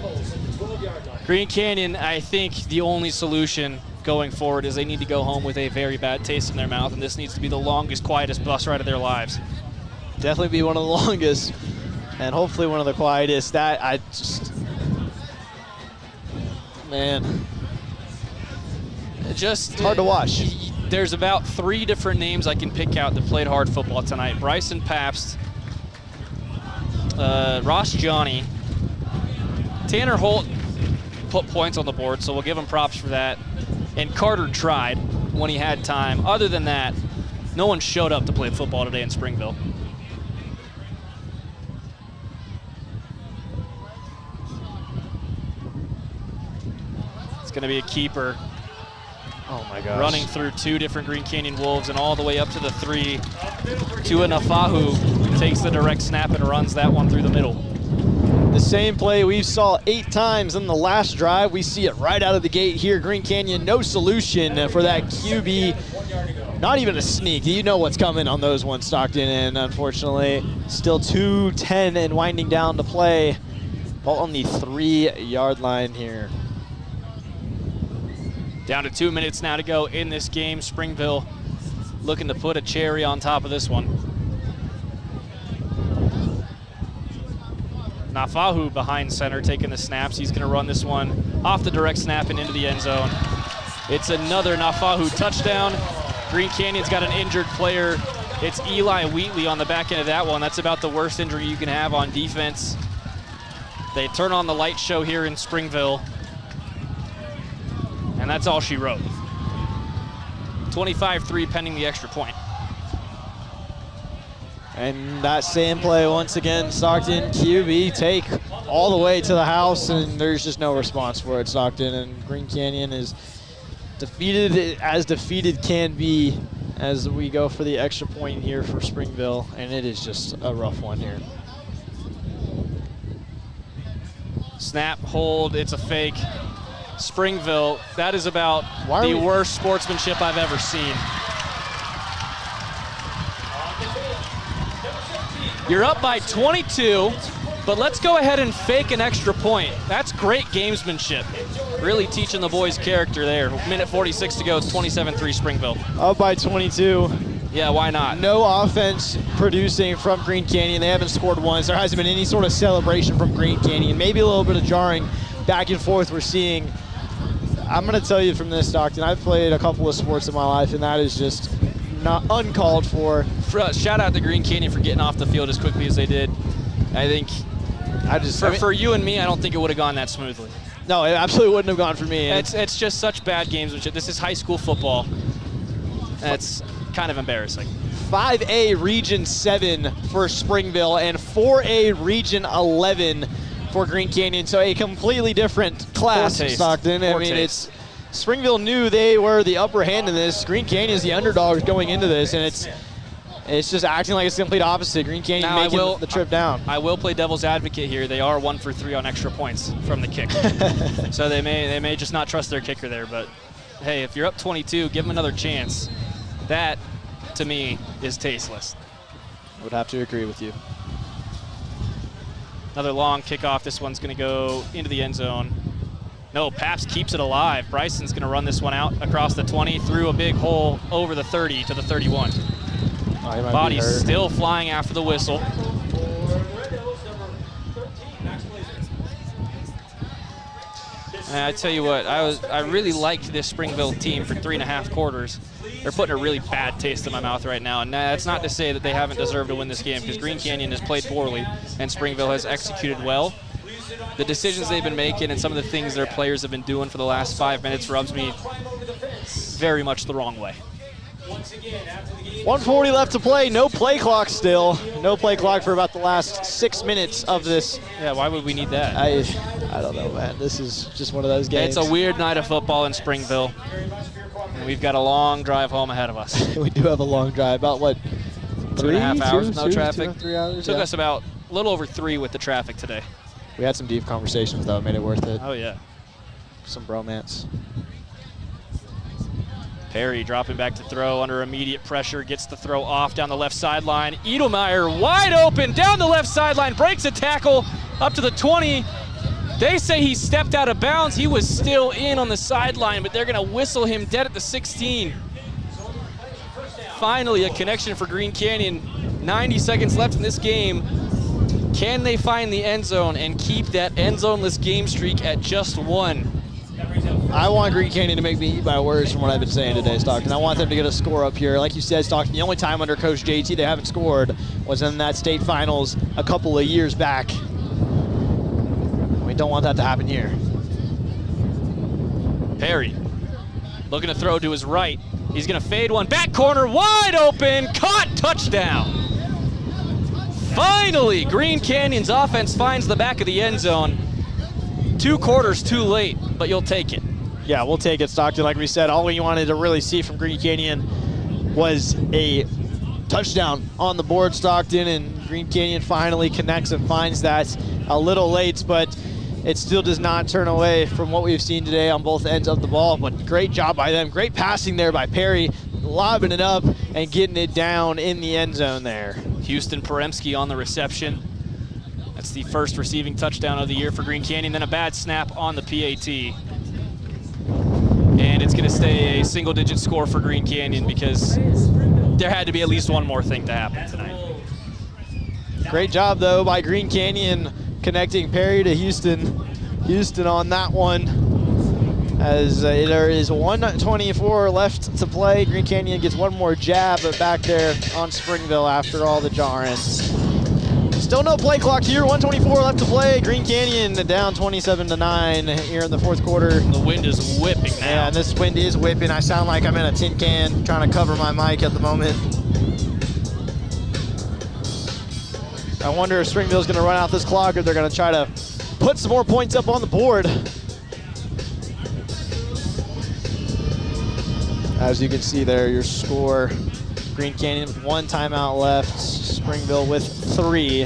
Green Canyon, I think the only solution going forward is they need to go home with a very bad taste in their mouth, and this needs to be the longest, quietest bus ride of their lives. Definitely be one of the longest, and hopefully one of the quietest. That I just, man, just hard to watch. There's about 3 different names I can pick out that played hard football tonight. Bryson Pabst, Ross Johnny, Tanner Holt put points on the board, so we'll give him props for that. And Carter tried when he had time. Other than that, no one showed up to play football today in Springville. It's going to be a keeper. Oh my gosh. Running through 2 different Green Canyon Wolves and all the way up to the 3. Tua Nafahu takes the direct snap and runs that one through the middle. The same play we saw 8 times in the last drive. We see it right out of the gate here. Green Canyon, no solution for that QB. Not even a sneak. You know what's coming on those ones, Stockton, and unfortunately, still 2:10 and winding down to play. Ball on the 3-yard line here. Down to 2 minutes now to go in this game. Springville looking to put a cherry on top of this one. Nafahu behind center taking the snaps. He's going to run this one off the direct snap and into the end zone. It's another Nafahu touchdown. Green Canyon's got an injured player It's Eli Wheatley on the back end of that one. That's about the worst injury you can have on defense. They turn on the light show here in Springville, and that's all she wrote. 25-3 pending the extra point. And that same play once again, Stockton QB take all the way to the house, and there's just no response for it, Stockton. And Green Canyon is defeated as defeated can be as we go for the extra point here for Springville, and it is just a rough one here. Snap, hold, it's a fake. Springville, that is about the worst sportsmanship I've ever seen. You're up by 22, but let's go ahead and fake an extra point. That's great gamesmanship. Really teaching the boys character there. Minute 46 to go, it's 27-3 Springville. Up by 22. Yeah, why not? No offense producing from Green Canyon. They haven't scored once. There hasn't been any sort of celebration from Green Canyon. Maybe a little bit of jarring back and forth we're seeing. I'm going to tell you from this, Stockton, I've played a couple of sports in my life, and that is just not uncalled for. Shout out to Green Canyon for getting off the field as quickly as they did. I think for you and me, I don't think it would have gone that smoothly. No, it absolutely wouldn't have gone for me. It's just such bad gamesmanship. This is high school football. That's kind of embarrassing. 5A Region 7 for Springville and 4A Region 11 for Green Canyon. So a completely different class, Stockton. I mean, it's Springville knew they were the upper hand in this. Green Canyon is the underdogs going into this, and it's just acting like it's the complete opposite. Green Canyon making the trip down. I will play devil's advocate here. They are 1 for 3 on extra points from the kick. So they may just not trust their kicker there, but hey, if you're up 22, give them another chance. That, to me, is tasteless. I would have to agree with you. Another long kickoff. This one's going to go into the end zone. No, Paps keeps it alive. Bryson's going to run this one out across the 20, through a big hole over the 30 to the 31. Body's still flying after the whistle. And I tell you what, I really liked this Springville team for 3.5 quarters. They're putting a really bad taste in my mouth right now, and that's not to say that they haven't deserved to win this game, because Green Canyon has played poorly and Springville has executed well. The decisions they've been making and some of the things their players have been doing for the last 5 minutes rubs me very much the wrong way. 1:40 left to play. No play clock still. No play clock for about the last 6 minutes of this. Yeah, why would we need that? I don't know, man. This is just one of those games. It's a weird night of football in Springville. And we've got a long drive home ahead of us. We do have a long drive. About what? 2.5 hours, no traffic. 3 hours. Took us about a little over 3 with the traffic today. We had some deep conversations, though. It made it worth it. Oh, yeah. Some bromance. Perry dropping back to throw under immediate pressure, gets the throw off down the left sideline. Edelmeyer wide open down the left sideline, breaks a tackle up to the 20. They say he stepped out of bounds. He was still in on the sideline, but they're going to whistle him dead at the 16. Finally, a connection for Green Canyon. 90 seconds left in this game. Can they find the end zone and keep that end zoneless game streak at just 1? I want Green Canyon to make me eat my words from what I've been saying today, Stockton. I want them to get a score up here. Like you said, Stockton, the only time under Coach JT they haven't scored was in that state finals a couple of years back. We don't want that to happen here. Perry looking to throw to his right. He's going to fade one. Back corner, wide open, caught, touchdown. Finally, Green Canyon's offense finds the back of the end zone. 2 quarters too late, but you'll take it. Yeah, we'll take it, Stockton. Like we said, all we wanted to really see from Green Canyon was a touchdown on the board, Stockton, and Green Canyon finally connects and finds that a little late, but it still does not turn away from what we've seen today on both ends of the ball. But great job by them. Great passing there by Perry, lobbing it up and getting it down in the end zone there. Houston Poremski on the reception. That's the first receiving touchdown of the year for Green Canyon. Then a bad snap on the PAT. And it's going to stay a single-digit score for Green Canyon because there had to be at least one more thing to happen tonight. Great job, though, by Green Canyon connecting Perry to Houston. Houston on that one As there is 1:24 left to play. Green Canyon gets one more jab back there on Springville after all the jarrings. Still no play clock here. 1:24 left to play. Green Canyon down 27-9 here in the fourth quarter. The wind is whipping now. Yeah, and this wind is whipping. I sound like I'm in a tin can trying to cover my mic at the moment. I wonder if Springville's going to run out this clock or they're going to try to put some more points up on the board. As you can see there, your score, Green Canyon with 1 timeout left, Springville with 3.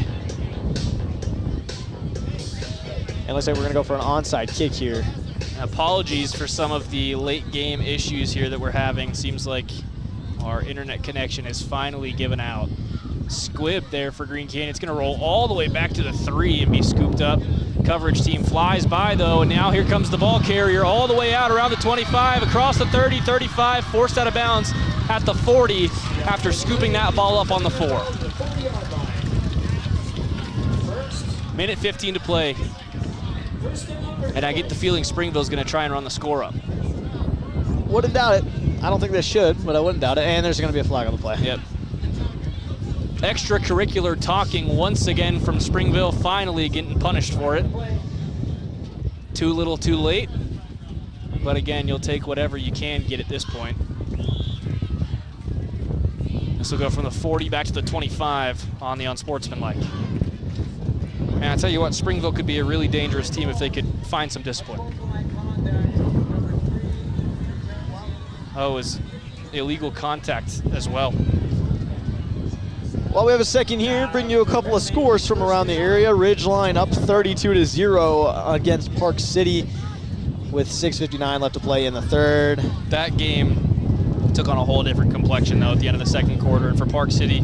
And looks like we're gonna go for an onside kick here. Apologies for some of the late game issues here that we're having. Seems like our internet connection has finally given out. Squib there for Green Canyon. It's gonna roll all the way back to the 3 and be scooped up. Coverage team flies by though, and now here comes the ball carrier all the way out around the 25, across the 30, 35, forced out of bounds at the 40 after scooping that ball up on the 4. Minute 15 to play. And I get the feeling Springville's gonna try and run the score up. Wouldn't doubt it. I don't think they should, but I wouldn't doubt it. And there's gonna be a flag on the play. Yep. Extracurricular talking once again from Springville, finally getting punished for it. Too little, too late. But again, you'll take whatever you can get at this point. This will go from the 40 back to the 25 on the unsportsmanlike. And I tell you what, Springville could be a really dangerous team if they could find some discipline. Oh, it was illegal contact as well. While we have a second here, bring you a couple of scores from around the area. Ridgeline up 32-0 against Park City with 6:59 left to play in the third. That game took on a whole different complexion though at the end of the second quarter. And for Park City,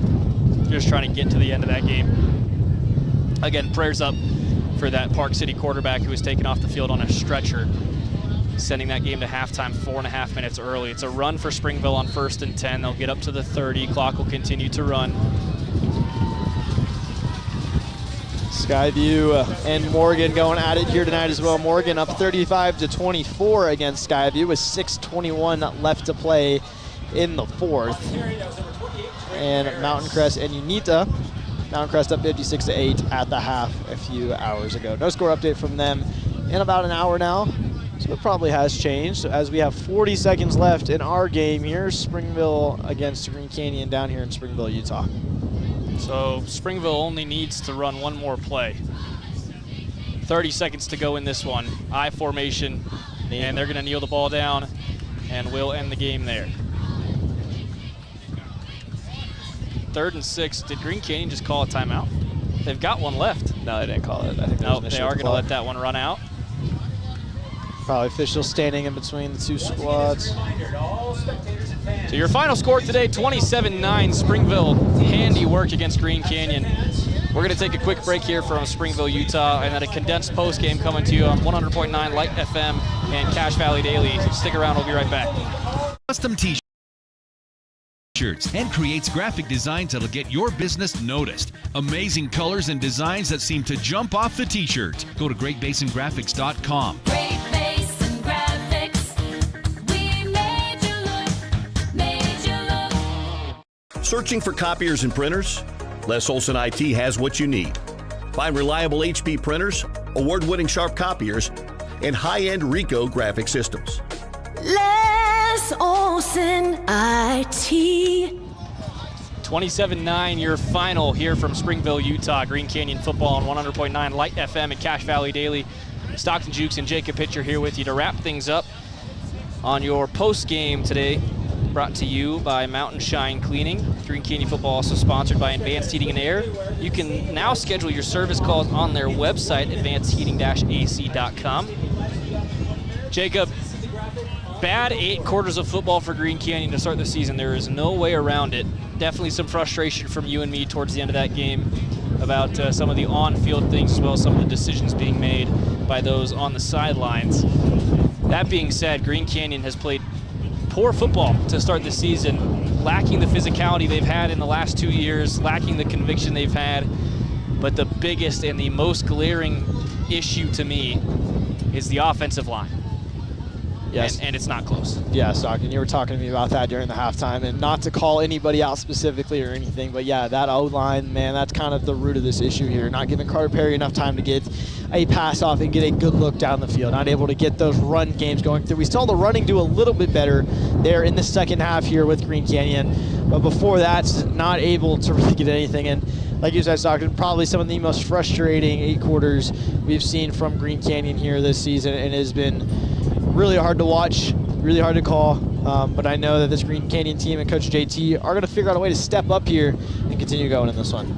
just trying to get to the end of that game. Again, prayers up for that Park City quarterback who was taken off the field on a stretcher, sending that game to halftime 4.5 minutes early. It's a run for Springville on 1st and 10. They'll get up to the 30. Clock will continue to run. Skyview and Morgan going at it here tonight as well. Morgan up 35-24 against Skyview with 6:21 left to play in the fourth. And Mountain Crest and Unita. Mountain Crest up 56-8 at the half a few hours ago. No score update from them in about an hour now. So it probably has changed as we have 40 seconds left in our game here. Springville against Green Canyon down here in Springville, Utah. So Springville only needs to run one more play. 30 seconds to go in this one. I formation, and they're gonna kneel the ball down, and we'll end the game there. 3rd and 6. Did Green Canyon just call a timeout? They've got one left. No, they didn't call it. I think no, they are gonna let that one run out. Probably officials standing in between the two squads. So your final score today, 27-9, Springville. Handiwork against Green Canyon. We're going to take a quick break here from Springville, Utah, and then a condensed post game coming to you on 100.9 Light FM and Cache Valley Daily. So stick around, we'll be right back. Custom T-shirts and creates graphic designs that'll get your business noticed. Amazing colors and designs that seem to jump off the T-shirt. Go to GreatBasinGraphics.com. Searching for copiers and printers? Les Olson IT has what you need. Find reliable HP printers, award-winning Sharp copiers, and high-end Ricoh graphic systems. Les Olson IT. 27-9, your final here from Springville, Utah. Green Canyon football on 100.9 Light FM and Cache Valley Daily. Stockton Jukes and Jacob Pitcher here with you to wrap things up on your post game today. Brought to you by Mountain Shine Cleaning. Green Canyon football also sponsored by Advanced Heating and Air. You can now schedule your service calls on their website, advancedheating-ac.com. Jacob, bad 8 quarters of football for Green Canyon to start the season. There is no way around it. Definitely some frustration from you and me towards the end of that game about some of the on-field things as well as some of the decisions being made by those on the sidelines. That being said, Green Canyon has played poor football to start the season, lacking the physicality they've had in the last 2 years, lacking the conviction they've had. But the biggest and the most glaring issue to me is the offensive line. Yes. And it's not close. Yeah, Stockton, you were talking to me about that during the halftime, and not to call anybody out specifically or anything, but yeah, that O-line, man, that's kind of the root of this issue here. Not giving Carter Perry enough time to get a pass off and get a good look down the field. Not able to get those run games going through. We saw the running do a little bit better there in the second half here with Green Canyon, but before that, not able to really get anything. And like you said, Stockton, probably some of the most frustrating 8 quarters we've seen from Green Canyon here this season, and it has been really hard to watch, really hard to call, but I know that this Green Canyon team and Coach JT are going to figure out a way to step up here and continue going in this one.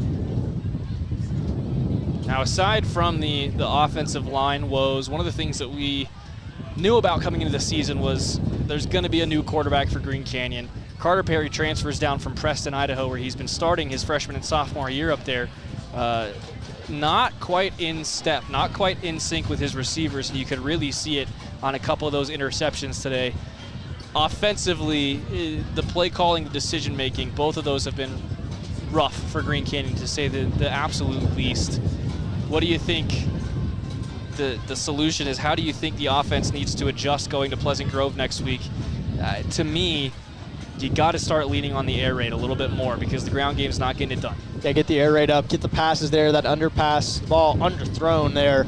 Now, aside from the offensive line woes, one of the things that we knew about coming into the season was there's going to be a new quarterback for Green Canyon. Carter Perry transfers down from Preston, Idaho, where he's been starting his freshman and sophomore year up there. Not quite in step, not quite in sync with his receivers, and you could really see it on a couple of those interceptions today. Offensively, the play calling, the decision making, both of those have been rough for Green Canyon, to say the absolute least. What do you think the solution is? How do you think the offense needs to adjust going to Pleasant Grove next week? To me, you got to start leaning on the air raid a little bit more, because the ground game's not getting it done. Yeah, get the air raid up, get the passes there, that underpass, ball underthrown there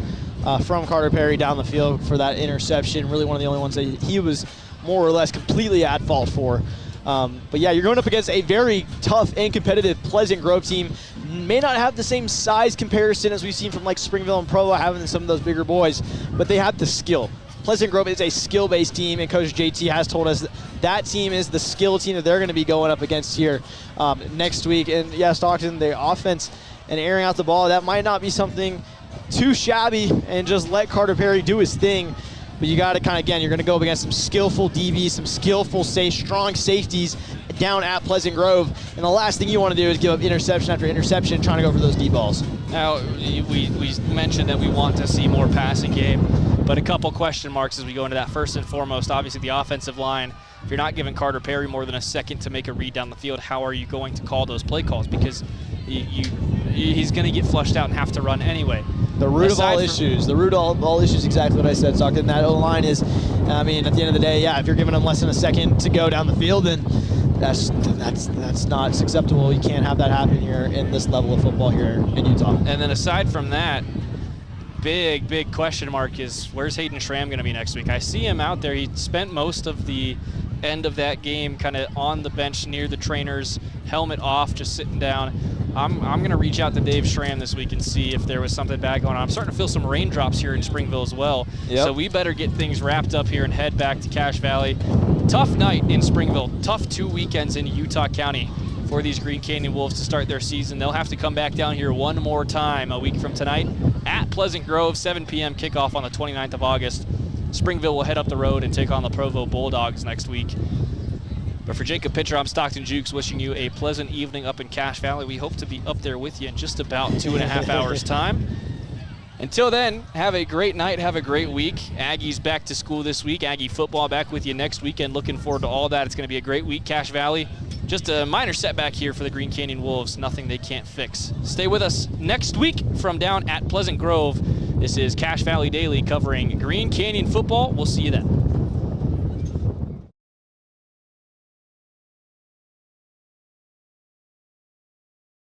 from Carter Perry down the field for that interception. Really one of the only ones that he was more or less completely at fault for. But yeah, you're going up against a very tough and competitive Pleasant Grove team. May not have the same size comparison as we've seen from like Springville and Provo having some of those bigger boys, but they have the skill. Pleasant Grove is a skill-based team, and Coach JT has told us that team is the skill team that they're going to be going up against here next week. And yeah, Stockton, the offense and airing out the ball, that might not be something too shabby, and just let Carter Perry do his thing. But you got to kind of, again, you're going to go up against some skillful DBs, some skillful, strong safeties down at Pleasant Grove. And the last thing you want to do is give up interception after interception trying to go for those deep balls. Now, we mentioned that we want to see more passing game, but a couple question marks as we go into that. First and foremost, obviously the offensive line. If you're not giving Carter Perry more than a second to make a read down the field, how are you going to call those play calls? Because he's going to get flushed out and have to run anyway. The root of all issues. The root of all issues, exactly what I said, Stockton. That O-line is, I mean, at the end of the day, yeah, if you're giving them less than a second to go down the field, then that's not acceptable. You can't have that happen here in this level of football here in Utah. And then aside from that, big question mark is, where's Hayden Schramm going to be next week? I see him out there. He spent most of the end of that game kind of on the bench near the trainers, helmet off, just sitting down. I'm going to reach out to Dave Schramm this week and see if there was something bad going on. I'm starting to feel some raindrops here in Springville as well. Yep. So we better get things wrapped up here and head back to Cache Valley. Tough night in Springville. Tough 2 weekends in Utah County for these Green Canyon Wolves to start their season. They'll have to come back down here one more time a week from tonight at Pleasant Grove, 7 p.m. kickoff on the 29th of August. Springville will head up the road and take on the Provo Bulldogs next week. But for Jacob Pitcher, I'm Stockton Jukes, wishing you a pleasant evening up in Cache Valley. We hope to be up there with you in just about 2.5 hours' time. Until then, have a great night, have a great week. Aggies back to school this week. Aggie football back with you next weekend. Looking forward to all that. It's going to be a great week. Cache Valley, just a minor setback here for the Green Canyon Wolves. Nothing they can't fix. Stay with us next week from down at Pleasant Grove. This is Cache Valley Daily covering Green Canyon football. We'll see you then.